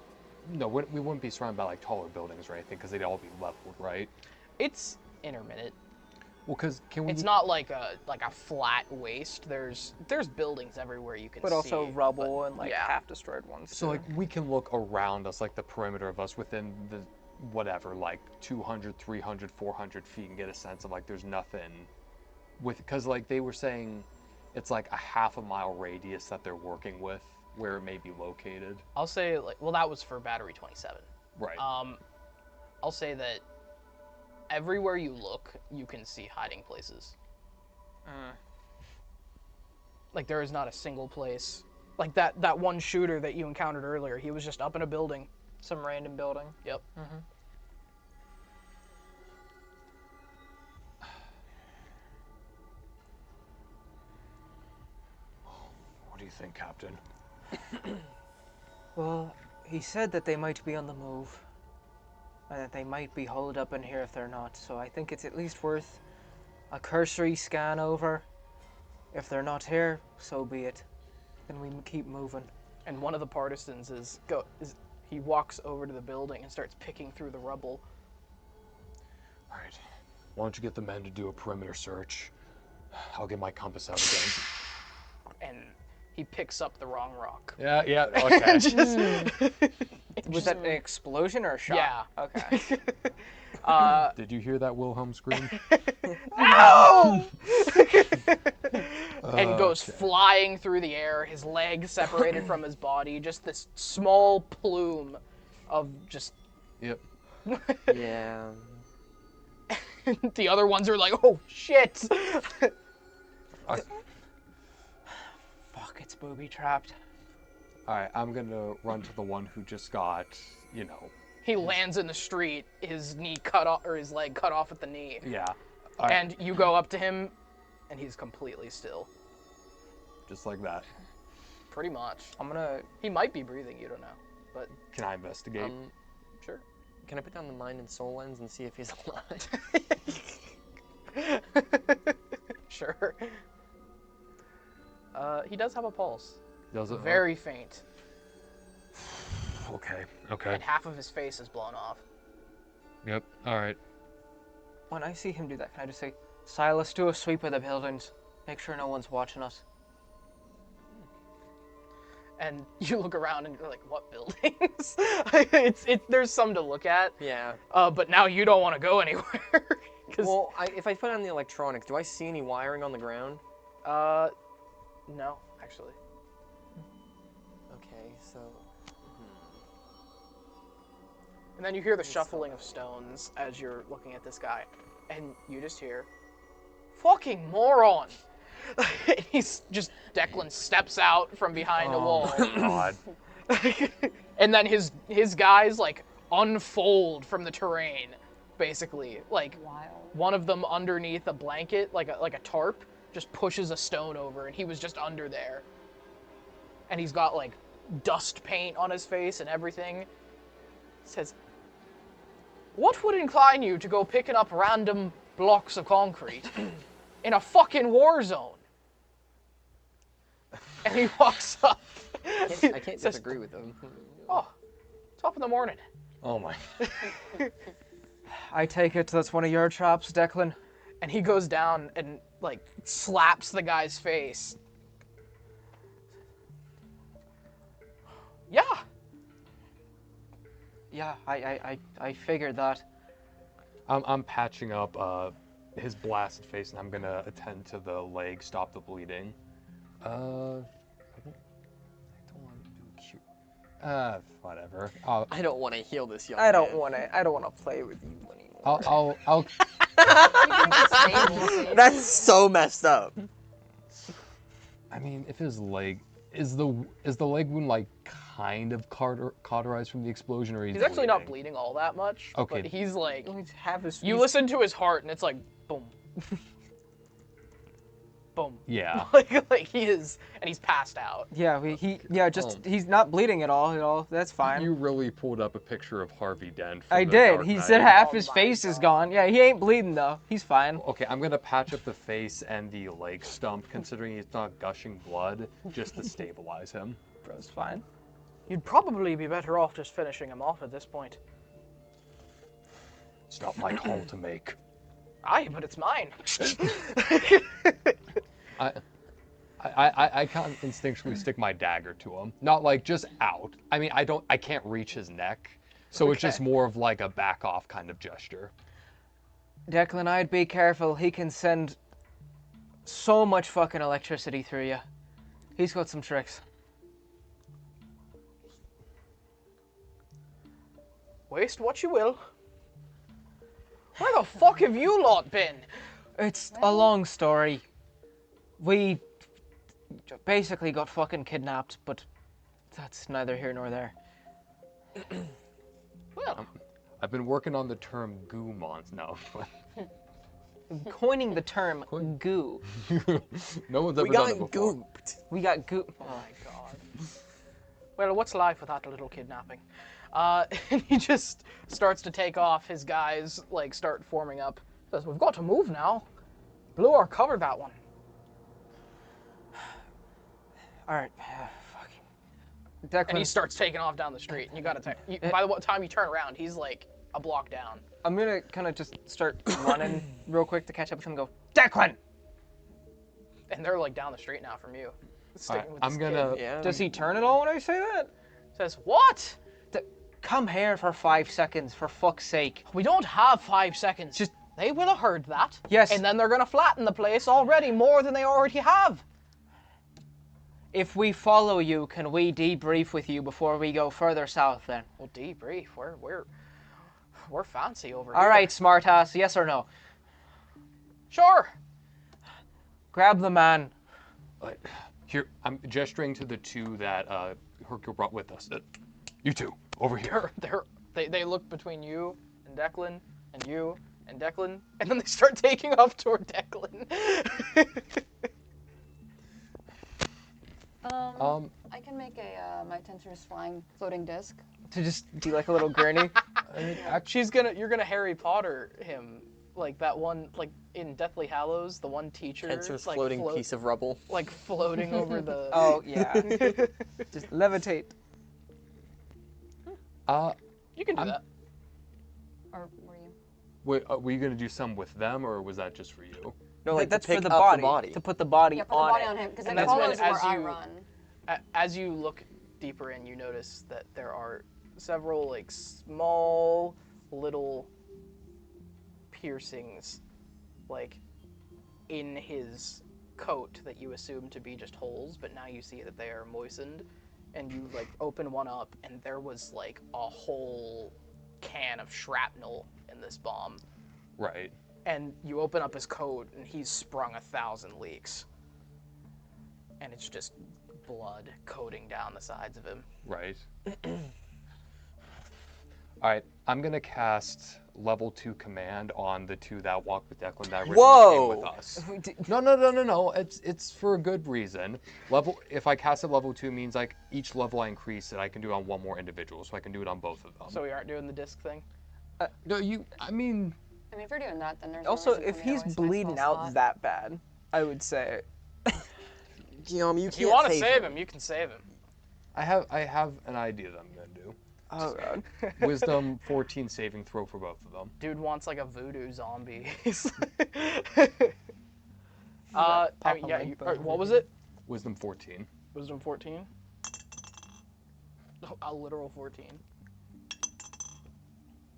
No, we wouldn't be surrounded by like taller buildings or anything, because they'd all be leveled, right? It's intermittent. Well, because can we? It's not like a flat waste. There's buildings everywhere you can see. But also rubble and like yeah. half destroyed ones. So like we can look around us, like the perimeter of us within the whatever, like 200, 300, 400 feet, and get a sense of like there's nothing because like they were saying it's like a half a mile radius that they're working with where it may be located. I'll say that was for Battery 27. Right. I'll say that everywhere you look, you can see hiding places. Like there is not a single place. Like that one shooter that you encountered earlier, he was just up in a building. Some random building. Yep. What do you think, Captain? Well, he said that they might be on the move. And that they might be holed up in here if they're not. So I think it's at least worth a cursory scan over. If they're not here, so be it. Then we keep moving. And one of the partisans he walks over to the building and starts picking through the rubble. All right. Why don't you get the men to do a perimeter search? I'll get my compass out again. And he picks up the wrong rock. Yeah, okay. Was that an explosion or a shot? Yeah. Okay. Did you hear that Wilhelm scream? Ow! And goes flying through the air, his legs separated from his body, just this small plume of just... Yep. Yeah. The other ones are like, oh, shit! Fuck, it's booby-trapped. Alright, I'm gonna run to the one who just got, He lands in the street, his knee cut off, or his leg cut off at the knee. Yeah. And you go up to him, and he's completely still. Just like that. Pretty much. He might be breathing, you don't know. But Can I investigate? sure. Can I put down the mind and soul lens and see if he's alive? Sure. He does have a pulse. Does it? Very faint. Okay. And half of his face is blown off. Yep. Alright. When I see him do that, can I just say, Silas, do a sweep of the buildings. Make sure no one's watching us. And you look around and you're like, what buildings? There's some to look at. Yeah. But now you don't want to go anywhere. Well, if I put on the electronics, do I see any wiring on the ground? No, actually. Okay, so... And then you hear the shuffling of stones as you're looking at this guy, and you just hear, "Fucking moron!" Declan steps out from behind a wall. Oh my god. And then his guys like unfold from the terrain, basically. Like Wild. one of them underneath a blanket, like a tarp, just pushes a stone over, and he was just under there. And he's got like dust paint on his face and everything. Says, "What would incline you to go picking up random blocks of concrete in a fucking war zone?" And he walks up. I can't disagree with them. "Oh, top of the morning." Oh my. I take it that's one of your traps, Declan. And he goes down and like slaps the guy's face. "Yeah." Yeah, I figured that. I'm patching up his blasted face, and I'm gonna attend to the leg, stop the bleeding. I don't want to do cute. Whatever. I don't want to heal this young I don't man. want to play with you anymore. I'll That's so messed up. I mean, if his leg is the leg wound like kind of cauterized from the explosion, or He's actually not bleeding all that much. Okay. But he's like, you You listen to his heart, and it's like boom, boom. Yeah. like he is, and he's passed out. Yeah, he's not bleeding at all. That's fine. You really pulled up a picture of Harvey Dent. I from the did. Dark He Knight. said half Oh his my face is God. gone. Yeah, he ain't bleeding though. He's fine. Okay, I'm gonna patch up the face and the leg stump, considering he's not gushing blood, just to stabilize him. Bro's fine. You'd probably be better off just finishing him off at this point. It's not my call to make. Aye, but it's mine. I can't instinctually stick my dagger to him. Not like just out. I mean, I can't reach his neck, so it's just Okay. more of like a back off kind of gesture. Declan, I'd be careful. He can send so much fucking electricity through you. He's got some tricks. Waste what you will. Where the fuck have you lot been? It's a long story. We basically got fucking kidnapped, but that's neither here nor there. Well, I've been working on the term goo monster now. Coining the term goo. No one's ever We done it got before. gooped. We got goo. oh my god. Well, what's life without a little kidnapping? And he just starts to take off. His guys like start forming up. Says, "We've got to move now. Blew our cover that one." All right. Declan, And he starts taking off down the street. And you gotta by the time you turn around, he's like a block down. I'm gonna kind of just start running real quick to catch up with him and go, Declan! And they're like down the street now from you. Sticking with I'm this gonna. kid. Yeah. Does he turn at all when I say that? Says, "What? Come here for 5 seconds, for fuck's sake. We don't have 5 seconds. Just- They will have heard that. Yes. And then they're gonna flatten the place already more than they already have." If we follow you, can we debrief with you before we go further south then? Well, debrief. We're fancy over here. All right, smartass, yes or no? Sure. Grab the man. Here, I'm gesturing to the two that Hercule brought with us. You two, over here. They look between you and Declan, and you and Declan, and then they start taking off toward Declan. I can make my tensor's flying floating disc. To just be like a little gurney. You're gonna Harry Potter him, like that one, like in Deathly Hallows, the one teacher, Tensor's like, floating piece of rubble. like floating over the. Oh, yeah. Just levitate. You can do that. Or were you? Wait, were you gonna do some with them, or was that just for you? No, like That's to pick for the up body, the body. To put the body Yeah, put the on body it. on him, because And then that's when, follows where as I you- run. As you look deeper in, you notice that there are several like small little piercings, like, in his coat that you assume to be just holes, but now you see that they are moistened, and you, like, open one up, and there was, like, a whole can of shrapnel in this bomb. Right. And you open up his coat, and he's sprung 1,000 leaks. And it's just blood coating down the sides of him. Right. Alright, I'm gonna cast level 2 command on the two that walk with Declan that originally came with us. No. It's for a good reason. If I cast at level 2 means like each level I increase it, I can do it on one more individual, so I can do it on both of them. So we aren't doing the disc thing? No, I mean, if you're doing that, then there's Also, no reason if for me to he's waste my bleeding spell out slot. that bad, I would say. Guillaume, you If can't you want to save save him. him, you can save him. I have an idea that I'm gonna do. Oh god. Wisdom 14 saving throw for both of them. Dude wants like a voodoo zombie. Papa yeah, Leg what was it? Wisdom 14. Wisdom 14? Oh, a literal 14.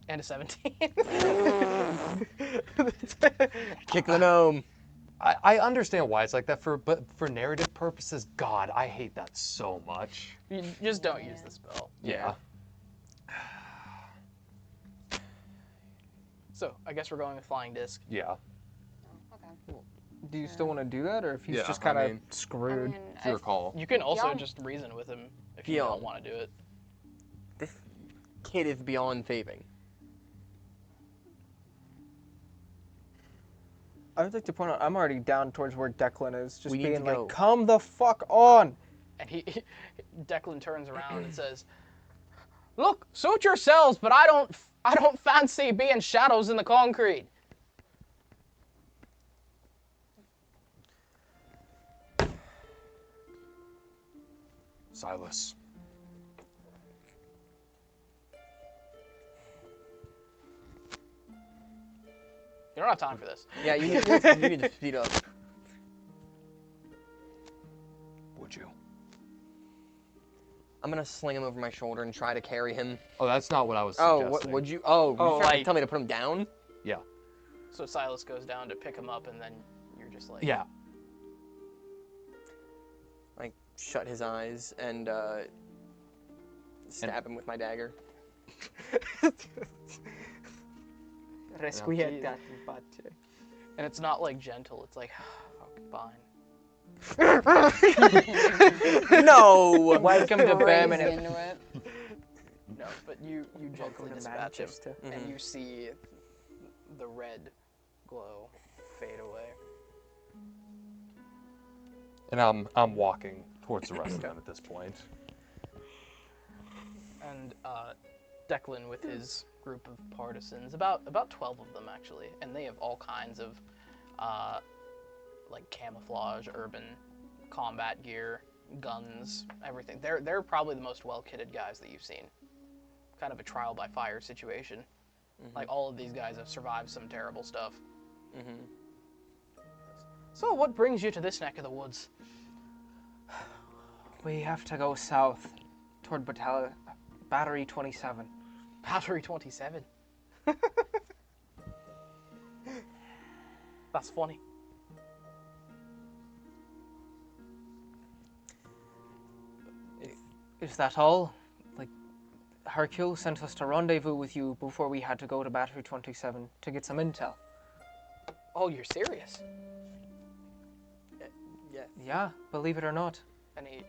And a 17. Kick the gnome. I understand why it's like that, but for narrative purposes, God, I hate that so much. You just don't use the spell. Yeah. So, I guess we're going with Flying Disc. Yeah. Okay. Do you still want to do that, or if he's Yeah, just I kind of mean- screwed? It's your call. You can also Y'all- just reason with him if you Guillaume. don't want to do it. This kid is beyond saving. I would like to point out, I'm already down towards where Declan is, just We need being to like, go. come the fuck on! And Declan turns around and says, "Look, suit yourselves, but I don't fancy being shadows in the concrete." Silas. You don't have time for this. Yeah, you need to speed up. Would you? I'm gonna sling him over my shoulder and try to carry him. Oh, that's not what I was Oh, suggesting. what would you? Oh, you trying to like- tell me to put him down? Yeah. So Silas goes down to pick him up, and then you're just like, Yeah. Like shut his eyes and stab him with my dagger. Resquieta in pace. And it's not like gentle. It's like, okay, fine. No. Welcome to Crazy Birmingham. into it. No, but you gently Welcome to dispatch him, Manchester. and you see the red glow fade away. And I'm walking towards the rest of them at this point. And Declan with his group of partisans, about 12 of them actually, and they have all kinds of like camouflage, urban combat gear, guns, everything. They're probably the most well-kitted guys that you've seen. Kind of a trial by fire situation. Like all of these guys have survived some terrible stuff. So what brings you to this neck of the woods? We have to go south toward Battery 27. Battery 27. That's funny. Is that all? Like, Hercule sent us to rendezvous with you before we had to go to Battery 27 to get some intel. Oh, you're serious? Yeah. Yeah, believe it or not. And he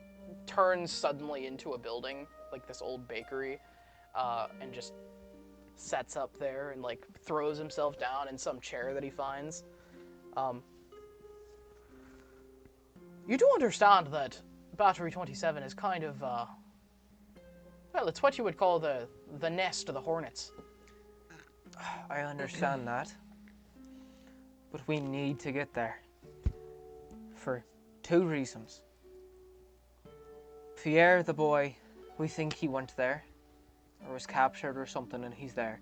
turns suddenly into a building, like this old bakery, and just sets up there and like throws himself down in some chair that he finds. You do understand that Battery 27 is kind of, well, it's what you would call the nest of the Hornets. I understand that. But we need to get there. For 2 reasons. Pierre, the boy, we think he went there. Or was captured or something and he's there.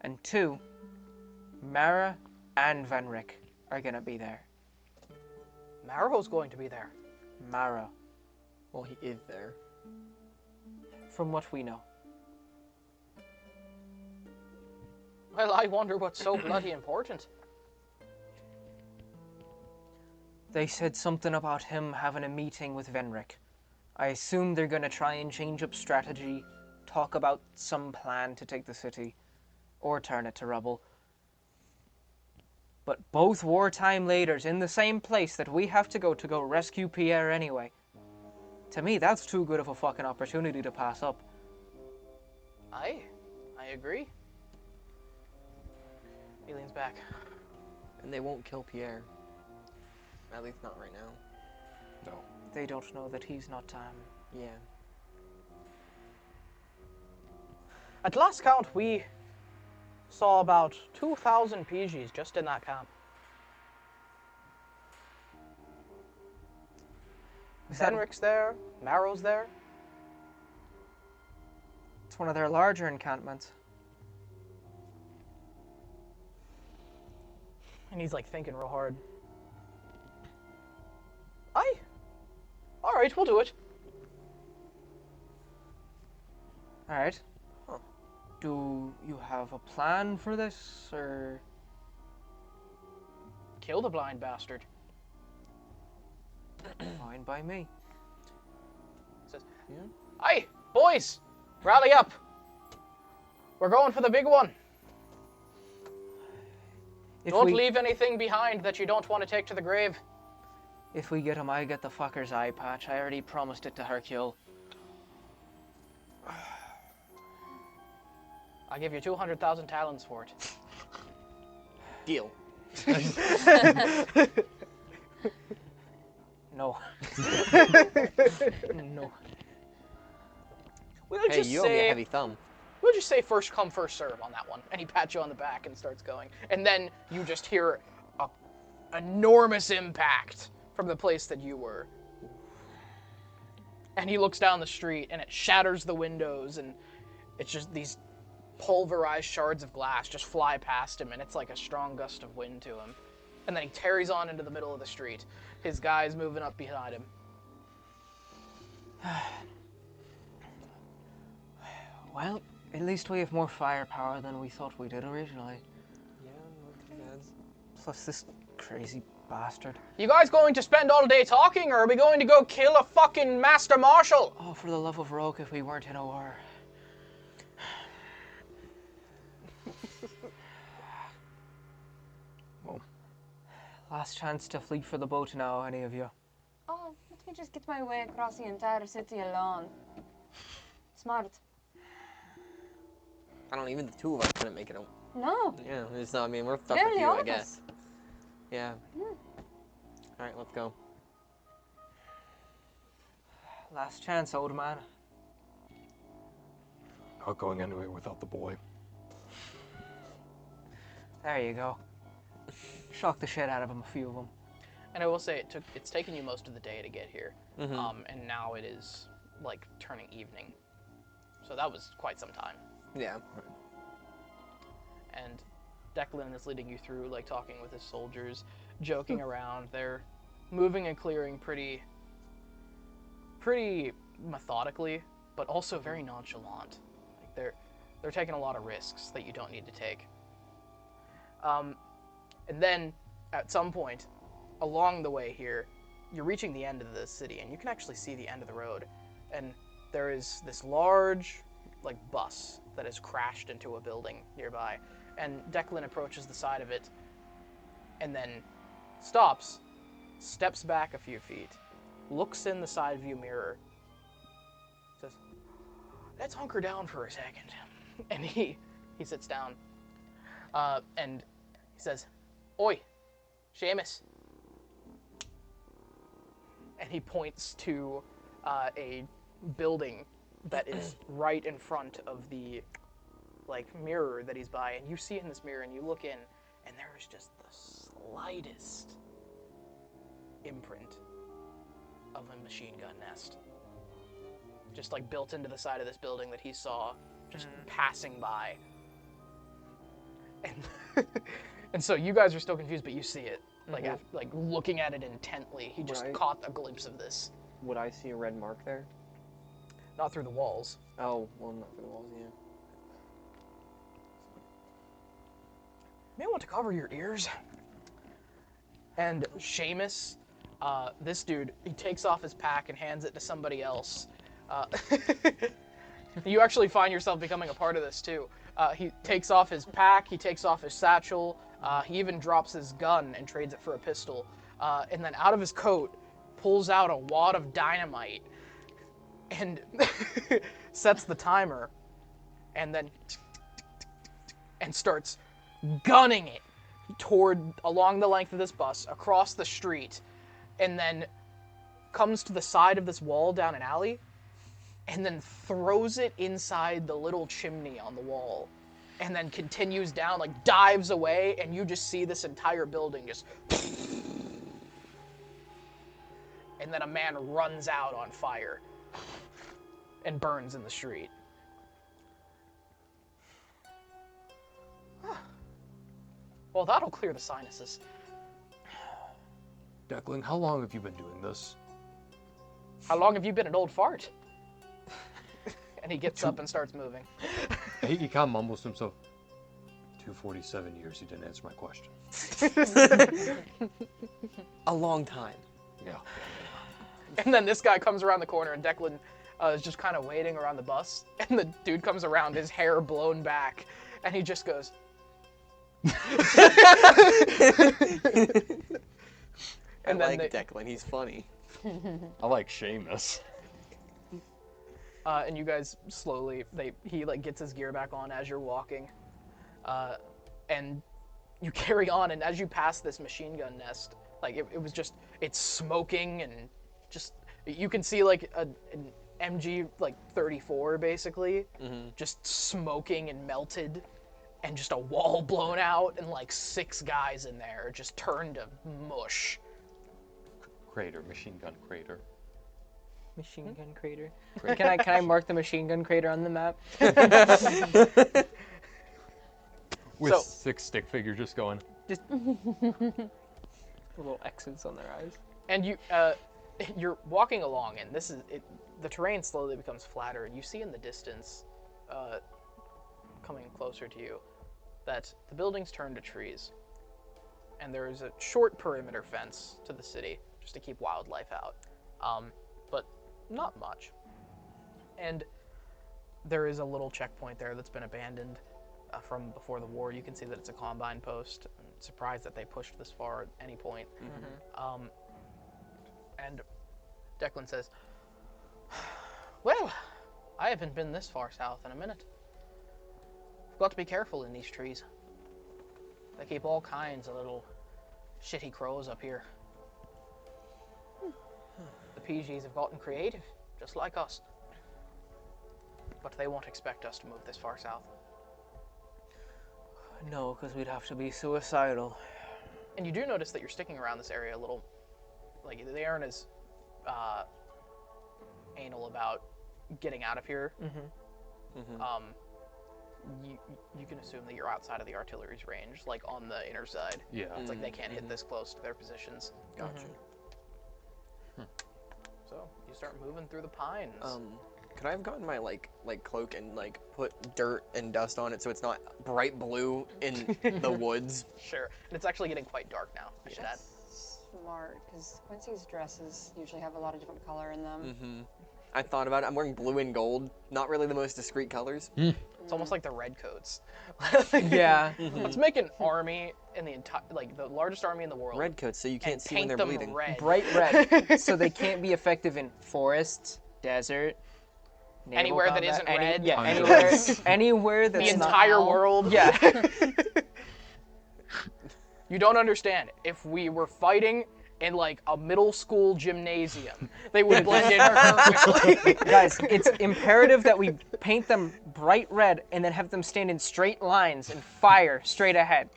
And 2, Mara and Venric are gonna be there. Maro's going to be there. Mara, Well, he is there. from what we know. Well, I wonder what's so bloody important. They said something about him having a meeting with Venric. I assume they're gonna try and change up strategy, talk about some plan to take the city, or turn it to rubble. But both wartime leaders in the same place that we have to go rescue Pierre anyway. To me, that's too good of a fucking opportunity to pass up. I agree. He leans back. And they won't kill Pierre. At least not right now. No. They don't know that he's not, Yeah. At last count, we saw about 2,000 PGs just in that camp. Fenric's there, Marrow's there. It's one of their larger encampments. And he's like thinking real hard. Aye. Alright, we'll do it. Alright. Do you have a plan for this, or...? Kill the blind bastard. Fine by me. Says, aye, boys, rally up. We're going for the big one. Don't leave anything behind that you don't want to take to the grave. If we get him, I get the fucker's eye patch. I already promised it to Hercule. I'll give you 200,000 talents for it. Deal. No. No. We'll Hey, just you owe me a say, heavy thumb. we'll just say first come, first serve on that one. And he pats you on the back and starts going. And then you just hear a enormous impact from the place that you were. And he looks down the street and it shatters the windows and it's just these pulverized shards of glass just fly past him and it's like a strong gust of wind to him. And then he tears on into the middle of the street. His guys moving up behind him. Well, at least we have more firepower than we thought we did originally. Yeah, not too bad. Plus this crazy bastard. You guys going to spend all day talking or are we going to go kill a fucking master marshal? Oh, for the love of Roke, if we weren't in a war. Well, last chance to flee for the boat now, any of you? Oh, let me just get my way across the entire city alone. Smart. I don't even the two of us couldn't make it out. No. Yeah, it's not, I mean, we're stuck Barely with you, all I of guess. us. Yeah. Alright, let's go. Last chance, old man. not going anywhere without the boy. There you go. Shock the shit out of them, a few of them. And I will say it's taken you most of the day to get here, Mm-hmm. and now it is like turning evening, so that was quite some time. Yeah. And Declan is leading you through, like talking with his soldiers, joking around. They're moving and clearing pretty methodically, but also very nonchalant. Like they're taking a lot of risks that you don't need to take. And then at some point along the way here, you're reaching the end of the city, and you can actually see the end of the road. And there is this large, like, bus that has crashed into a building nearby. And Declan approaches the side of it, and then stops, steps back a few feet, looks in the side view mirror, says, "Let's hunker down for a second." And he sits down, and he says, "Oi, Seamus." And he points to a building that is right in front of the mirror that he's by, and you see in this mirror, and you look in, and there is just the slightest imprint of a machine gun nest, just like built into the side of this building that he saw just passing by. And and so you guys are still confused, but you see it. Like looking at it intently, he just Right. caught a glimpse of this. Would I see a red mark there? Not through the walls. Oh, well, not for the walls, yeah. may want to cover your ears. And Seamus, this dude, he takes off his pack and hands it to somebody else. You actually find yourself becoming a part of this too. He takes off his pack, he takes off his satchel, he even drops his gun and trades it for a pistol. And then out of his coat, pulls out a wad of dynamite and sets the timer, and then and starts gunning it along the length of this bus, across the street, and then comes to the side of this wall down an alley, and then throws it inside the little chimney on the wall, and then continues down, like dives away, and you just see this entire building just... And then a man runs out on fire and burns in the street. Well, that'll clear the sinuses. Declan, how long have you been doing this? How long have you been an old fart? And he gets up and starts moving. He kind of mumbles to himself. 247 years, he didn't answer my question. A long time. Yeah. And then this guy comes around the corner, and Declan is just kind of waiting around the bus. And the dude comes around, his hair blown back, and he just goes... I like Declan, he's funny. I like Seamus. And you guys slowly, he like gets his gear back on as you're walking. And you carry on, and as you pass this machine gun nest, like it was just, it's smoking, and just, you can see like an MG like 34 basically, just smoking and melted, and just a wall blown out, and like 6 guys in there just turned to mush. Crater, machine gun crater. Machine gun crater. Can I mark the machine gun crater on the map? With So- 6 stick figures just going. Just little X's on their eyes. And you're walking along, and this is it. The terrain slowly becomes flatter, and you see in the distance, coming closer to you, that the buildings turn to trees, and there is a short perimeter fence to the city just to keep wildlife out, but not much. And there is a little checkpoint there that's been abandoned from before the war. You can see that it's a combine post. I'm surprised that they pushed this far at any point. And Declan says, "Well, I haven't been this far south in a minute. We've got to be careful in these trees. They keep all kinds of little shitty crows up here. The PGs have gotten creative, just like us. But they won't expect us to move this far south." No, because we'd have to be suicidal. And you do notice that you're sticking around this area a little, like they aren't as anal about getting out of here. You can assume that you're outside of the artillery's range, like on the inner side. Yeah. It's like they can't hit this close to their positions. Gotcha. So you start moving through the pines. Could I have gotten my like cloak and like put dirt and dust on it so it's not bright blue in the woods? Sure. And it's actually getting quite dark now, I should add. Smart, because Quincy's dresses usually have a lot of different color in them. I thought about it. I'm wearing blue and gold. Not really the most discreet colors. It's almost like the redcoats. Yeah. Let's make an army in the entire, like the largest army in the world. Redcoats, so you can't and see when paint they're them bleeding. red. Bright red, so they can't be effective in forests, desert, naval Anywhere that combat, isn't red. Yeah, Tundras. anywhere that's The not entire all- world. Yeah. You don't understand. If we were fighting in like a middle school gymnasium, they would blend in perfectly. Guys, it's imperative that we paint them bright red and then have them stand in straight lines and fire straight ahead.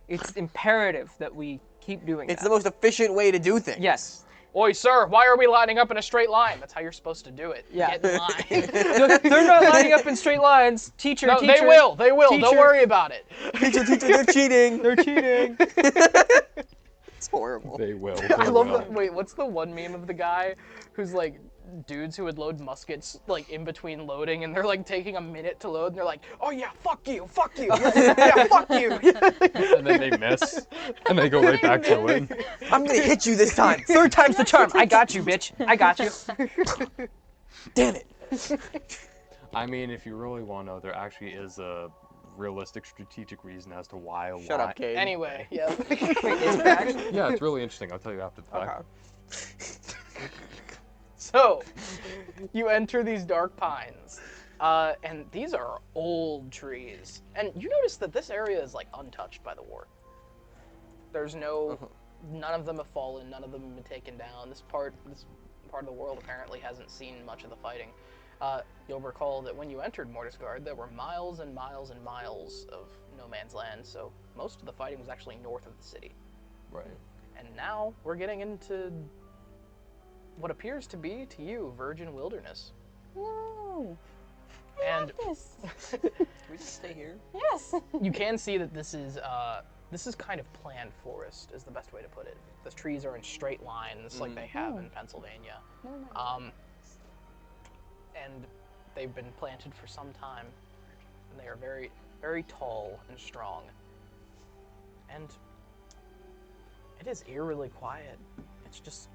It's imperative that we keep doing It's that. the most efficient way to do things. Yes. Oi, sir, why are we lining up in a straight line? That's how you're supposed to do it. Yeah. Get in line. They're not lining up in straight lines. Teacher, No, teacher. they will. They will. Teacher. Don't worry about it. Teacher, they're cheating. They're cheating. It's horrible. They will. I They love will. that. Wait, what's the one meme of the guy who's like dudes who would load muskets like in between loading, and they're like taking a minute to load, and they're like, "Oh yeah, fuck you, yeah, fuck you." And then they miss, and they go right back to it. I'm gonna hit you this time. Third time's the charm. I got you, bitch. I got you. Damn it. I mean, if you really want to know, there actually is a realistic strategic reason as to why. Shut up, Cade. Anyway, yeah. Wait, is there actually? Yeah, it's really interesting. I'll tell you after the fact. So, you enter these dark pines, and these are old trees. And you notice that this area is like untouched by the war. There's no, none of them have fallen, none of them have been taken down. This part of the world apparently hasn't seen much of the fighting. You'll recall that when you entered Mortisgard, there were miles and miles and miles of no man's land, so most of the fighting was actually north of the city. Right. And now we're getting into what appears to be, to you, virgin wilderness. No. And This. Can we just stay here? Yes. you can see that this is kind of planned forest, is the best way to put it. The trees are in straight lines like they have in Pennsylvania. And they've been planted for some time, and they are very, very tall and strong. And it is eerily quiet. It's just,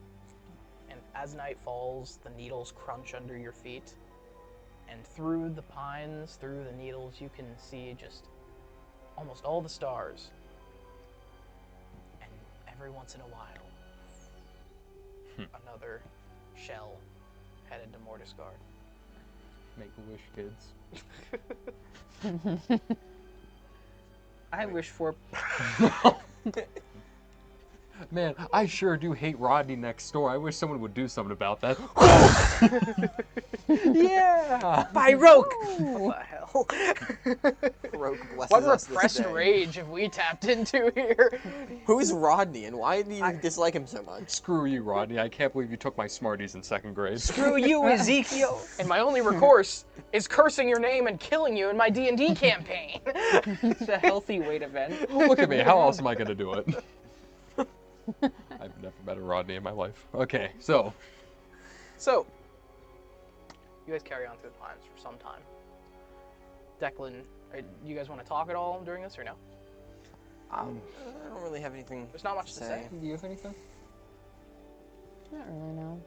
and as night falls, the needles crunch under your feet, and through the pines, through the needles, you can see just almost all the stars. And every once in a while, another shell headed to Mortisgard. Make a wish, kids. I wish for. Man, I sure do hate Rodney next door. I wish someone would do something about that. Yeah! Baroque! What the hell? Rogue blesses What us this repressed day. rage have we tapped into here? Who's Rodney, and why do you dislike him so much? Screw you, Rodney. I can't believe you took my Smarties in 2nd grade. Screw you, Ezekiel! And my only recourse is cursing your name and killing you in my D&D campaign. It's a healthy way to vent. Look at me. How else am I going to do it? I've never met a Rodney in my life. Okay, so. So, you guys carry on through the pines for some time. Declan, you guys want to talk at all during this or no? I don't really have anything. There's not much to say. Do you have anything? Not really, no.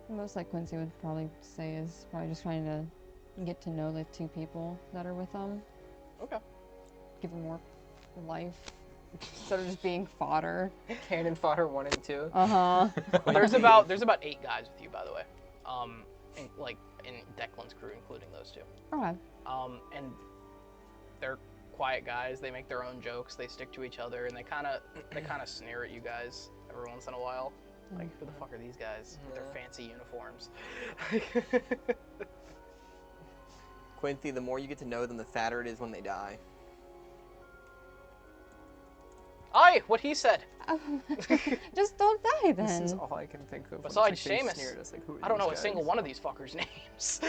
The most like Quincy would probably say is probably just trying to get to know the two people that are with them. Okay. Give them more life instead of just being fodder. Cannon fodder 1 and 2. Uh-huh. There's about 8 guys with you, by the way. In Declan's crew, including those two. Okay. And they're quiet guys. They make their own jokes. They stick to each other, and they kind of sneer at you guys every once in a while. Like, who the fuck are these guys with their fancy uniforms? Quincy, the more you get to know them, the fatter it is when they die. Aye, what he said. Just don't die then. This is all I can think of. Besides when Seamus, they sneered us, like, who are I don't know these a single guys? one of these fuckers' names.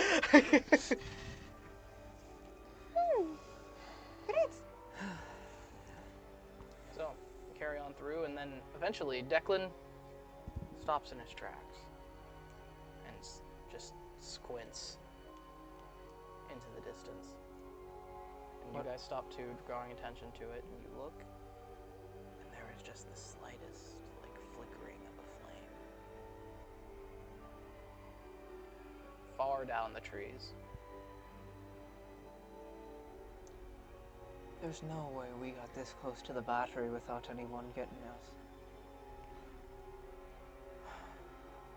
So, we carry on through, and then eventually Declan stops in his tracks and just squints into the distance. And you guys stop too, drawing attention to it, and you look, and there is just the slightest, like, flickering of a flame. Far down the trees. There's no way we got this close to the battery without anyone getting us.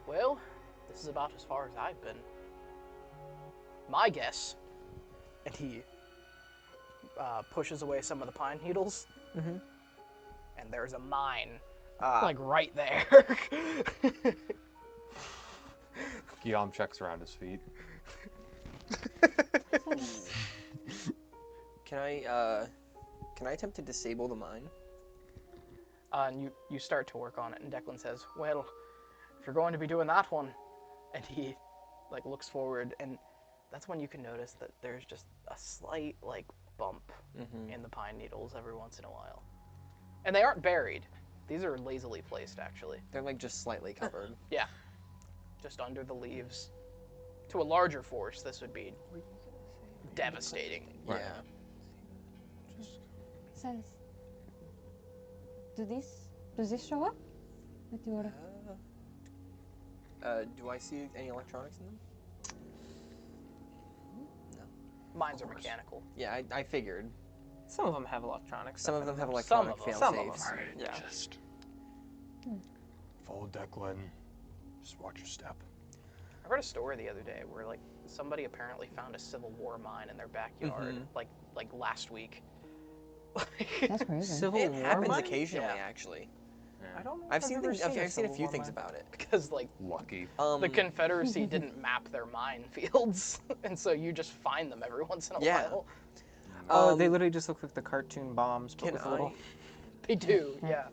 Well, this is about as far as I've been. My guess, and he pushes away some of the pine needles, and there's a mine, like right there. Guillaume checks around his feet. Can I attempt to disable the mine? And you start to work on it, and Declan says, well, if you're going to be doing that one, and he like looks forward, and that's when you can notice that there's just a slight like bump in the pine needles every once in a while. And they aren't buried. These are lazily placed, actually. They're like just slightly covered. Yeah. Just under the leaves. To a larger force, this would be devastating. Right. Yeah. Says, does this show up with your? Do I see any electronics in them? Mines are mechanical. Yeah, I figured. Some of them have electronics. Some of them have Some electronic of them. Some of fail-safes. them. Yeah. Just follow Declan. Just watch your step. I read a story the other day where like somebody apparently found a Civil War mine in their backyard, like last week. That's crazy. Civil It War happens mine? occasionally, Yeah. actually. I don't know. I've seen ever I've seen a Civil few War things mine. about it. Because like Lucky. the Confederacy didn't map their mine fields, and so you just find them every once in a Yeah. while. Oh, they literally just look like the cartoon bombs, but Can with little. They do, yeah.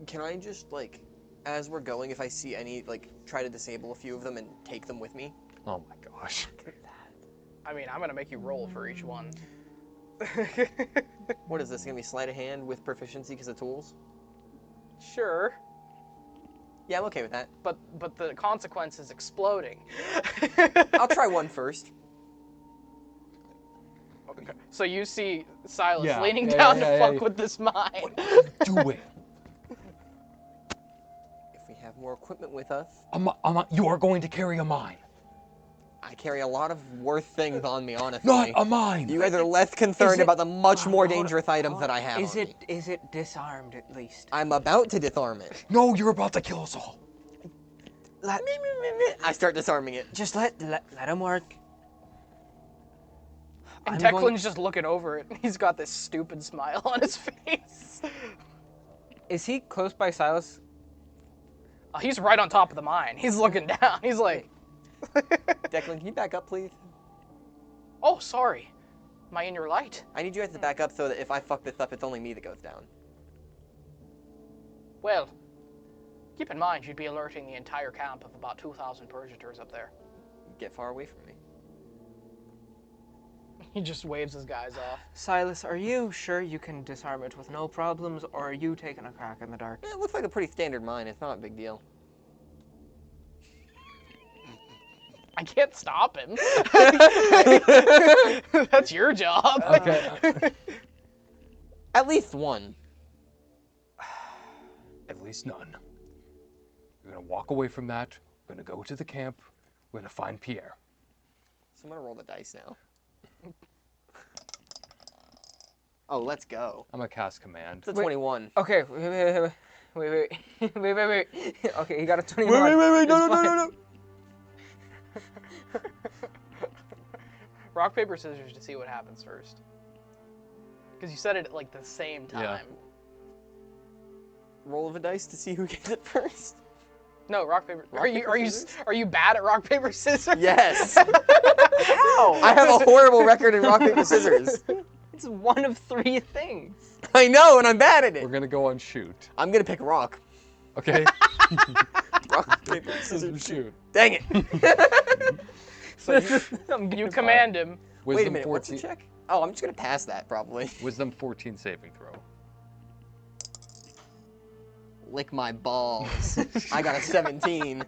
Can I just like, as we're going, if I see any, like, try to disable a few of them and take them with me? Oh my gosh. I mean, I'm gonna make you roll for each one. What is this gonna be? Sleight of hand with proficiency because of tools? Sure, Yeah, I'm okay with that. but the consequence is exploding. I'll try one first. Okay. So you see Silas Yeah, leaning yeah, down yeah, to yeah, fuck yeah. with this mine. Do it. If we have more equipment with us, You are going to carry a mine. I carry a lot of worth things on me, honestly. Not a mine. You guys are less concerned it- about the much more Hold on, dangerous items hold that on. I have Is on it me. is it disarmed at least? I'm about to disarm it. No, you're about to kill us all. Let I start disarming it. just let him work. And I'm Declan's going- just looking over it. He's got this stupid smile on his face. Is he close by Silas? He's right on top of the mine. He's looking down. He's like, Declan, can you back up, please? oh, sorry. Am I in your light? I need you guys to back up so that if I fuck this up, it's only me that goes down. Well, keep in mind you'd be alerting the entire camp of about 2,000 Purgators up there. Get far away from me. He just waves his guys off. Silas, are you sure you can disarm it with no problems, or are you taking a crack in the dark? It looks like a pretty standard mine. It's not a big deal. I can't stop him. That's your job. Okay. At least one. At least none. We're gonna walk away from that. We're gonna go to the camp. We're gonna find Pierre. So I'm gonna roll the dice now. Oh, let's go. I'm gonna cast command. It's a 21. Okay, wait. Okay, he got a 21. Wait, It's fine. Rock, paper, scissors to see what happens first. Because you said it at like the same time. Yeah. Roll of a dice to see who gets it first. No, rock, paper. Rock, paper, scissors? Are you bad at rock, paper, scissors? Yes. How? I have a horrible record in rock, paper, scissors. It's one of 3 things. I know, and I'm bad at We're it. gonna go on shoot. I'm gonna pick rock. Okay? Rock, paper, scissors. Shoot. Dang it. So you command him. Wait a Wisdom minute, what's the 14. check? Oh, I'm just gonna pass that, probably. Wisdom 14 saving throw. Lick my balls. I got a 17.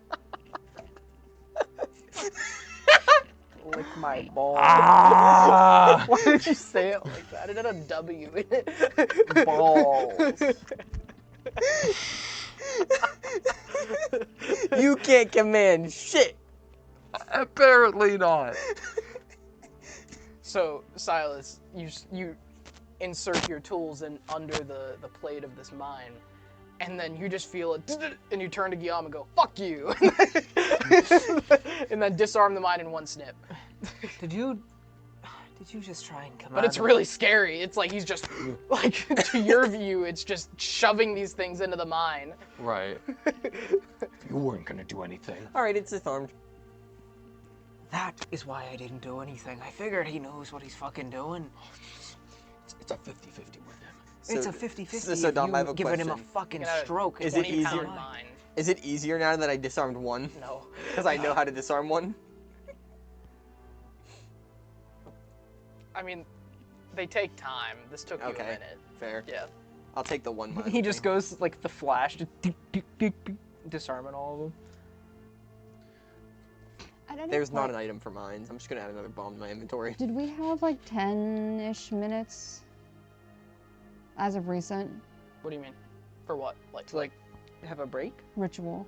Lick my balls. Ah! Why did you say it like that? It had a W in it. Balls. You can't command shit. Apparently not. So, Silas, you insert your tools in under the plate of this mine, and then you just feel it, and you turn to Guillaume and go, "Fuck you," and then disarm the mine in one snip. Did you just try and come But it's really scary. It's like he's just, like, to your view, it's just shoving these things into the mine. Right. You weren't gonna do anything. All right, it's disarmed. That is why I didn't do anything. I figured he knows what he's fucking doing. It's a 50-50 with him. It's So- a 50-50. so Dom, I have a giving him a question. fucking Get out of stroke. Is it 20-pound easier? mine. Is it easier now that I disarmed one? No. Because I know how to disarm one? I mean, they take time. This took you a Okay. minute. Fair. Yeah. I'll take the 1 mine. He with just me. goes like the Flash, just disarming all of them. At any There's not point- an item for mines. I'm just gonna add another bomb to my inventory. Did we have like 10-ish minutes as of recent What do you mean? For what? To like have a break. ritual?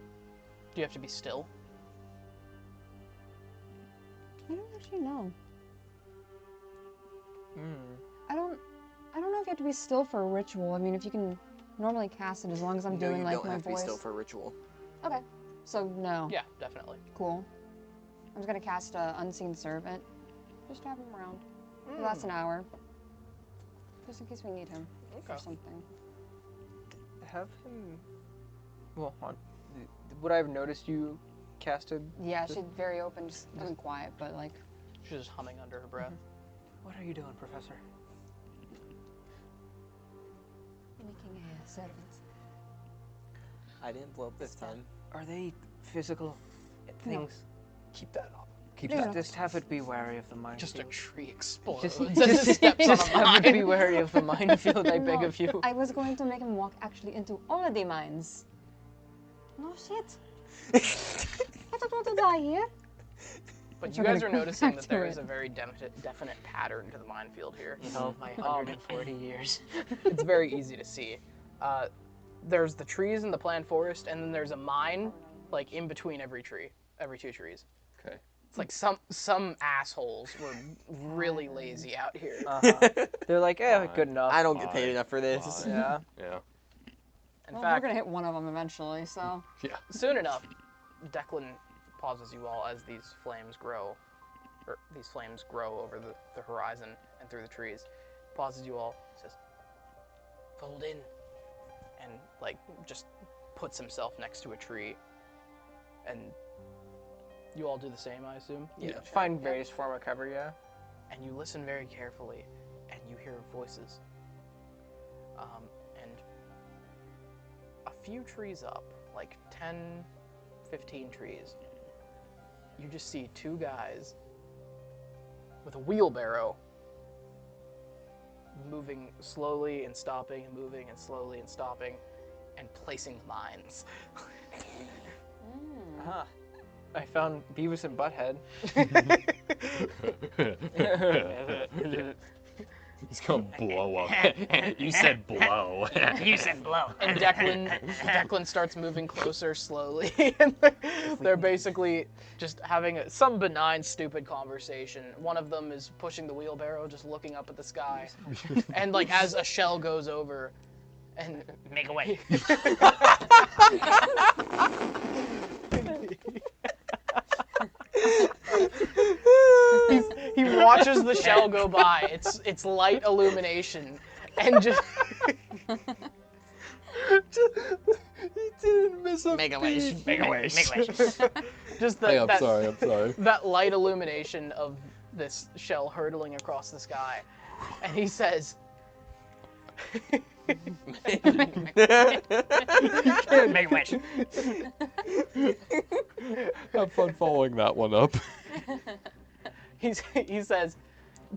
Do you have to be still? I don't actually know. Hmm. I don't know if you have to be still for a ritual. I mean, if you can normally cast it as long as I'm No, doing you like don't my have to be voice. still for a ritual. Okay. So no. Yeah, definitely. Cool. I'm just gonna cast Unseen Servant. Just to have him around. It lasts an hour. Just in case we need him for something. Have him. Well, hold on. Would I have noticed you casted? Yeah, she's very open, just quiet, but like. She's just humming under her breath. What are you doing, Professor? Making a servant. I didn't blow up this time. Are they physical things? Keep that up. Keep Yeah. that. Just have it be wary of the minefield. Just a tree explodes Just, as it steps on just a have it be mine. wary of the minefield, I beg No, of you. I was going to make him walk actually into all of the mines. No shit. I don't want to die here. But You're you guys gonna are go noticing back that there to is it. a very definite pattern to the minefield here. Oh, my 140 years. It's very easy to see. There's the trees in the planned forest, and then there's a mine, like in between every tree, every 2 trees. Okay. It's like some assholes were really lazy out here. They're like, good enough. I don't get paid Fine. enough for this. Fine. Yeah. Yeah. In Well, fact, we're gonna hit one of them eventually, so. Yeah. soon enough, Declan pauses you all as these flames grow, or these flames grow over the horizon and through the trees. Pauses you all, says, "Fold in," and like just puts himself next to a tree. And you all do the same, I assume. Yeah. Find various form of cover, yeah. And you listen very carefully, and you hear voices. And a few trees up, like 10, 15 trees, you just see 2 guys with a wheelbarrow moving slowly and stopping and moving and slowly and stopping and placing mines. Uh-huh. I found Beavis and Butthead. He's gonna blow up. You said blow. You said blow. And Declan starts moving closer slowly. And they're basically just having some benign, stupid conversation. One of them is pushing the wheelbarrow, just looking up at the sky. And like as a shell goes over, and make away. He watches the shell go by. It's light illumination, and just He didn't miss a Make a wish. beat. Make a wish. just Hey, I'm that sorry. that light illumination of this shell hurtling across the sky, and he says, Make a wish. Have fun following that one up. he says,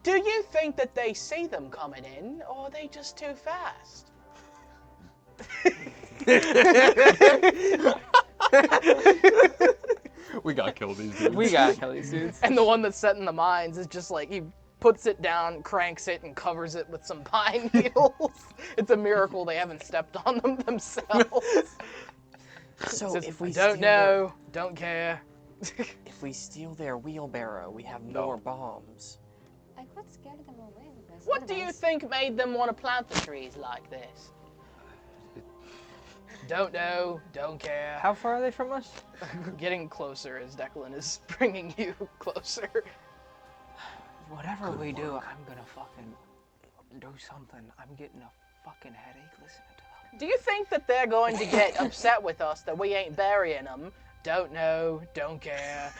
"Do you think that they see them coming in, or are they just too fast?" We gotta kill these dudes. We got Kelly suits. And the one that's set in the mines is just like, he puts it down, cranks it, and covers it with some pine needles. It's a miracle they haven't stepped on them themselves. So Says, if we "I don't steal know, don't care." if we steal their wheelbarrow, we have more bombs. I could scare them away with this. What do you think made them want to plant the trees like this? Don't know, don't care. How far are they from us? Getting closer as Declan is bringing you closer. Whatever we do, I'm gonna fucking do something. I'm getting a fucking headache listening to them. Do you think that they're going to get upset with us that we ain't burying them? Don't know, don't care.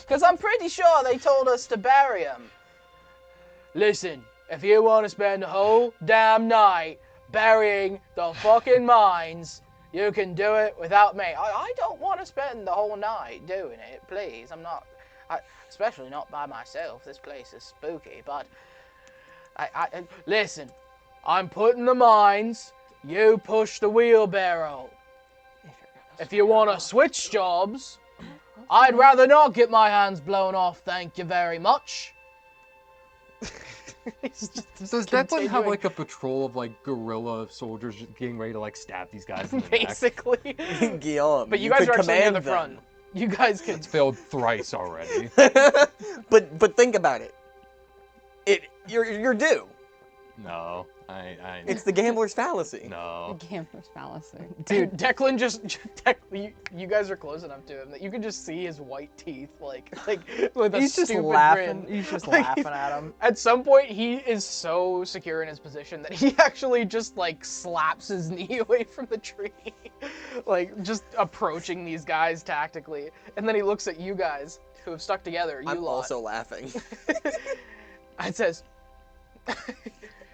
Because I'm pretty sure they told us to bury them. Listen, if you want to spend the whole damn night burying the fucking mines, you can do it without me. I don't want to spend the whole night doing it, please. I'm not, especially not by myself. This place is spooky, but listen, I'm putting the mines, you push the wheelbarrow. If you want to switch jobs, I'd rather not get my hands blown off, thank you very much. Does Declan have like a patrol of like guerrilla soldiers getting ready to like stab these guys in the neck? Basically. Guillaume, But you guys could are actually near command the front. them. You guys could... It's failed thrice already. but think about it. You're due. No, I It's the gambler's fallacy. no. Gambler's fallacy. Dude, Declan you guys are close enough to him that you can just see his white teeth, like with a He's just stupid laughing. grin. He's just Like, laughing at him. At some point, he is so secure in his position that he actually just like slaps his knee away from the tree, like just approaching these guys tactically. And then he looks at you guys who have stuck together. You I'm lot. also laughing. And says,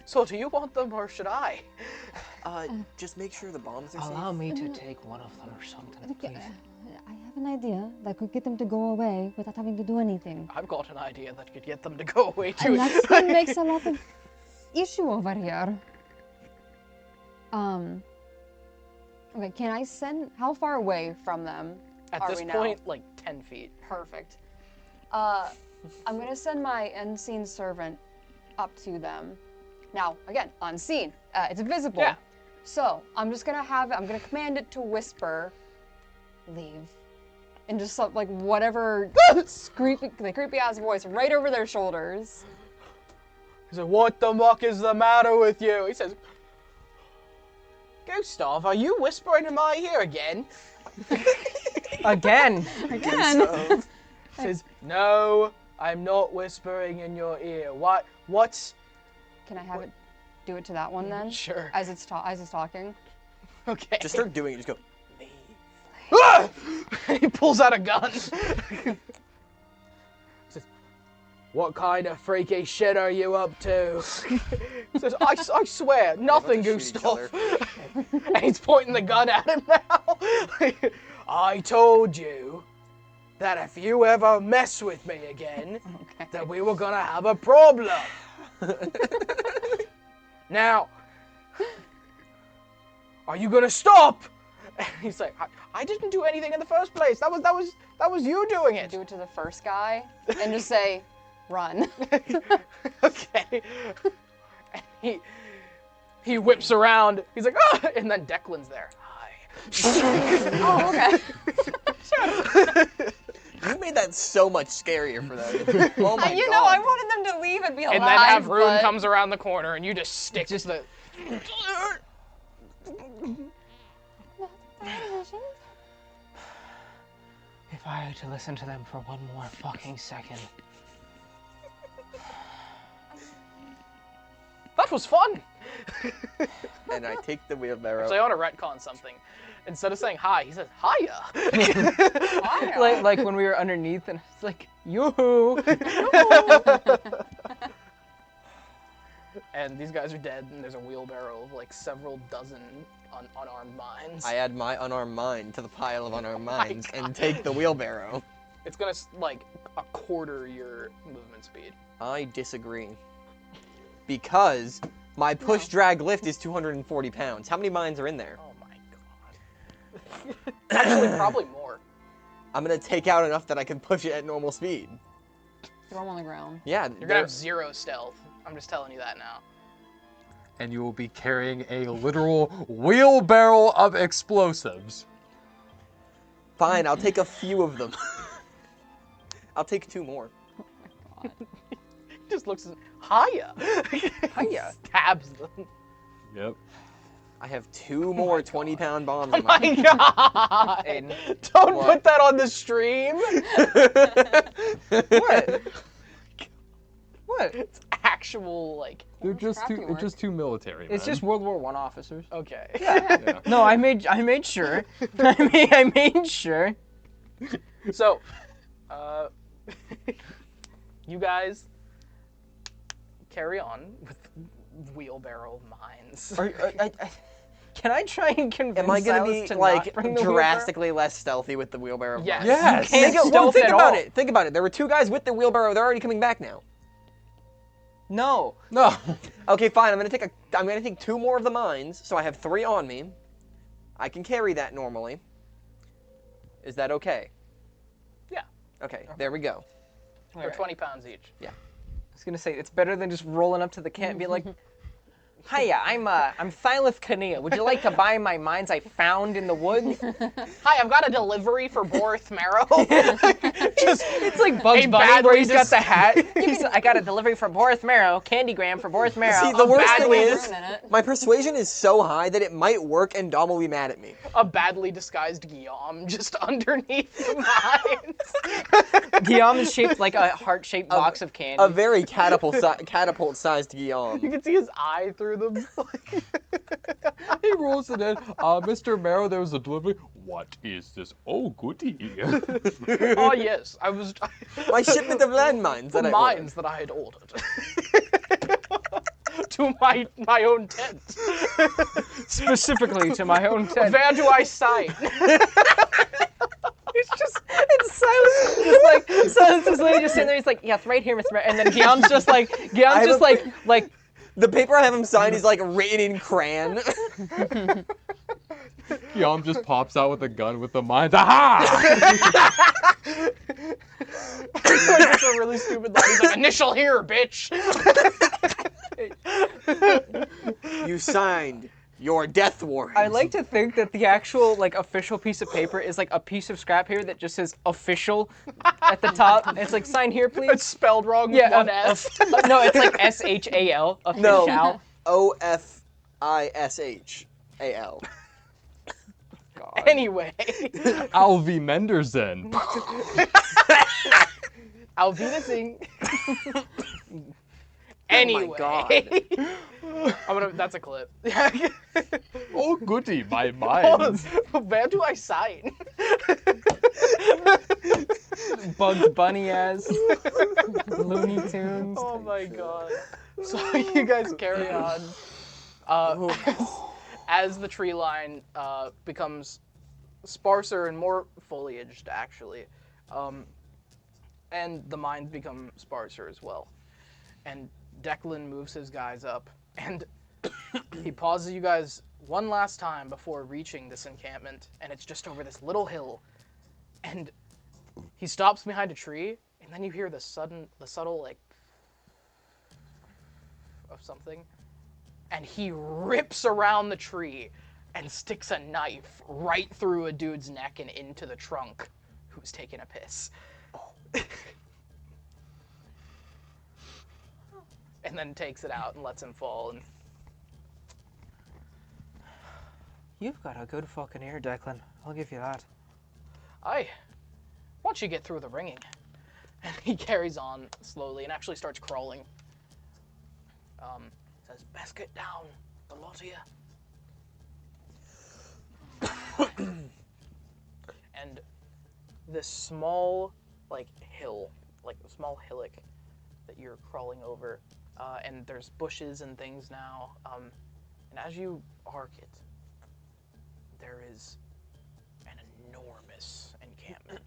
"So do you want them or should I?" Just make sure the bombs are safe. Allow me to take one of them or something, please. I have an idea that could get them to go away without having to do anything. I've got an idea that could get them to go away too. And that still makes a lot of issue over here. Okay, can I send, how far away from them At are this we now? point, like 10 feet. Perfect. I'm gonna send my unseen servant up to them. Now, again, unseen. It's invisible. Yeah. So I'm just gonna I'm gonna command it to whisper, leave. And just like whatever creepy ass voice right over their shoulders. He said, "What the muck is the matter with you?" He says, "Gustav, are you whispering in my ear again?" Again. Again. He says, "No, I'm not whispering in your ear. What? Can I have it do it to that one then? Sure. As it's talking. Okay." Just start doing it. Just go. Ah! He pulls out a gun. He says, "What kind of freaky shit are you up to?" He says, I swear, nothing, to shoot each Gustav." And he's pointing the gun at him now. "I told you that if you ever mess with me again, Okay. that we were gonna have a problem. Now, are you gonna stop?" And he's like, I didn't do anything in the first place. That was you doing it." Do it to the first guy and just say, run. Okay. And he whips around. He's like, "Ah!" And then Declan's there. "Hi." Oh, okay. You made that so much scarier for them. Oh my You god. know, I wanted them to leave and be alive. And then have Rune but... comes around the corner and you just stick the. If I had to listen to them for one more fucking second. That was fun. And I take the wheelbarrow. So I want to retcon something. Instead of saying hi, he says hiya. Like when we were underneath and it's like, yoo-hoo. And these guys are dead, and there's a wheelbarrow of like several dozen unarmed mines. I add my unarmed mine to the pile of unarmed mines and take the wheelbarrow. It's gonna like a quarter your movement speed. I disagree. Because my push drag lift is 240 pounds. How many mines are in there? Oh my god. Actually, probably more. I'm gonna take out enough that I can push it at normal speed. Throw them on the ground. Yeah, You're gonna have 0 stealth. I'm just telling you that now. And you will be carrying a literal wheelbarrow of explosives. fine. I'll take a few of them. I'll take 2 more. He just looks at hiya. Hiya. Stabs them. Yep. I have 2 more 20-pound bombs. Oh in my my god! Aiden. Don't What? put that on the stream. What? What? It's actual like. They're just crafting too work. just too military. It's men. just World War I officers. Okay. Yeah. No, I made sure. I made sure. So, you guys carry on with wheelbarrow mines. Can I try and convince Am I gonna Silas be to like not bring the drastically less stealthy with the wheelbarrow? of Yes. mine? Yes. Can't Think, stealth think at about all. it. Think about it. There were 2 guys with the wheelbarrow. They're already coming back now. No. No. Okay, fine. I'm gonna take 2 more of the mines, so I have 3 on me. I can carry that normally. Is that okay? Yeah. Okay, there we go. They're 20 pounds each. Yeah. I was gonna say it's better than just rolling up to the camp and be like, "Hiya, I'm Thylith Kania. Would you like to buy my mines I found in the woods?" Hi, I've got a delivery for Borth Marrow. It's like Bugs A Bunny badly where he's got the hat. I got a delivery for Borth Marrow, Candygram for Borth Marrow. See, the worst thing badly is, ruining it. my persuasion is so high that it might work and Dom will be mad at me. A badly disguised Guillaume just underneath the mines. Guillaume is shaped like a heart-shaped box of candy. A very catapult-sized Guillaume. You can see his eye through them. He rolls it in. Mr. Marrow, there was a delivery. What is this? Oh, goody. Oh yes, I was My shipment of landmines the that I mines that I had ordered to my own tent. Specifically to my own tent. Where do I sign? It's Silas is literally just sitting there. He's like, "Yes, right here, Mr. Marrow." And then Guillaume's just like, The paper I have him sign is like written in crayon. Guillaume just pops out with a gun with the mines. Aha! It's a really stupid line. He's like, "Initial here, bitch." You signed your death warrant. I like to think that the actual like official piece of paper is like a piece of scrap paper that just says "official" at the top. And it's like, "Sign here, please." It's spelled wrong with Yeah, one S. No, it's like SHAL. No. Official. OFISHAL. Anyway, Alvi Mendersen. Alvinasing. Anyway. Oh my god. That's a clip. Oh, goody, my mines. Where do I sign? Bugs Bunny as Looney Tunes. Oh my god. So you guys carry on. As the tree line becomes sparser and more foliaged, actually, and the mines become sparser as well. And Declan moves his guys up, and he pauses you guys one last time before reaching this encampment, and it's just over this little hill. And he stops behind a tree, and then you hear the subtle like of something, and he rips around the tree and sticks a knife right through a dude's neck and into the trunk who's taking a piss. And then takes it out and lets him fall. And You've got a good fucking ear, Declan. I'll give you that. once you get through the ringing. And he carries on slowly and actually starts crawling. Says, "Best get down, the lot of you." And this small, hill, a small hillock that you're crawling over, and there's bushes and things now, and as you arc it, there is an enormous encampment.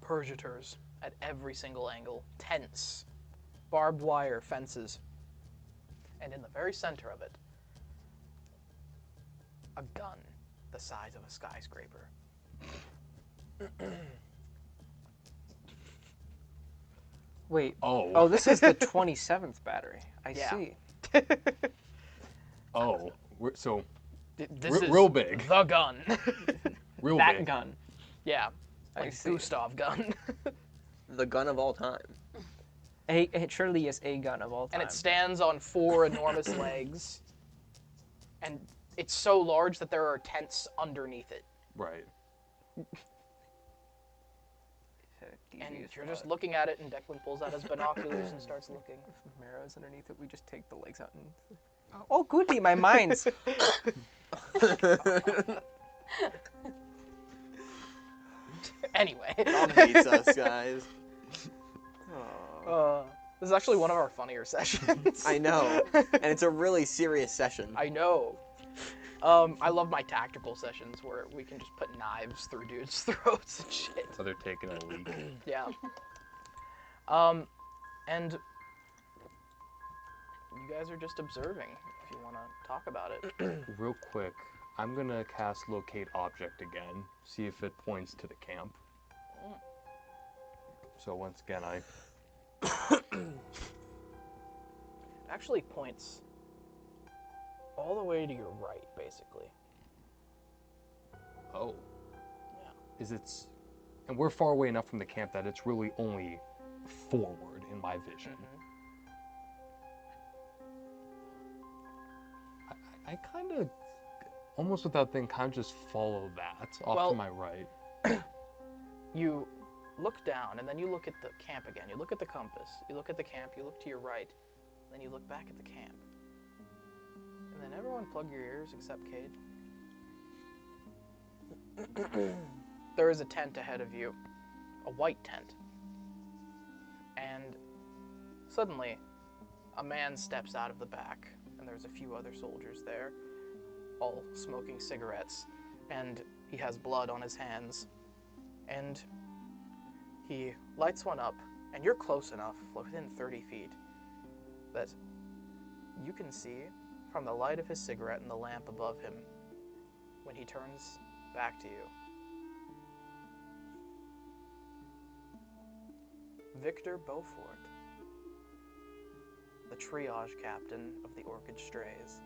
Purgators at every single angle, tents, barbed wire fences, and in the very center of it, a gun the size of a skyscraper. Wait. Oh. Oh, this is the 27th battery. I Yeah. see. Oh. So, This is real big. the gun. Real That big. gun. Yeah, I see. Gustav gun. The gun of all time. It surely is a gun of all time. And it stands on 4 enormous legs. And it's so large that there are tents underneath it. Right. And you're just looking at it, and Declan pulls out his binoculars and starts looking. If Marrow's underneath it, we just take the legs out and... Oh, goody, my mines. Anyway. Tom hates us, guys. This is actually one of our funnier sessions. I know. And it's a really serious session. I know. I love my tactical sessions where we can just put knives through dudes' throats and shit. So they're taking a leak. Yeah. And You guys are just observing. If you want to talk about it. Real quick, I'm gonna cast Locate Object again, see if it points to the camp. So once again, I... Actually points all the way to your right, basically. Oh. Yeah. Is it... And we're far away enough from the camp that it's really only forward in my vision. I kind of, almost without thinking, kind of just follow that off to my right. You look down, and then you look at the camp again. You look at the compass. You look at the camp. You look to your right. Then you look back at the camp. And then everyone plug your ears except Cade. There is a tent ahead of you. A white tent. And suddenly, a man steps out of the back. And there's a few other soldiers there, all smoking cigarettes. And he has blood on his hands. And he lights one up, and you're close enough, within 30 feet, that you can see from the light of his cigarette and the lamp above him, when he turns back to you, Victor Beaufort, the triage captain of the Orchid Strays.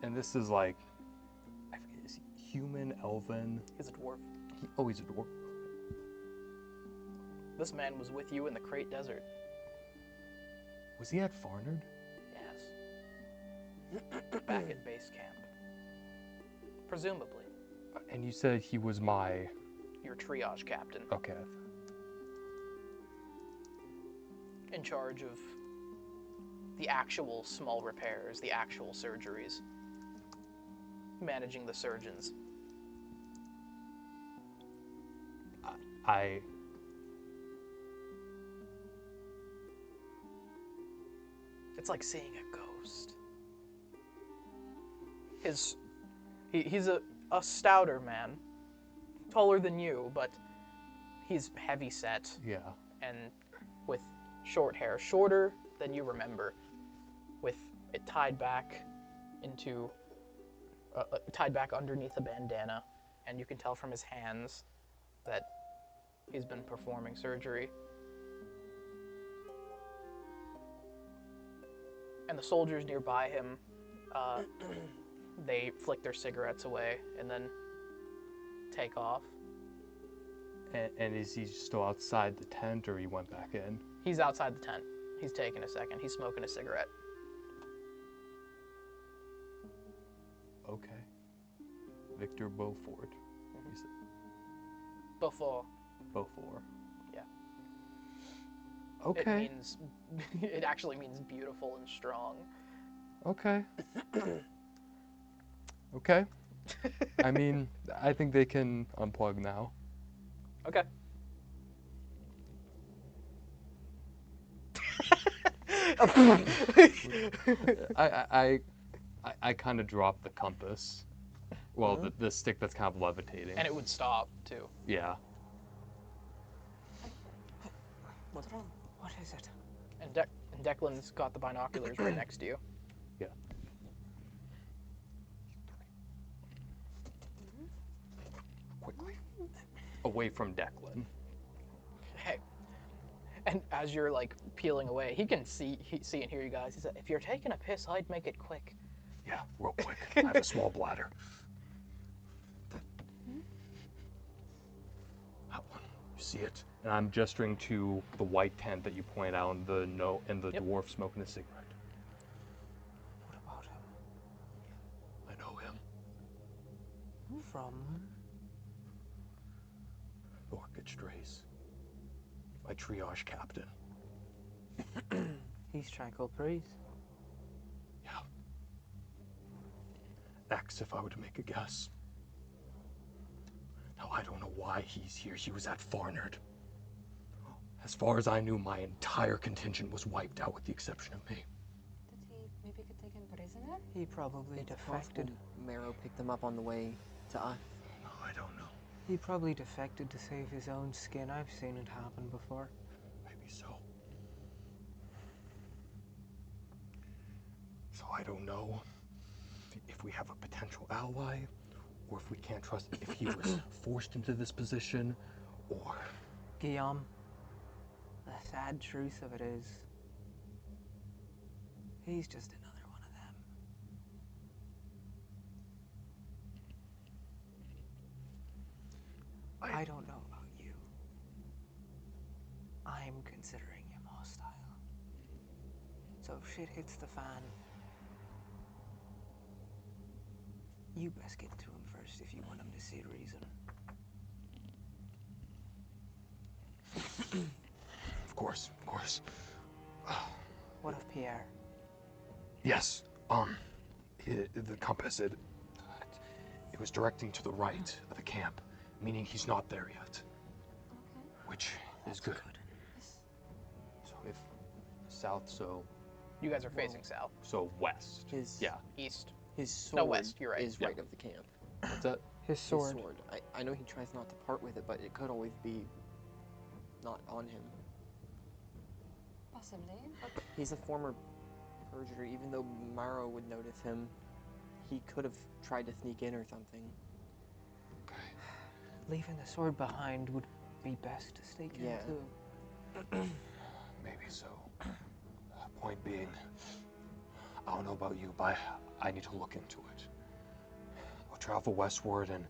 And this is like, I forget, is he human, elven? He's a dwarf. He's a dwarf. This man was with you in the Crate Desert. Was he at Farnard? Yes. Back at base camp. Presumably. And you said he was my... Your triage captain. Okay. In charge of the actual small repairs, the actual surgeries. Managing the surgeons. It's like seeing a ghost. He's a stouter man, taller than you, but he's heavy set. Yeah. And with short hair, shorter than you remember, with it tied back into, tied back underneath a bandana, and you can tell from his hands that he's been performing surgery. And the soldiers nearby him, they flick their cigarettes away and then take off. And is he still outside the tent, or he went back in? He's outside the tent. He's taking a second. He's smoking a cigarette. Okay. Victor Beaufort. You said Before. Beaufort. Yeah. Okay. It actually means beautiful and strong. Okay. Okay. I mean, I think they can unplug now. Okay. I kind of dropped the compass. Well, the stick that's kind of levitating. And it would stop, too. Yeah. What's wrong? What is it? And Declan's got the binoculars right next to you. Yeah. Quickly. Away from Declan. Hey. And as you're like peeling away, he can see and hear you guys. He said, "If you're taking a piss, I'd make it quick." Yeah, real quick. I have a small bladder. That one. You see it? And I'm gesturing to the white tent that you point out and the dwarf smoking a cigarette. What about him? I know him. From? Orchid Strays. My triage captain. He's Tranquil Breeze. Yeah. X if I were to make a guess. Now I don't know why he's here. He was at Farnard. As far as I knew, my entire contingent was wiped out with the exception of me. Did he maybe get taken prisoner? He probably It's defected. possible Marrow picked them up on the way to us. No, I don't know. He probably defected to save his own skin. I've seen it happen before. Maybe so. So I don't know if we have a potential ally, or if we can't trust if he was forced into this position, or... Guillaume, the sad truth of it is, he's just another one of them. I don't know about you. I'm considering him hostile. So if shit hits the fan, you best get to him first if you want him to see reason. Of course, of course. What of Pierre? Yes, the compass, it was directing to the right of the camp, meaning he's not there yet. Okay. Which is good. So if south, so You guys are facing south. west. His East. his sword west, you're right. is Yeah. right of the camp. What's that? His sword. His sword. I know he tries not to part with it, but it could always be not on him. Possibly. He's a former perjurer. Even though Marrow would notice him, he could have tried to sneak in or something. Okay. Leaving the sword behind would be best to stake him Yeah. too. Maybe so. Point being, I don't know about you, but I need to look into it. I'll travel westward, and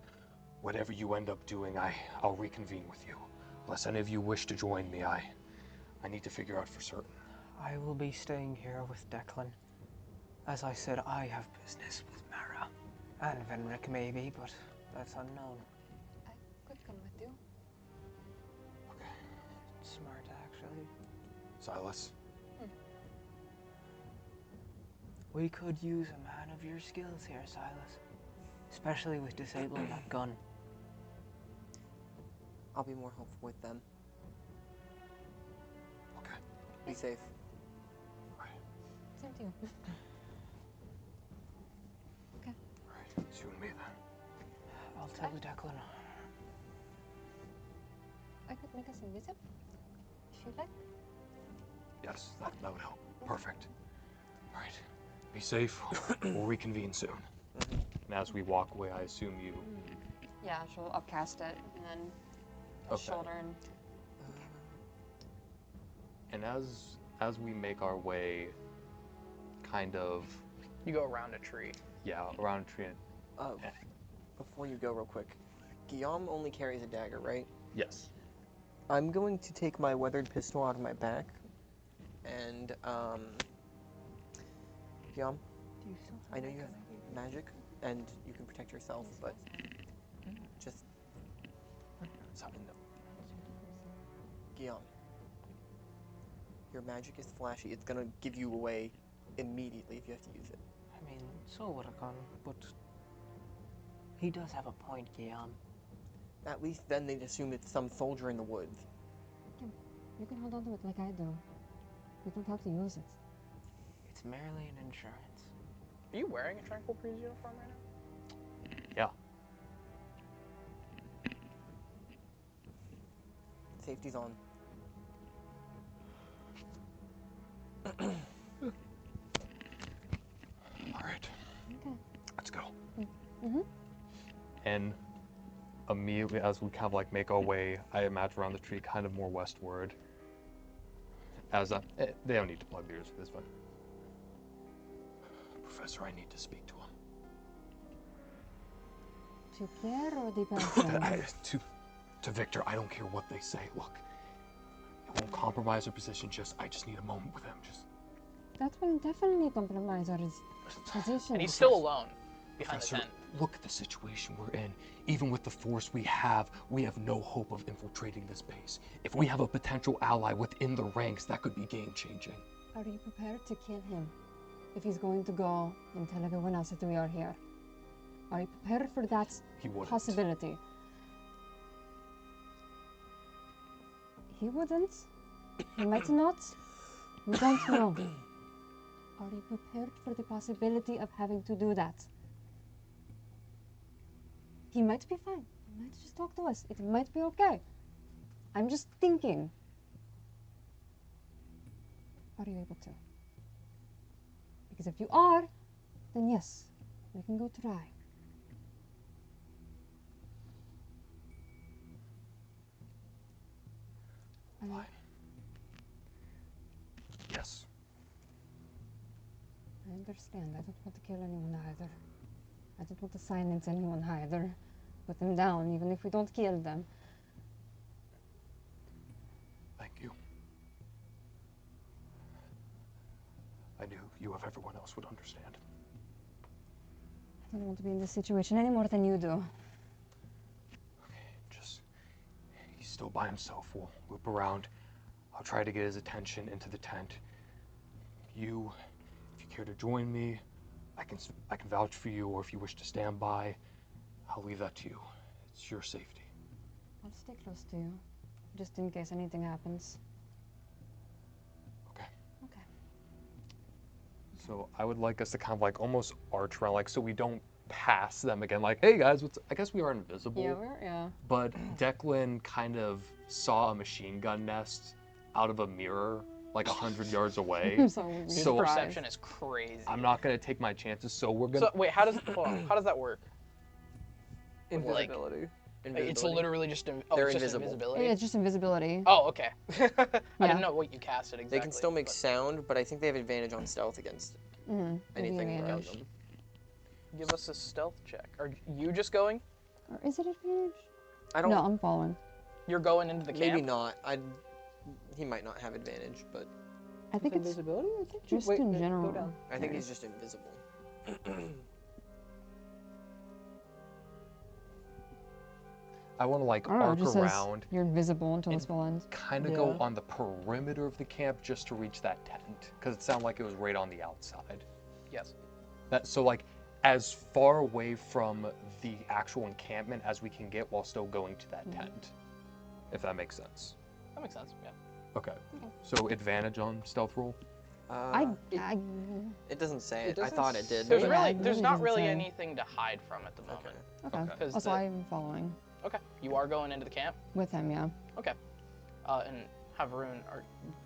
whatever you end up doing, I'll reconvene with you. Unless any of you wish to join me, I need to figure out for certain. I will be staying here with Declan. As I said, I have business with Mara. And Venric maybe, but that's unknown. I could come with you. Okay. Smart, actually. Silas? We could use a man of your skills here, Silas. Especially with disabling that gun. I'll be more helpful with them. Okay. Be safe. Same to you. Right. It's you and me then. I'll tell Declan. I could make us invisible if you like. Yes, that would help. Perfect. All right. Be safe. We'll reconvene soon. And as we walk away, I assume you... Yeah, she'll upcast it and then Okay. shoulder and. And as we make our way, kind of, You go around a tree. around a tree. Before you go, real quick, Guillaume only carries a dagger, right? Yes. I'm going to take my weathered pistol out of my back, and Guillaume, Do you still I know you have magic, and you can protect yourself, but just Something that... Guillaume, your magic is flashy. It's gonna give you away immediately if you have to use it. I mean, so would a gun, but he does have a point, Guillaume. At least then they'd assume it's some soldier in the woods. You can hold on to it like I do. We don't have to use it. It's merely an insurance. Are you wearing a Tranquil Breeze uniform right now? Yeah. Safety's on. All right. Okay. Let's go. Mm-hmm. And immediately as we kind of like make our way, I imagine around the tree, kind of more westward. As they don't need to plug ears for this one. Professor, I need to speak to him. To Pierre or the person? To Victor, I don't care what they say. Look, it won't compromise our position. I just need a moment with him. That will definitely compromise our position. And he's still alone behind Professor, the tent. look at the situation we're in. Even with the force we have no hope of infiltrating this base. If we have a potential ally within the ranks, that could be game-changing. Are you prepared to kill him? If he's going to go and tell everyone else that we are here. Are you prepared for that He wouldn't. possibility? He wouldn't? He might not. We don't know. Are you prepared for the possibility of having to do that? He might be fine. He might just talk to us. It might be okay. I'm just thinking. Are you able to? Because if you are, then yes, we can go try. Fine. Yes. I understand. I don't want to kill anyone either. I don't want to silence anyone either. Put them down, even if we don't kill them. Thank you. I knew you of everyone else would understand. I don't want to be in this situation any more than you do. Just, he's still by himself. We'll loop around. I'll try to get his attention into the tent. You, if you care to join me, I can vouch for you, or if you wish to stand by, I'll leave that to you. It's your safety. I'll stay close to you, just in case anything happens. Okay. Okay. So I would like us to kind of like almost arch around, like so we don't pass them again. Like, hey guys, I guess we are invisible. Yeah. But Declan kind of saw a machine gun nest out of a mirror, like 100 yards away. So Your So- perception is crazy. I'm not gonna take my chances, so we're gonna. So wait, how does how does that work? Invisibility. It's literally just They're it's just invisible. invisibility. It's just invisibility. Oh, okay. I Yeah. didn't know what you casted exactly. They can still make but sound, but I think they have advantage on stealth against Mm-hmm. anything around them. Give us a stealth check. Are you just going? Or is it advantage? I don't. No, I'm following. You're going into the camp? Maybe not. He might not have advantage, but I think it's Invisibility? I think just wait, in no, general. Go down. I think he's just invisible. I want to like I don't know, it arc just says around, you're invisible until the and spell ends. kind of Yeah. go on the perimeter of the camp just to reach that tent, because it sounded like it was right on the outside. Yes. So like as far away from the actual encampment as we can get while still going to that tent, if that makes sense. That makes sense. Yeah. Okay. So advantage on stealth roll. It doesn't say it. I doesn't thought it did. There's Yeah, really it there's really not doesn't really say. anything to hide from at the moment. Okay. Okay. Because Also, I'm following okay, you are going into the camp. with him, yeah. Okay. And Havarun,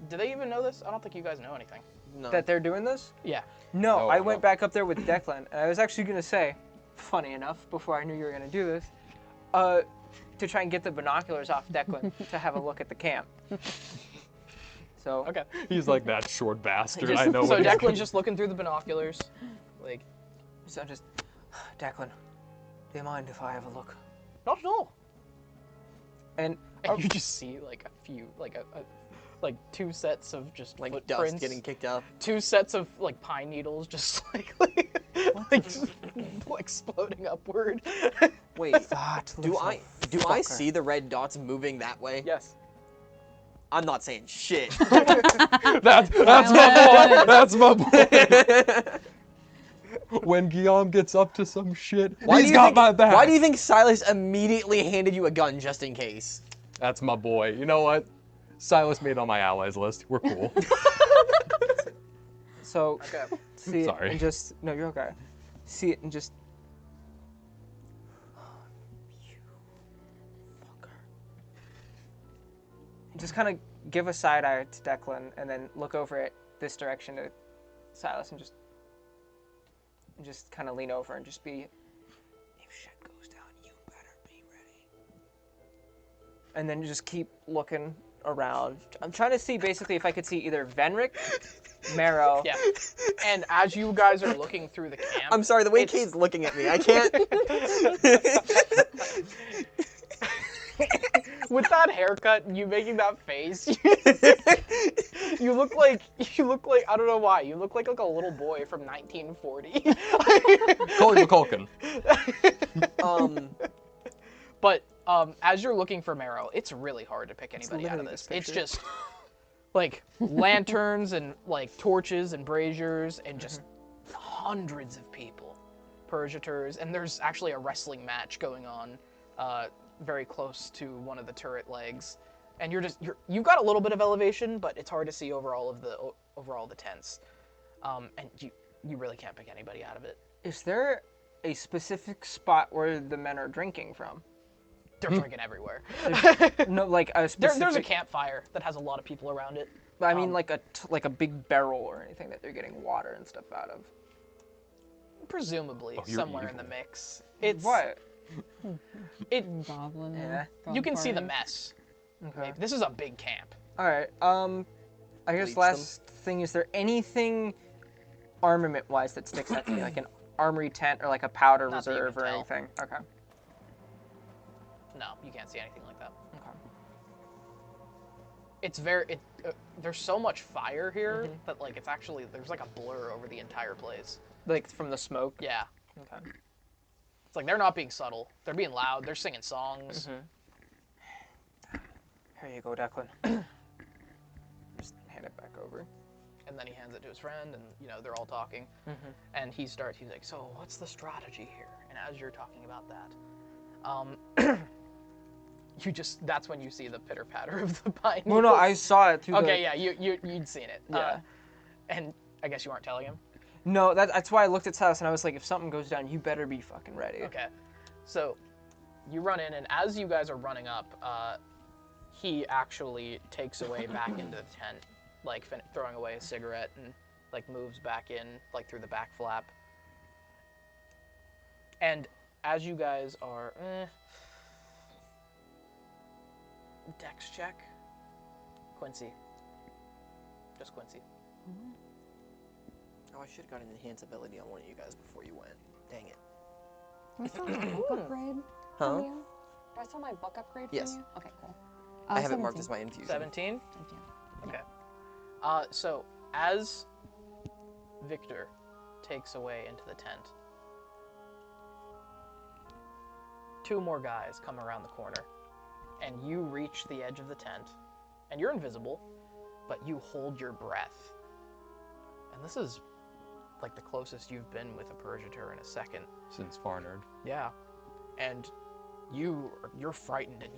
do they even know this? I don't think you guys know anything. No. That they're doing this? Yeah. No, Oh, I went no. back up there with Declan, and I was actually gonna say, funny enough, before I knew you were gonna do this, to try and get the binoculars off Declan to have a look at the camp. So Okay. He's like that short bastard. Just- I know. So what he's Declan's just looking through the binoculars, like, So just, Declan, do you mind if I have a look? not at all. And And you just see like a few, like two sets of just like footprints, dust getting kicked up. two sets of like pine needles, just like just exploding upward. Wait, that do little I fucker. see the red dots moving that way? Yes. I'm not saying shit. That's my boy. That's my boy. When Guillaume gets up to some shit, he's got my back. Why do you think Silas immediately handed you a gun just in case? That's my boy. You know what? Silas made on my allies list. We're cool. So Okay. see it Sorry. and just no, you're okay. See it and just. Just kind of give a side eye to Declan and then look over at this direction to Silas and just kind of lean over and just be. If shit goes down, you better be ready. And then just keep looking around. I'm trying to see basically if I could see either Venric, Marrow. Yeah. And as you guys are looking through the camp, I'm sorry, the way it's- Kate's looking at me, I can't. with that haircut and you making that face, you look like I don't know why, you look like a little boy from 1940. Macaulay Culkin. But as you're looking for Marrow, it's really hard to pick anybody out of literally this. this It's picture. just like lanterns and like torches and braziers and just hundreds of people, Persiators, and there's actually a wrestling match going on very close to one of the turret legs. and you've got a little bit of elevation, but it's hard to see over all the tents, and you really can't pick anybody out of it. Is there a specific spot where the men are drinking from? They're drinking everywhere. No, like a specific... There's a campfire that has a lot of people around it. But I mean, like a big barrel or anything that they're getting water and stuff out of. Presumably, somewhere in the mix. It's what? Goblin. Yeah. You can see the mess. Okay. This is a big camp. All right. I guess Bleach last thing, is there anything armament-wise that sticks out to me, like an armory tent or like a powder Not that you reserve can or tell. anything? Okay. No, you can't see anything like that. Okay. It's there's so much fire here that like there's like a blur over the entire place. Like from the smoke. Yeah. Okay. It's like they're not being subtle. They're being loud. They're singing songs. Here you go, Declan. Just hand it back over. And then he hands it to his friend, and they're all talking. And he's like, "So what's the strategy here?" And as you're talking about that, that's when you see the pitter patter of the pine. Well, no, I saw it through Okay, yeah, you'd seen it. Yeah. And I guess you weren't telling him. No, that's why I looked at Silas and I was like, if something goes down, you better be fucking ready. Okay, so you run in, and as you guys are running up, he actually takes away back into the tent, like throwing away a cigarette, and like moves back in, like through the back flap. And as you guys are, dex check, Quincy, just Quincy. Oh, I should have got an enhanced ability on one of you guys before you went. Dang it. Do I still have my book upgrade Huh? from you? Do I still have my book upgrade Yes. from you? Okay, cool. I have it marked 17. as my infusion. 17. 17. Okay. So as Victor takes away into the tent, two more guys come around the corner, and you reach the edge of the tent, and you're invisible, but you hold your breath. And this is like the closest you've been with a Purgator in a second. Since Farnard. Yeah. And you're frightened, and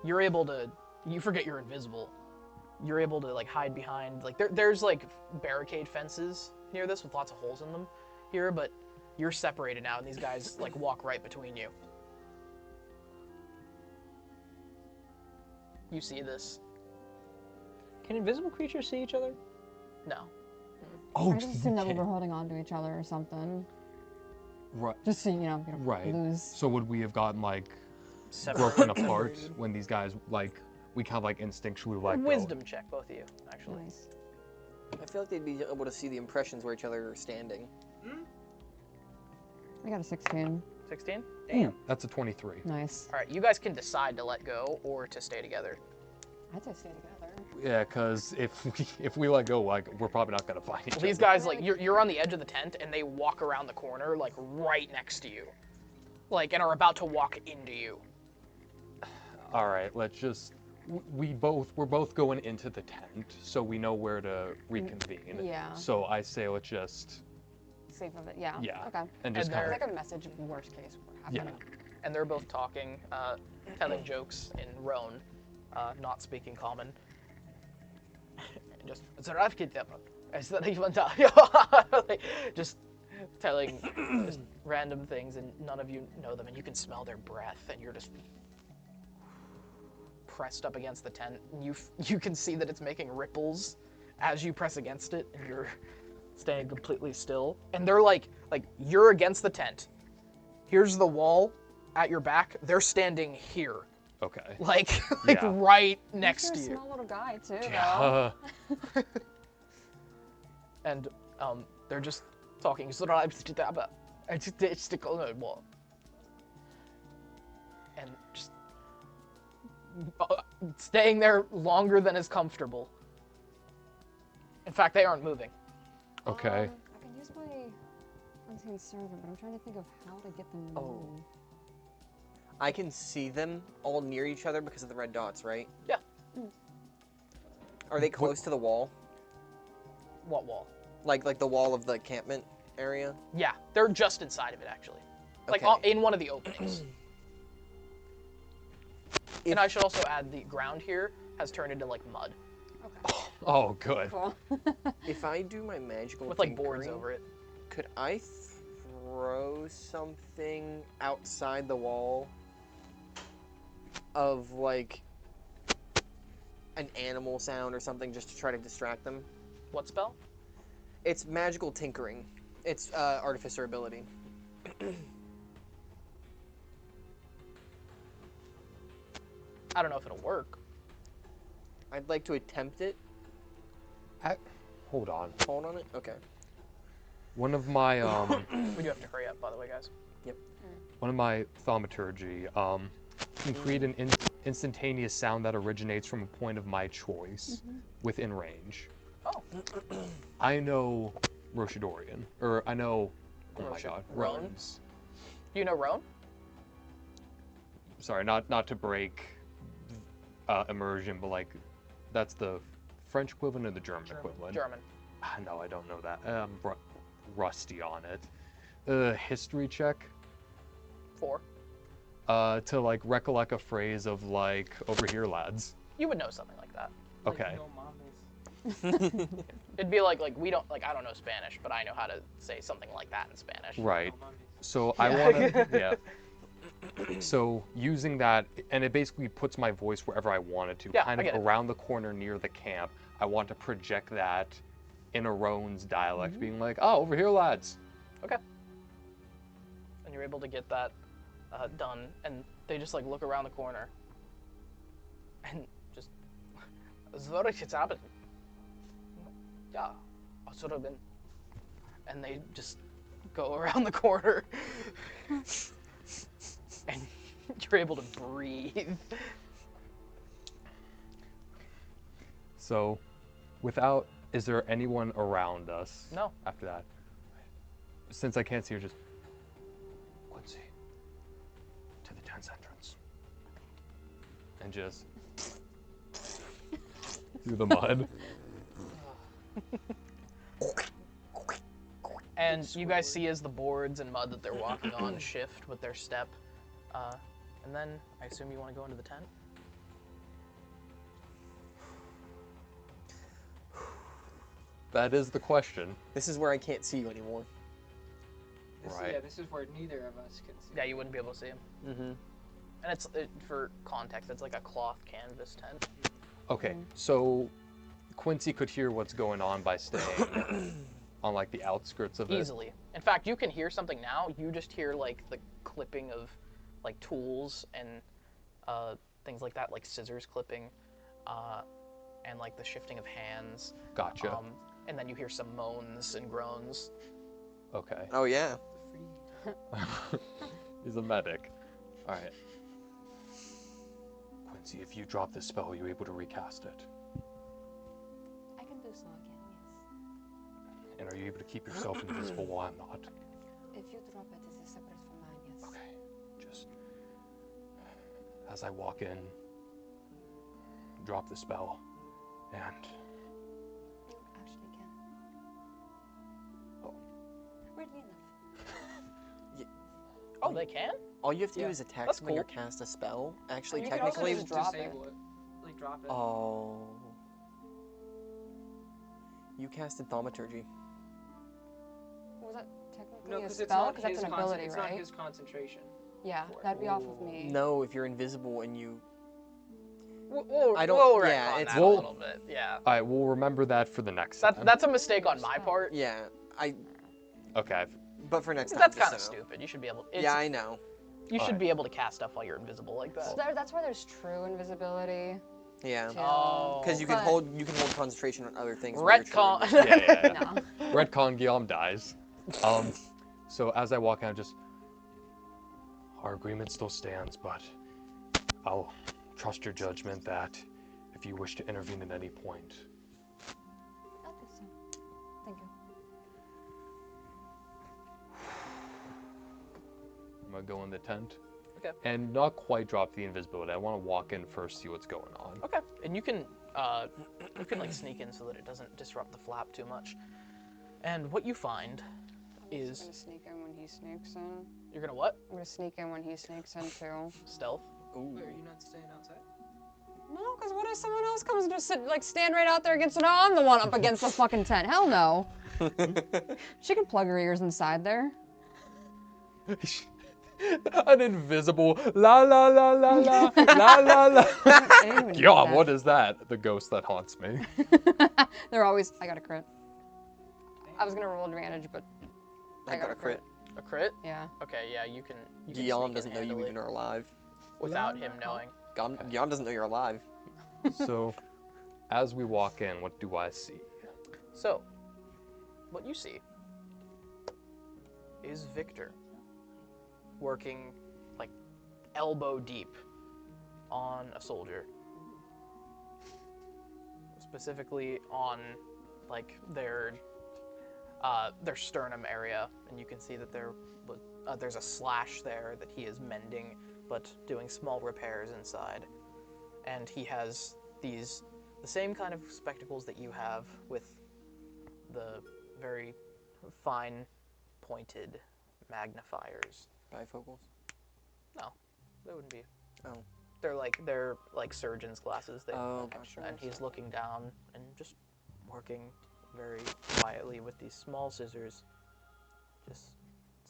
you're able to, you forget you're invisible. You're able to like hide behind, like there's like barricade fences near this with lots of holes in them here, but you're separated now, and these guys like walk right between you. You see this? Can invisible creatures see each other? No. Oh, I just assumed that we were holding on to each other or something. right. Just so we don't Right. lose. So would we have gotten like Separate. broken apart when these guys we kind of like instinctually let go? Wisdom check, both of you, actually. Nice. I feel like they'd be able to see the impressions where each other are standing. I got a 16. 16? Damn. That's a 23. Nice. All right, you guys can decide to let go or to stay together. I'd say stay together. Yeah, because if we let go, like we're probably not gonna find each other. These guys, like, you're on the edge of the tent, and they walk around the corner, like, right next to you. Like, and are about to walk into you. All right, let's just. We're both going into the tent, so we know where to reconvene. Yeah. So I say let's just. Safe of it. Yeah. Yeah. Okay. And just And kind It's of. like a message, worst case, what Yeah. happened. And they're both talking, telling jokes in Roan, not speaking common. Just just telling just random things, and none of you know them, and you can smell their breath, and you're just pressed up against the tent. And you can see that it's making ripples as you press against it, and you're staying completely still. And they're like you're against the tent. Here's the wall at your back. They're standing here. Okay. Like Yeah. right next You're to a you. small little guy, too, though. And they're just talking. And just staying there longer than is comfortable. In fact, they aren't moving. Okay. I can use my unseen servant, but I'm trying to think of how to get them to Oh. move. I can see them all near each other because of the red dots, right? Yeah. Are they close to the wall? What wall? Like the wall of the encampment area? Yeah, they're just inside of it, actually. Like Okay. in one of the openings. And I should also add the ground here has turned into like mud Okay. Oh, good. Cool. If I do my magical with like boards tinkering, over it. could I throw something outside the wall of like an animal sound or something just to try to distract them? What spell? It's magical tinkering. It's artificer ability. I don't know if it'll work. I'd like to attempt it. Hold on. Hold on it. Okay. One of my We do have to hurry up, by the way, guys. one of my thaumaturgy can create an instantaneous sound that originates from a point of my choice within range. Oh. I know Roshadorian, or I know, oh my god, Roan? Roans. Do you know Roan? Sorry, not to break immersion, but like that's the French equivalent or the German equivalent? German. No, I don't know that. I'm rusty on it. History check 4. to like recollect a phrase of like over here, lads. You would know something like that. Okay. No mames. It'd be like we don't like I don't know Spanish, but I know how to say something like that in Spanish. Right. No mames. So I want to, yeah. So using that, and it basically puts my voice wherever I want it to, Yeah, kind I get of it. around the corner near the camp. I want to project that in a Roan's dialect, being like, oh, over here, lads. Okay. And you're able to get that done, and they just like look around the corner, and just happened. Yeah, been. And they just go around the corner, and you're able to breathe. So, without, is there anyone around us? No. After that, since I can't see her, just Quincy to the tent's entrance, and just through the mud. And you guys see as the boards and mud that they're walking on shift with their step. And then I assume you want to go into the tent? That is the question. This is where I can't see you anymore. Right. Yeah, this is where neither of us can see. Yeah, you wouldn't be able to see him. Mm-hmm. And for context, it's like a cloth canvas tent. Okay, so Quincy could hear what's going on by staying on like the outskirts of it. Easily. In fact, you can hear something now. You just hear like the clipping of like tools and things like that, like scissors clipping, and like the shifting of hands. Gotcha. And then you hear some moans and groans. Okay. Oh yeah. He's a medic. All right. Quincy, if you drop this spell, you're able to recast it. I can do so again, yes. And are you able to keep yourself invisible while I'm not? If you drop it, it is separate from mine, yes. Okay. Just as I walk in, drop the spell, and You actually can. Oh. Weirdly enough. Oh, they can? All you have to Yeah. do is attack That's someone or cool. cast a spell. Actually, You can also technically. just drop it. Disable it. Like drop it. Oh. You casted thaumaturgy. Was that technically No, a because it's spell? not Because that's his an ability, it's right? not his concentration. Yeah, for it. that'd be off of me. No, if you're invisible and you. I don't- We'll yeah, retcon it's- that a little bit. Yeah. all right, we'll remember that for the next time. That's a mistake on my part. Yeah, Okay. but for next time. That's just kind of so. stupid. You should be able. Yeah, I know. You should Alright. be able to cast stuff while you're invisible like that. So that's why there's true invisibility. Yeah. Too. Oh. Because you But- can hold concentration on other things. when you're Retcon. true. Yeah. No. Redcon Guillaume dies. So as I walk out, just our agreement still stands, but I'll trust your judgment that if you wish to intervene at any point. I'll do so. Thank you. I'm gonna go in the tent. Okay. And not quite drop the invisibility. I want to walk in first, see what's going on. Okay. And you can like sneak in so that it doesn't disrupt the flap too much. And what you find I'm is gonna sneak in when he sneaks in. you're gonna what? I'm gonna sneak in when he sneaks in too. Stealth. Ooh. Wait, are you not staying outside? No, because what if someone else comes and just stand right out there against it? No, I'm the one up against the fucking tent. Hell no. She can plug her ears inside there. An invisible la la la la la la la la. I didn't even do Yeah, that. what is that? The ghost that haunts me. They're always. I got a crit. I was gonna roll advantage, but I got a crit. A crit? yeah. Okay, yeah, you can. You can Guillaume sneak doesn't in know you handily even are alive. without him knowing. Guillaume doesn't know you're alive. So, as we walk in, what do I see? So, what you see is Victor working like elbow deep on a soldier. Specifically on like their sternum area, and you can see that there's a slash there that he is mending, but doing small repairs inside. And he has the same kind of spectacles that you have, with the very fine pointed magnifiers. Bifocals? No, they wouldn't be. Oh. They're like surgeon's glasses. Oh, gotcha. And he's looking down and just working very quietly with these small scissors, just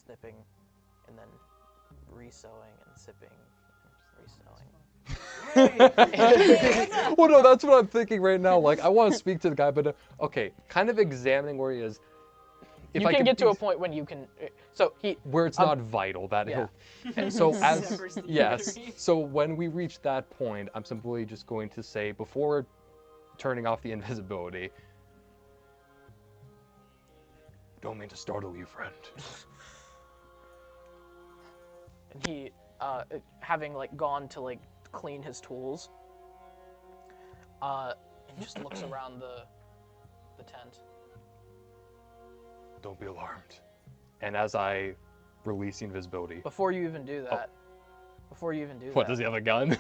snipping and then resewing and sipping and resewing. Well, no, that's what I'm thinking right now. Like, I want to speak to the guy, but okay, kind of examining where he is. If You I can could get to a be- point when you can. So he. where it's not vital that yeah. he'll. So as Severs the yes, artery. so when we reach that point, I'm simply just going to say, before turning off the invisibility, don't mean to startle you, friend. And he, having like gone to like clean his tools, and just looks around the tent. Don't be alarmed. And as I release the invisibility, Before you even do that, what, does he have a gun?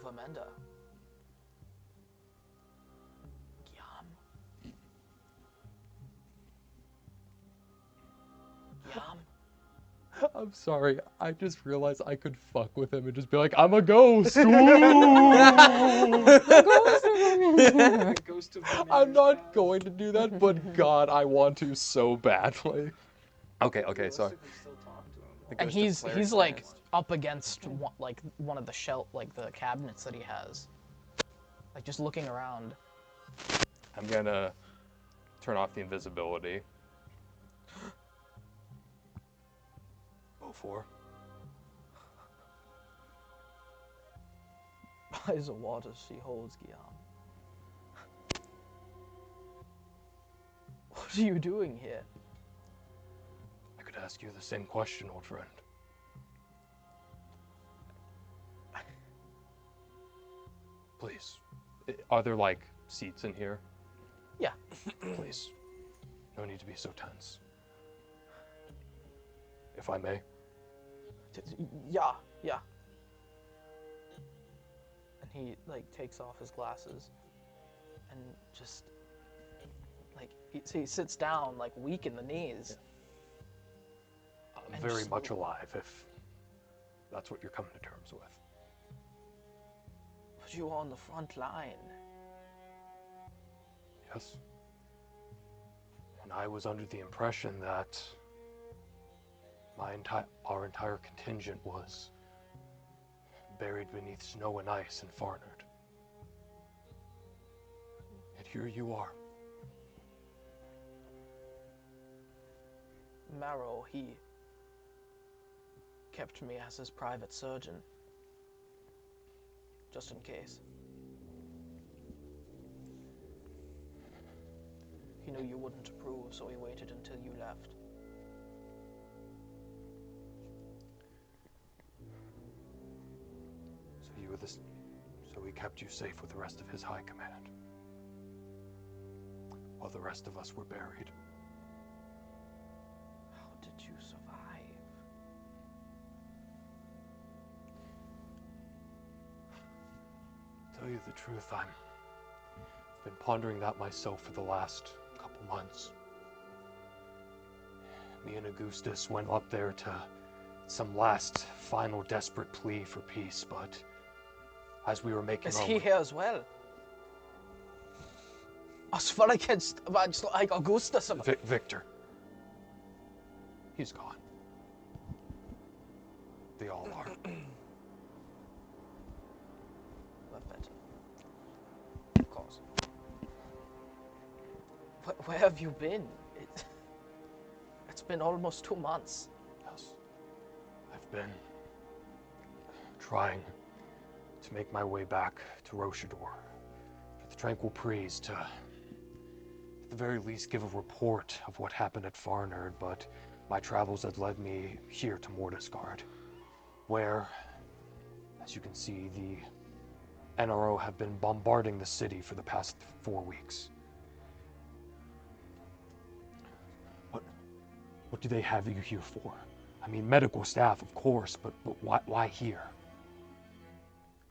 Vamenda. Guillaume. Guillaume. I'm sorry, I just realized I could fuck with him and just be like, I'm a ghost! Ooh! It goes to I'm Vamander's not past. going to do that, but God, I want to so badly. Okay, sorry. Realistically, still talk to him. The And ghost of he's Claire's like past. up against one of the the cabinets that he has, like just looking around. I'm gonna turn off the invisibility. 04. Eyes of water she holds, Guillaume. What are you doing here? I could ask you the same question, old friend. Please. Are there, like, seats in here? Yeah. Please. No need to be so tense. If I may. Yeah. And he like takes off his glasses and just like he sits down like weak in the knees. I'm And very just- much alive, if that's what you're coming to terms with. But you are on the front line. Yes. And I was under the impression that our entire contingent was buried beneath snow and ice in Farnard. And here you are. Marrow, he kept me as his private surgeon. Just in case. He knew you wouldn't approve, so he waited until you left. So he kept you safe with the rest of his high command, while the rest of us were buried. How did you survive? To tell you the truth, I've been pondering that myself for the last couple months. Me and Augustus went up there to some last, final, desperate plea for peace, but as we were making Is our he way... here as well? I swear against like Augustus. Victor. He's gone. They all are. Left better. Of course. Where have you been? It's been almost 2 months. Yes. I've been trying to make my way back to Rochador, to the Tranquil Prees, to at the very least give a report of what happened at Farnard, but my travels had led me here to Mortisgard, where, as you can see, the NRO have been bombarding the city for the past 4 weeks. What do they have you here for? I mean, medical staff, of course, but why here?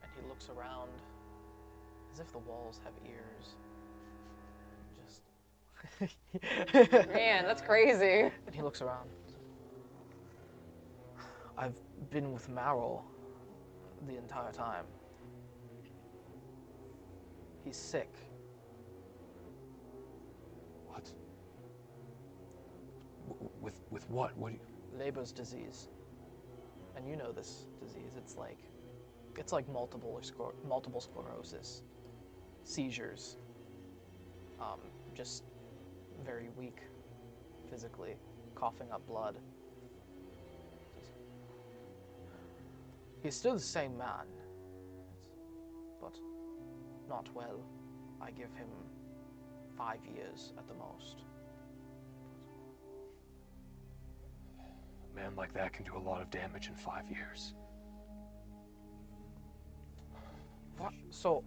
And he looks around as if the walls have ears. Just. Man, that's crazy. And he looks around. I've been with Marrow the entire time. He's sick. What? With what? What do you... Leber's disease. And you know this disease. It's like multiple sclerosis, seizures, just very weak physically, coughing up blood. He's still the same man, but not well. I give him 5 years at the most. A man like that can do a lot of damage in 5 years. What? So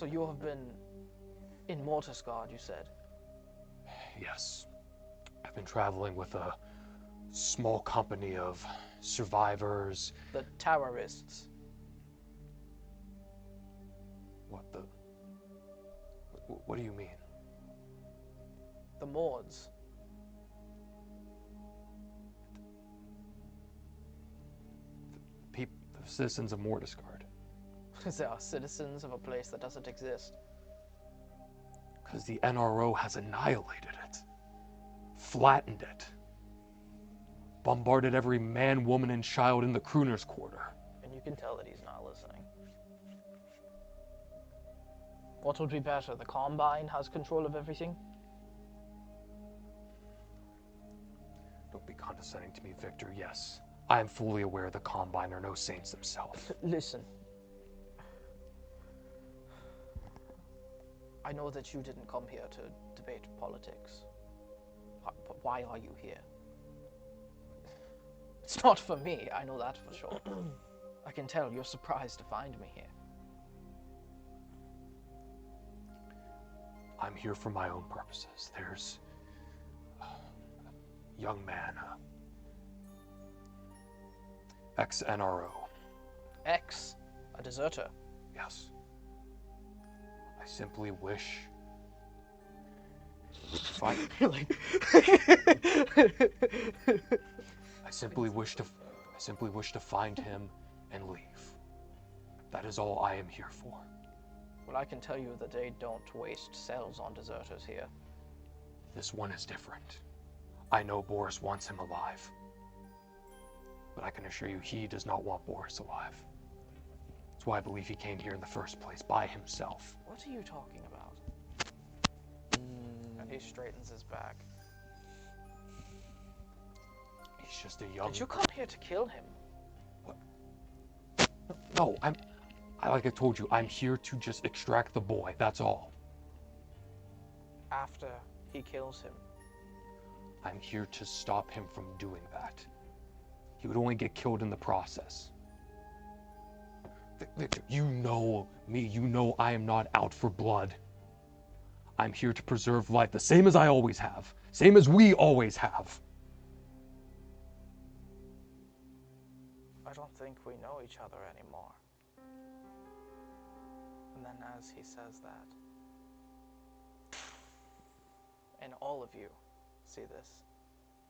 you have been in Mortisgard, you said? Yes. I've been traveling with a small company of survivors. The terrorists. What do you mean? The Mords. The citizens of Mortisgard. They are citizens of a place that doesn't exist. Because the NRO has annihilated it. Flattened it. Bombarded every man, woman, and child in the Crooner's Quarter. And you can tell that he's not listening. What would be better? The Combine has control of everything? Don't be condescending to me, Victor. Yes, I am fully aware the Combine are no saints themselves. Listen. I know that you didn't come here to debate politics. But why are you here? It's not for me, I know that for sure. I can tell you're surprised to find me here. I'm here for my own purposes. There's a young man, ex-NRO. Ex? A deserter? Yes. I simply wish... I simply wish to find him and leave. That is all I am here for. Well, I can tell you that they don't waste cells on deserters here. This one is different. I know Boris wants him alive. But I can assure you he does not want Boris alive. That's why I believe he came here in the first place, by himself. What are you talking about? And he straightens his back. He's just a young... Did you come here to kill him? What? No, like I told you, I'm here to just extract the boy, that's all. After he kills him? I'm here to stop him from doing that. He would only get killed in the process. Victor, you know me, you know I am not out for blood. I'm here to preserve life, the same as I always have. Same as we always have. I don't think we know each other anymore. And then as he says that, and all of you see this,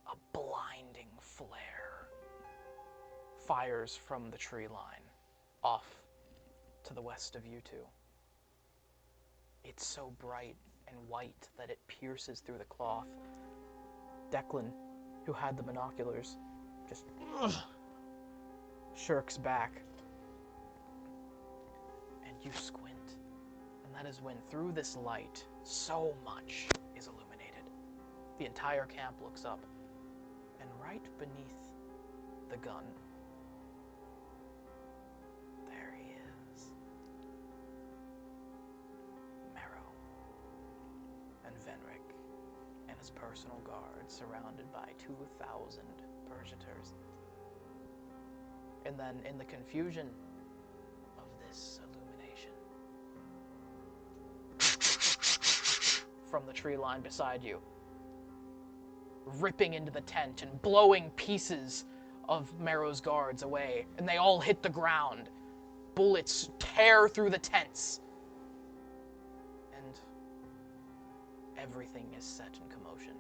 a blinding flare fires from the tree line off to the west of you two. It's so bright and white that it pierces through the cloth. Declan, who had the binoculars, just shirks back. And you squint. And that is when, through this light, so much is illuminated. The entire camp looks up. And right beneath the gun, there he is. Marrow and Venric and his personal guard, surrounded by 2,000 Persiators. And then, in the confusion of this illumination, from the tree line beside you, ripping into the tent and blowing pieces of Marrow's guards away, and they all hit the ground. Bullets tear through the tents. And everything is set in commotion.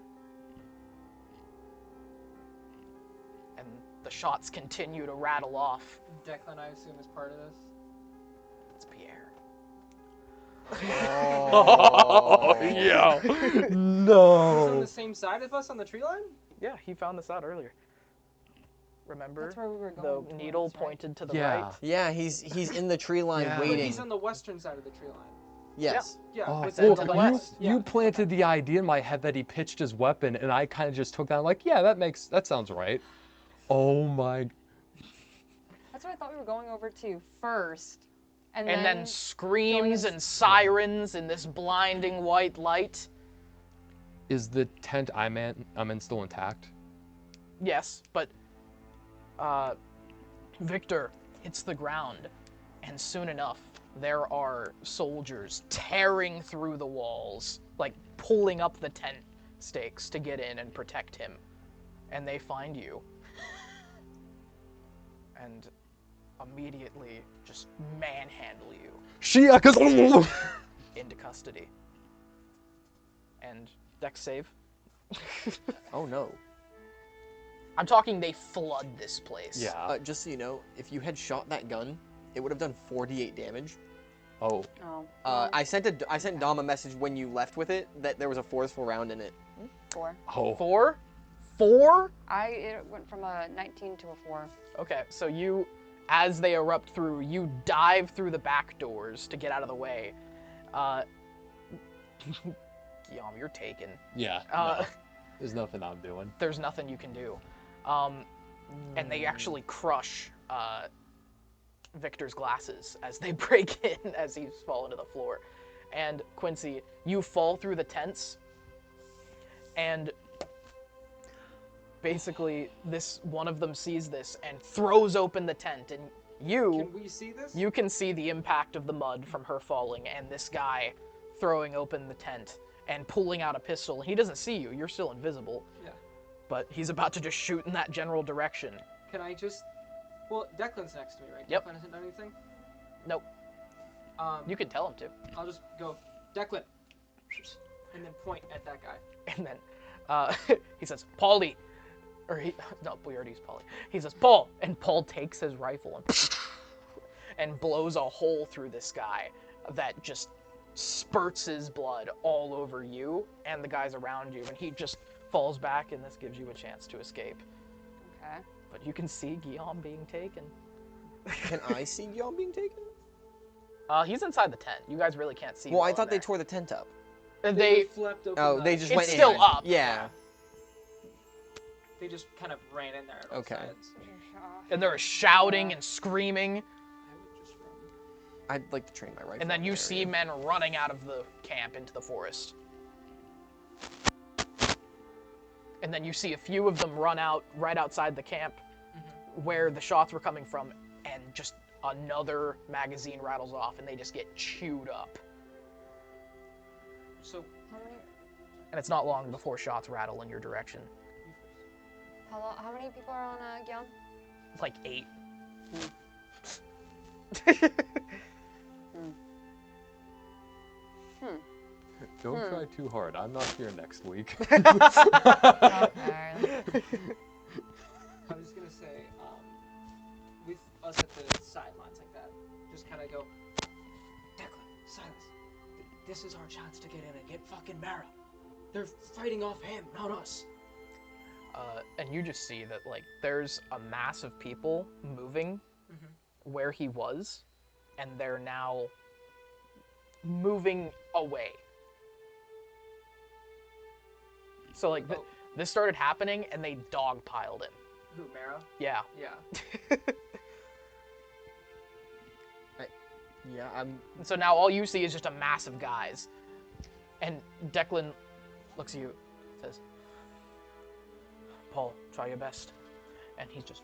And the shots continue to rattle off. Declan, I assume, is part of this. It's Pierre. Oh, yeah. He's on No. the same side of us on the tree line? Yeah, he found this out earlier. Remember? That's where we were The going needle towards, right? pointed to the Yeah. right. Yeah, he's in the tree line Yeah. Wait, waiting. he's on the western side of the tree line. Yes. Yeah, Oh, with well, the to the you, west. Yeah. you planted the idea in my head that he pitched his weapon, and I kind of just took that like, yeah, that sounds right. Oh my. That's what I thought we were going over to first. And And then going screams as- and sirens in this blinding white light. Is the tent I'm in still intact? Yes, but Victor hits the ground, and soon enough, there are soldiers tearing through the walls, like pulling up the tent stakes to get in and protect him. And they find you. And immediately just manhandle you into custody. And dex save. Oh no. I'm talking they flood this place. Yeah. Just so you know, if you had shot that gun, it would have done 48 damage. Oh. Oh, I sent Dom a message when you left with it that there was a forceful round in it. 4. Oh. 4? 4? It went from a 19 to a 4. Okay, so you, as they erupt through, you dive through the back doors to get out of the way. Guillaume, you're taken. Yeah. Uh, No. There's nothing I'm doing. There's nothing you can do. And they actually crush Victor's glasses as they break in as he's fallen to the floor. And Quincy, you fall through the tents, and basically this one of them sees this and throws open the tent, and Can we see this? you can see the impact of the mud from her falling and this guy throwing open the tent and pulling out a pistol. He doesn't see you, you're still invisible, Yeah. but he's about to just shoot in that general direction. Can I just... Well, Declan's next to me, right? Yep. Declan hasn't done anything? Nope, You you can tell him to. I'll just go, Declan, and then point at that guy. And then he says, Paulie, no, we already used Paulie. He says, Paul, and Paul takes his rifle and blows a hole through this guy that just spurts his blood all over you and the guys around you, and he just falls back, and this gives you a chance to escape. Okay. But you can see Guillaume being taken. Can I see y'all being taken? He's inside the tent. You guys really can't see. Well, I in thought they there. tore the tent up. And they flipped open Oh, the- they just It's went still in. up. Yeah. They just kind of ran in there at all Okay. sides. and they're shouting and screaming, I would just run. I'd like to train my rifle. and then in you that see area. men running out of the camp into the forest. And then you see a few of them run out right outside the camp where the shots were coming from, and just another magazine rattles off, and they just get chewed up. So, And it's not long before shots rattle in your direction. How many people are on Gyan? Like 8. Don't try too hard. I'm not here next week. Okay. about us? And you just see that, like, there's a mass of people moving where he was, and they're now moving away. So, like, this started happening, and they dogpiled him. Who, Mara? Yeah. Yeah. Yeah, I'm. And so now all you see is just a mass of guys. And Declan looks at you, says, Paul, try your best. And he's just...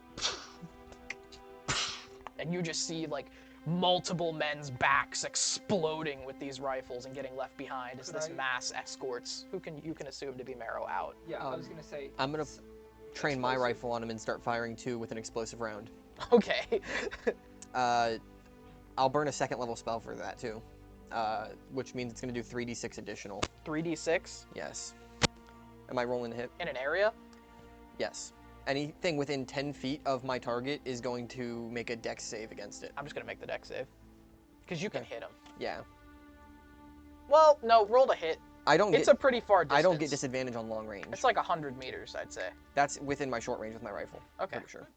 And you just see, like, multiple men's backs exploding with these rifles and getting left behind as this mass escorts, who you can assume to be Marrow, out. Yeah, I was gonna say. I'm gonna train my rifle on him and start firing too with an explosive round. Okay. I'll burn a second level spell for that too, which means it's gonna do 3d6 additional. 3d6? Yes. Am I rolling a hit? In an area? Yes. Anything within 10 feet of my target is going to make a dex save against it. I'm just going to make the dex save. Because you can hit him. Yeah. Well, no, roll to hit. It's a pretty far distance. I don't get disadvantage on long range. It's like 100 meters, I'd say. That's within my short range with my rifle. Okay. Pretty sure.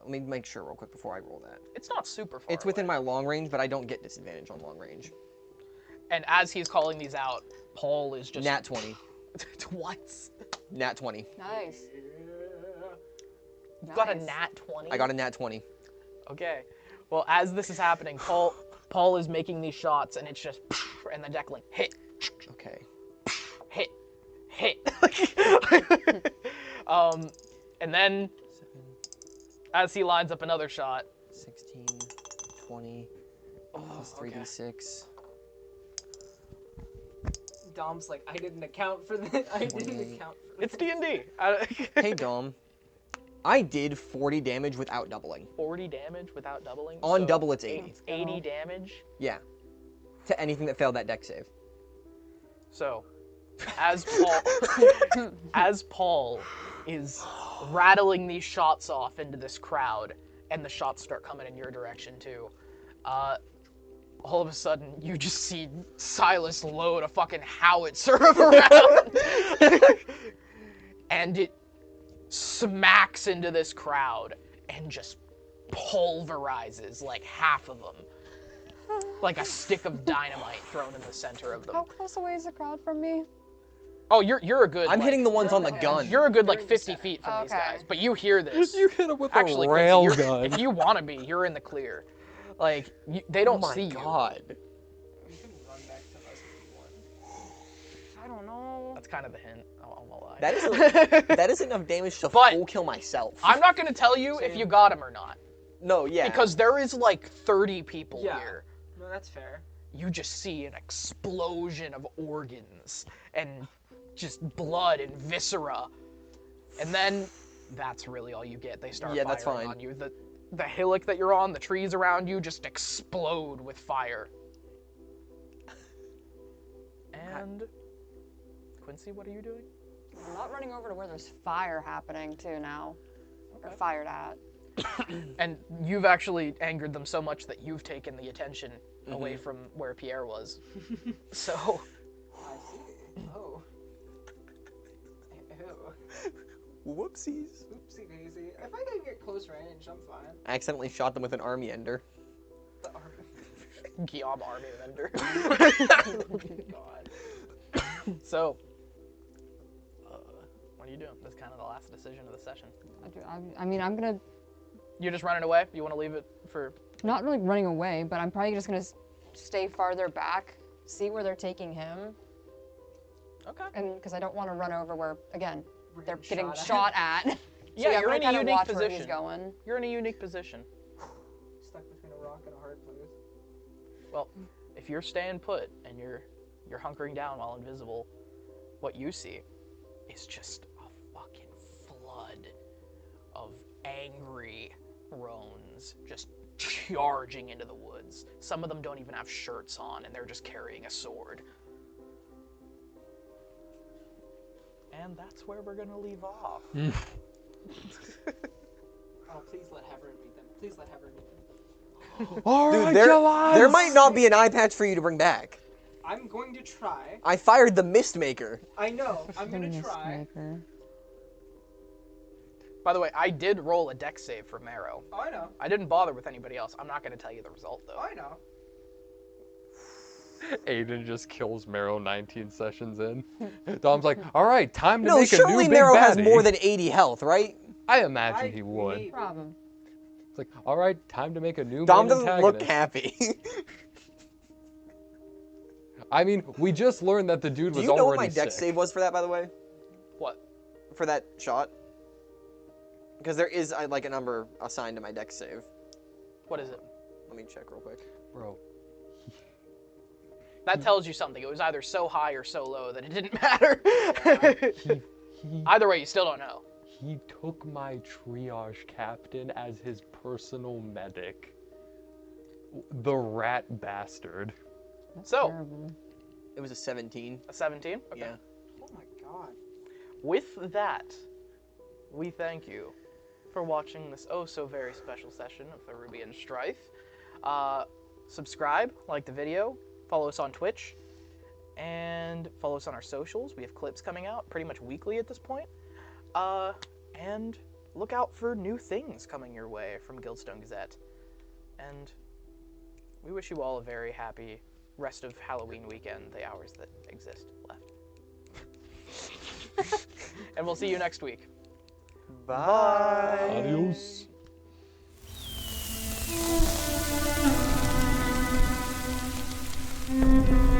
Let me make sure real quick before I roll that. It's not super far It's within away. my long range, but I don't get disadvantage on long range. And as he's calling these out, Paul is just... Nat 20. What? Nat 20. Nice. You got a nat 20? I got a nat 20. Okay. Well, as this is happening, Paul is making these shots, and it's just... And then Declan, hit. Okay. Hit. And then, as he lines up another shot... 16, 20, plus 3d6. Dom's like, I didn't account for that. I didn't account for that. It's D&D. Hey, Dom. I did 40 damage without doubling. 40 damage without doubling? On double, it's 80. 80 damage? Yeah. To anything that failed that dex save. So, as Paul is rattling these shots off into this crowd, and the shots start coming in your direction too, all of a sudden you just see Silas load a fucking howitzer around, and it smacks into this crowd and just pulverizes like half of them. Like a stick of dynamite thrown in the center of them. How close away is the crowd from me? Oh, you're a good. I'm like, hitting the ones on the gun. You're a good like 50 feet from these Okay. guys, but you hear this. You hit him with Actually, a Quincy, rail you're- gun. If you want to be, you're in the clear. Like they don't see you. God. We can run back to us if you want. I don't know. That's kind of the hint. I won't lie. That is enough damage to But- full kill myself. I'm not gonna tell you if you got him or not, No, yeah. because there is like 30 people Yeah. here. No, that's fair. You just see an explosion of organs and just blood and viscera, and then that's really all you get. They start Yeah, firing that's fine. on you. The hillock that you're on, the trees around you, just explode with fire. And Quincy, what are you doing? I'm not running over to where there's fire happening too now. Or fired at. And you've actually angered them so much that you've taken the attention away from where Pierre was. So, I see. Oh. Ew. Whoopsies. Oopsie daisy. If I can get close range, I'm fine. I accidentally shot them with an army ender. The arm. Guillaume Army Vendor. Oh God. So, what are you doing? That's kind of the last decision of the session. I mean, I'm gonna You're just running away? You want to leave it for... not really running away, but I'm probably just gonna stay farther back, see where they're taking him, Okay. and because I don't want to run over where again We're they're getting getting shot shot at. Yeah, So you're I'm in a gonna unique watch where he's position. going. You're in a unique position. Stuck between a rock and a hard place. Well, if you're staying put and you're hunkering down while invisible, what you see is just a fucking flood of angry roans just charging into the woods. Some of them don't even have shirts on, and they're just carrying a sword. And that's where we're gonna leave off. Oh, please let Heverin meet them. Please let Heverin meet them. All Dude, right, there guys. might not be an eye patch for you to bring back. I'm going to try. I fired the mist maker. I know. I'm The gonna mist try. maker. By the way, I did roll a dex save for Marrow. Oh, I know. I didn't bother with anybody else. I'm not going to tell you the result, though. Oh, I know. Aiden just kills Marrow 19 sessions in. Dom's like, all right, time to No, make a new surely big Marrow has baddie." more than 80 health, right? I imagine he would. maybe. Problem. It's like, all right, time to make a new Dom main doesn't look antagonist. happy. I mean, we just learned that the dude Do was you know what already my dex sick. save was for that, by the way? What? For that shot? Because there is like a number assigned to my dex save. What is it? Let me check real quick. Bro, That tells you something. It was either so high or so low that it didn't matter. Either way, you still don't know. he took my triage captain as his personal medic. The rat bastard. So, Terrible. It was a 17. a 17? Okay. Yeah. Oh my god. With that, we thank you for watching this oh so very special session of the Rubia and Strife. Subscribe, like the video, follow us on Twitch, and follow us on our socials. We have clips coming out pretty much weekly at this point. And look out for new things coming your way from Gildstone Gazette. And we wish you all a very happy rest of Halloween weekend, the hours that exist left. And we'll see you next week. Bye. Adios. Thank you.